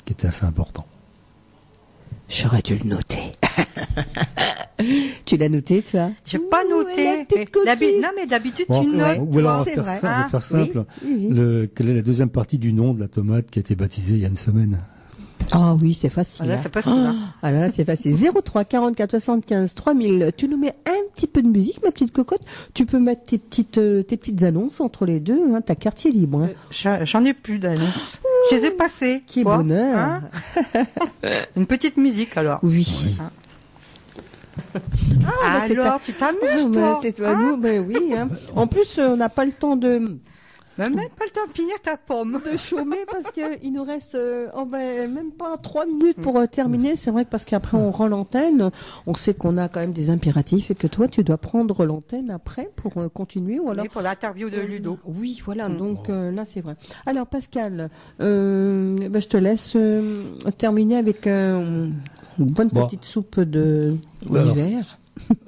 qui était assez important.
J'aurais dû le noter. Tu l'as noté, toi?
J'ai pas noté. Non, mais d'habitude, tu notes.
Ou alors,
c'est vrai.
on va faire simple.
Oui.
Quelle est la deuxième partie du nom de la tomate qui a été baptisée il y a une semaine?
Ah oui, c'est facile.
Là, c'est facile.
Ah là, c'est facile. 03 44 75 3000. Tu nous mets un petit peu de musique, ma petite cocotte. Tu peux mettre tes petites annonces entre les deux. Ta carte est libre.
J'en ai plus d'annonces. Je les ai passées.
Qui est bonheur.
Une petite musique, alors.
Oui.
Alors, tu t'amuses, toi.
C'est toi, nous, oui. En plus, on n'a pas le temps de...
Même pas le temps de finir ta pomme.
De chômer parce qu'il nous reste même pas 3 minutes pour terminer. C'est vrai que parce qu'après on rend l'antenne. On sait qu'on a quand même des impératifs et que toi tu dois prendre l'antenne après pour continuer ou alors
pour l'interview de Ludo.
Oui, voilà. Donc là c'est vrai. Alors Pascal, je te laisse terminer avec une bonne petite soupe d'hiver.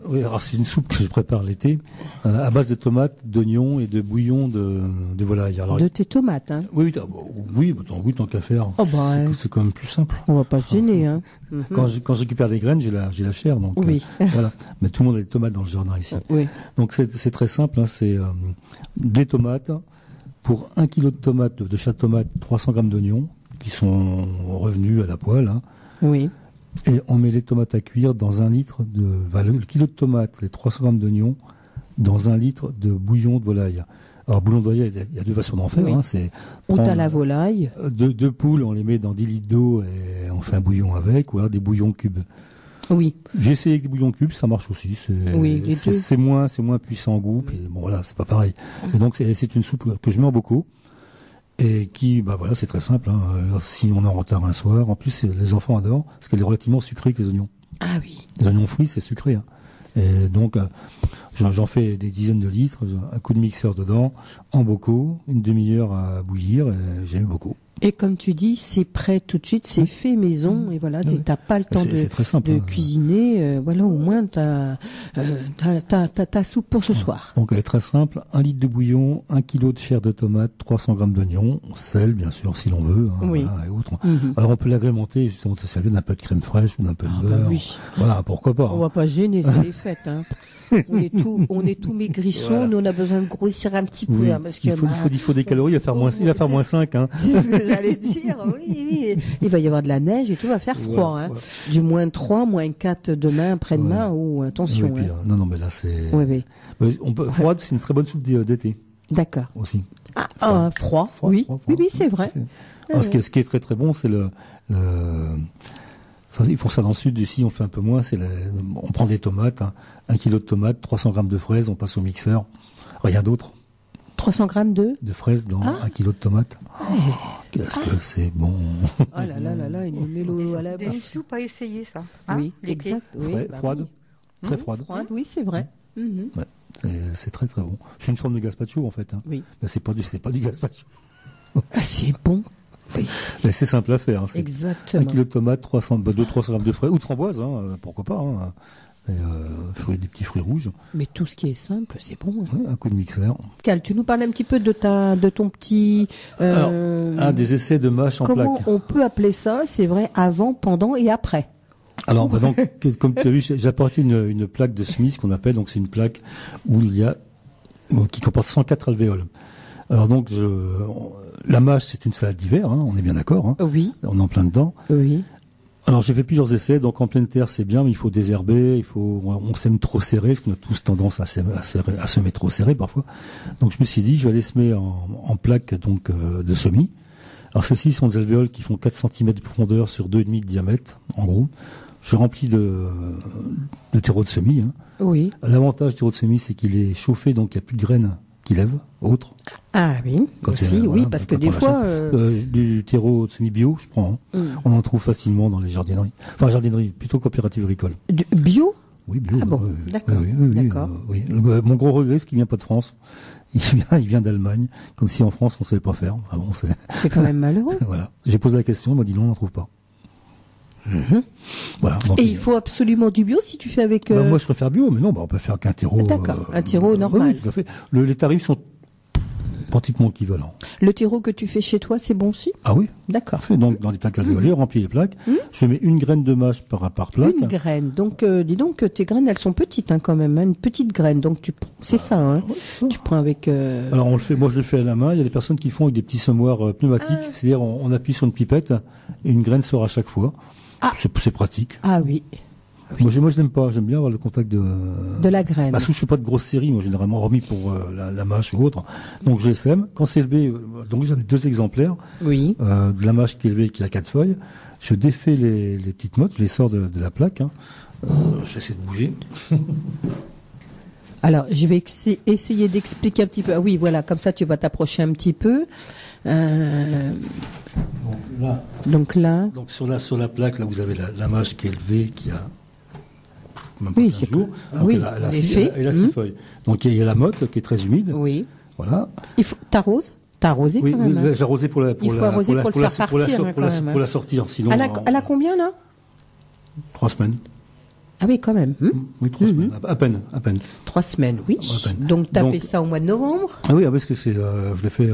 Oui, alors c'est une soupe que je prépare l'été à base de tomates, d'oignons et de bouillon de volaille. Alors,
de tes tomates, hein?
Oui, tant qu'à faire. C'est quand même plus simple.
On va pas se gêner, hein.
Quand je récupère des graines, j'ai la chair, donc
oui.
Voilà. Mais tout le monde a des tomates dans le jardin ici.
Oui.
Donc c'est très simple. C'est des tomates pour 1 kg de tomates, de chaque tomate, 300 grammes d'oignons qui sont revenus à la poêle.
Oui.
Et on met les tomates à cuire dans 1 litre le kilo de tomates, les 300 grammes d'oignons, dans 1 litre de bouillon de volaille. Alors, bouillon de volaille, il y a 2 façons d'en faire.
Oui.
C'est
ou t'as la volaille.
2 poules, on les met dans 10 litres d'eau et on fait un bouillon avec, ou alors des bouillons cubes.
Oui.
J'ai essayé avec des bouillons cubes, ça marche aussi. C'est moins puissant en goût. Puis, bon, voilà, c'est pas pareil. Et donc, c'est une soupe que je mets en bocaux. Et qui, c'est très simple. Si on est en retard un soir, en plus les enfants adorent parce qu'elle est relativement sucrée avec les oignons.
Ah oui.
Les oignons frits, c'est sucré. Et donc j'en fais des dizaines de litres, un coup de mixeur dedans, en bocaux, une demi-heure à bouillir. Et j'aime beaucoup.
Et comme tu dis, c'est prêt tout de suite, c'est fait maison, et voilà, t'as pas le temps de cuisiner, voilà, au moins t'as ta soupe pour ce soir.
Donc elle est très simple, 1 litre de bouillon, 1 kg de chair de tomate, 300 grammes d'oignons, sel bien sûr si l'on veut,
oui.
Voilà, et autres. Alors on peut l'agrémenter justement de servir d'un peu de crème fraîche ou d'un peu de beurre.
Oui.
Voilà, pourquoi pas.
On va pas gêner, c'est les fêtes, hein. On est tout maigrissons, voilà. Nous on a besoin de grossir un petit peu, parce que
il faut des calories, il va faire moins 5, hein.
C'est ce que j'allais dire, oui. Il va y avoir de la neige et tout va faire froid, hein. Du moins 3, moins 4 demain, après-demain, ou attention.
Oui, puis, non, mais là c'est.
Oui.
Froide, c'est une très bonne soupe d'été.
D'accord.
Aussi.
Froid. Oui, c'est vrai.
Alors, ce qui est très très bon, c'est ils font ça dans le sud, ici on fait un peu moins, on prend des tomates, 1 kg de tomates, 300 grammes de fraises, on passe au mixeur, rien d'autre.
300 grammes de
fraises dans 1 kg de tomates. Qu'est-ce que c'est bon.
Oh là là, une mélo à la bouche.
Des soupes à essayer, ça.
Oui, exact.
Froide, très froide.
Oui, c'est vrai.
Ouais, c'est très très bon. C'est une forme de gazpacho en fait.
Oui.
Mais c'est pas du gazpacho.
C'est bon. Oui.
Mais c'est simple à faire.
Exactement.
1 kg de tomates, 300 grammes de fraises, ou de framboises, pourquoi pas. Des petits fruits rouges.
Mais tout ce qui est simple, c'est bon.
Ouais, un coup de mixeur.
Cal, tu nous parles un petit peu de ton petit...
Alors, des essais de mâche en plaque.
Comment on peut appeler ça, c'est vrai, avant, pendant et après?
Alors, donc, comme tu as vu, j'ai apporté une plaque de Smith qu'on appelle, donc c'est une plaque qui comporte 104 alvéoles. Alors donc, la mâche, c'est une salade d'hiver, on est bien d'accord.
Oui.
On est en plein dedans.
Oui.
Alors j'ai fait plusieurs essais, donc en pleine terre c'est bien, mais il faut désherber, on sème trop serré, parce qu'on a tous tendance à semer trop serré parfois. Donc je me suis dit, je vais aller semer en plaques donc de semis. Alors celles-ci sont des alvéoles qui font 4 cm de profondeur sur 2,5 de diamètre, en gros. Je remplis de terreau de semis. Hein.
Oui.
L'avantage du terreau de semis, c'est qu'il est chauffé, donc il n'y a plus de graines qui lèvent, autres.
Ah oui, aussi, oui, parce que des fois...
du terreau de semis bio, je prends. Hein. On en trouve facilement dans les jardineries. Enfin, jardinerie, plutôt coopérative agricole.
Bio ?
Oui, bio.
Ah bon, d'accord. D'accord.
Oui. Mon gros regret, c'est qu'il vient pas de France. Il vient d'Allemagne, comme si en France on savait pas faire. Ah bon,
c'est quand même malheureux.
Voilà. J'ai posé la question, on m'a dit non, on n'en trouve pas. Voilà, donc,
et il faut absolument du bio si tu fais avec...
moi je préfère bio, mais non, on peut faire qu'un terreau...
D'accord, un terreau normal.
Oui, tout à fait. Les tarifs sont pratiquement équivalents.
Le terreau que tu fais chez toi, c'est bon aussi ?
Ah oui.
D'accord.
Donc dans des plaques alvéolaires, remplis les plaques, je mets une graine de mâche par plaque.
Une graine, donc dis donc tes graines elles sont petites hein, quand même, hein, une petite graine, donc c'est ça, hein. Tu prends avec...
Alors moi je le fais à la main, il y a des personnes qui font avec des petits semoirs pneumatiques, c'est-à-dire on appuie sur une pipette et une graine sort à chaque fois. Ah. C'est pratique.
Ah oui.
Moi je n'aime pas, j'aime bien avoir le contact de
la graine.
Parce que je fais pas de grosses séries, moi généralement hormis pour la mâche ou autre. Donc je les sème. Quand c'est élevé, donc j'en ai 2 exemplaires.
Oui.
De la mâche qui est élevée, qui a 4 feuilles. Je défais les petites mottes, je les sors de la plaque. Hein. J'essaie de bouger.
Alors je vais essayer d'expliquer un petit peu. Ah oui, voilà, comme ça tu vas t'approcher un petit peu. Donc là.
Donc sur la plaque, là vous avez la mâche qui est élevée, qui a même
oui,
pas 15 jours. Donc elle a 6 feuilles. Donc il y a la motte qui est très humide.
Oui.
Voilà.
T'arroses ? T'as arrosé quand même.
Oui, j'ai arrosé pour la sortir. Sinon.
Elle a combien là ?
3 semaines.
Ah oui, quand même.
Oui, 3 semaines. À peine.
3 semaines, oui. Donc, tu as fait ça au mois de novembre ?
Ah oui, parce que je l'ai fait,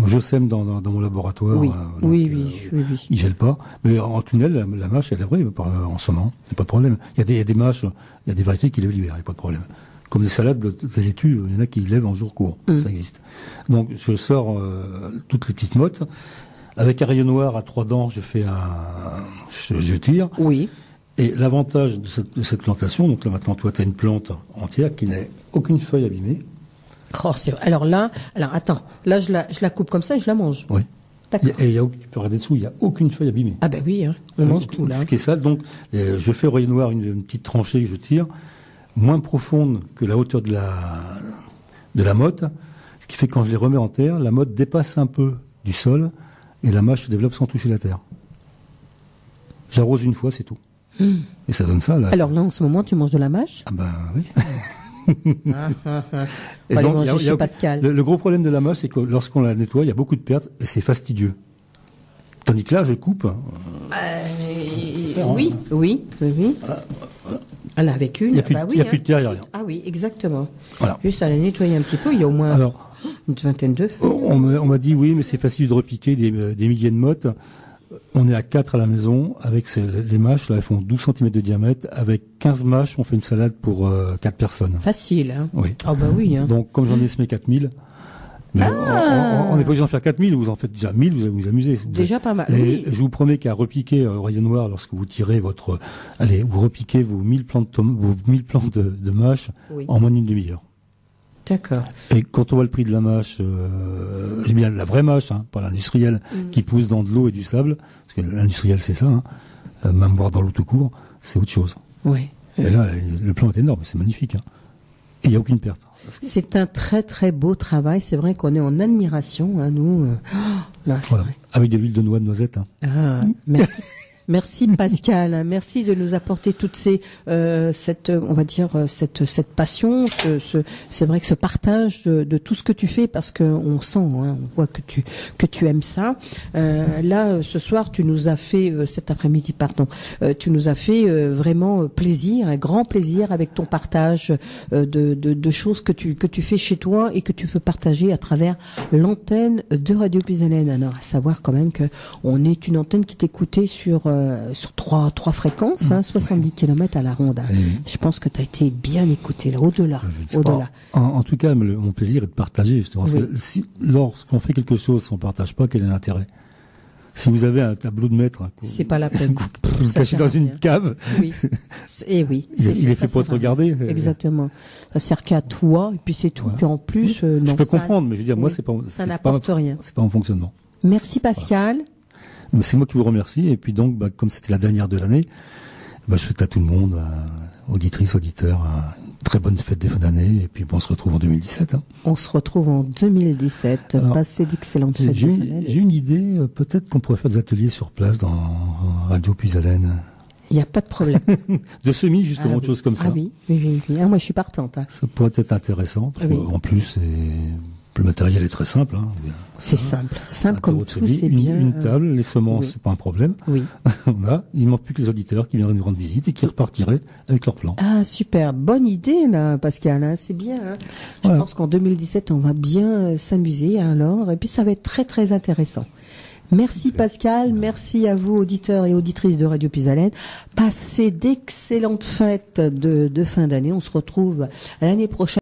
je sème dans mon laboratoire.
Oui, oui.
Il gèle pas. Mais en tunnel, la mâche, elle est vraie, en semant. Il n'y a pas de problème. Il y a des mâches, il y a des variétés qui lèvent l'hiver, il n'y a pas de problème. Comme des salades de laitue, il y en a qui lèvent en jour court. Ça existe. Donc, je sors toutes les petites mottes. Avec un rayon noir à 3 dents, je tire.
Oui.
Et l'avantage de cette plantation, donc là maintenant toi tu as une plante entière qui n'a aucune feuille abîmée.
Oh, alors attends, là je la coupe comme ça et je la mange.
Oui.
D'accord.
Et tu peux regarder dessous, il n'y a aucune feuille abîmée.
Ah ben oui, hein, on mange tout là.
C'est ça, donc je fais au rayon noir une petite tranchée que je tire, moins profonde que la hauteur de la motte, ce qui fait que quand je les remets en terre, la motte dépasse un peu du sol et la mâche se développe sans toucher la terre. J'arrose une fois, c'est tout. Et ça donne ça là.
Alors là en ce moment tu manges de la mâche ?
Ah ben oui.
On va aller manger chez Pascal.
Le gros problème de la mâche, c'est que lorsqu'on la nettoie, il y a beaucoup de pertes et c'est fastidieux. Tandis que là, je coupe.
Oui. Elle a avec une.
Il n'y a plus de terre, il n'y a rien.
Ah oui, exactement.
Voilà.
Juste à la nettoyer un petit peu, il y a au moins une vingtaine d'œufs.
On m'a dit oui, mais c'est facile de repiquer des milliers de mottes. On est à 4 à la maison, avec les mâches, là, elles font 12 cm de diamètre. Avec 15 mâches, on fait une salade pour 4 personnes.
Facile, hein.
Oui.
Ah bah oui, hein.
Donc, comme j'en ai semé 4000, mais on n'est pas obligé d'en faire 4000, vous en faites déjà 1000, vous vous amusez.
Déjà pas mal.
Et je vous promets qu'à repiquer au rayon noir, lorsque vous tirez vous repiquez vos 1000 plantes de mâches en moins d'une demi-heure.
D'accord.
Et quand on voit le prix de la mâche, j'ai bien la vraie mâche, pas l'industrielle, qui pousse dans de l'eau et du sable, parce que l'industriel c'est ça, même boire dans l'eau tout court, c'est autre chose.
Oui.
Et là, le plan est énorme, c'est magnifique. Et il n'y a aucune perte.
C'est un très très beau travail, c'est vrai qu'on est en admiration, nous. Là, c'est vrai.
Avec de l'huile de noix de noisette.
Ah, merci. Merci Pascal, merci de nous apporter toutes cette passion, c'est vrai que ce partage de tout ce que tu fais, parce que on sent, on voit que tu aimes ça. Là, ce soir, tu nous as fait cet après-midi, tu nous as fait vraiment plaisir, un grand plaisir avec ton partage de choses que tu fais chez toi et que tu veux partager à travers l'antenne de Radio Puisalène. Alors, à savoir quand même que on est une antenne qui t'écoutait sur trois fréquences, 70 km à la ronde. Je pense que tu as été bien écouté, là, au-delà.
En tout cas, mon plaisir est de partager, justement. Parce que lorsqu'on fait quelque chose, on ne partage pas, quel est l'intérêt ? Si vous avez un tableau de maître,
c'est pas la peine.
Vous le cachez dans une cave.
Oui. Et oui.
Il est fait pour être regardé.
Exactement. Ça sert qu'à toi, et puis c'est tout. Puis en plus, non.
Je peux comprendre, mais je veux dire, moi, c'est pas.
Ça n'apporte rien.
C'est pas mon fonctionnement.
Merci Pascal.
Voilà. C'est moi qui vous remercie. Et puis donc, comme c'était la dernière de l'année, je souhaite à tout le monde, auditrices, auditeurs, une très bonne fête de fin d'année. Et puis on se retrouve en 2017.
On se retrouve en 2017. Passez d'excellentes fêtes de fin d'année.
J'ai une idée. Peut-être qu'on pourrait faire des ateliers sur place dans Radio Puisalène.
Il n'y a pas de problème.
De semis, justement, autre chose comme ça.
Ah oui. Moi, je suis partante.
Ça pourrait être intéressant. Parce qu'en plus, le matériel est très simple.
C'est simple comme tout, c'est bien.
Une table, les semences, c'est pas un problème.
Oui.
Il ne manque plus que les auditeurs qui viendraient nous rendre visite et qui repartiraient avec leur plan.
Ah, super. Bonne idée, là, Pascal. C'est bien. Je pense qu'en 2017, on va bien s'amuser, alors. Et puis, ça va être très, très intéressant. Merci Pascal, merci à vous auditeurs et auditrices de Radio Puisalène. Passez d'excellentes fêtes de fin d'année. On se retrouve l'année prochaine.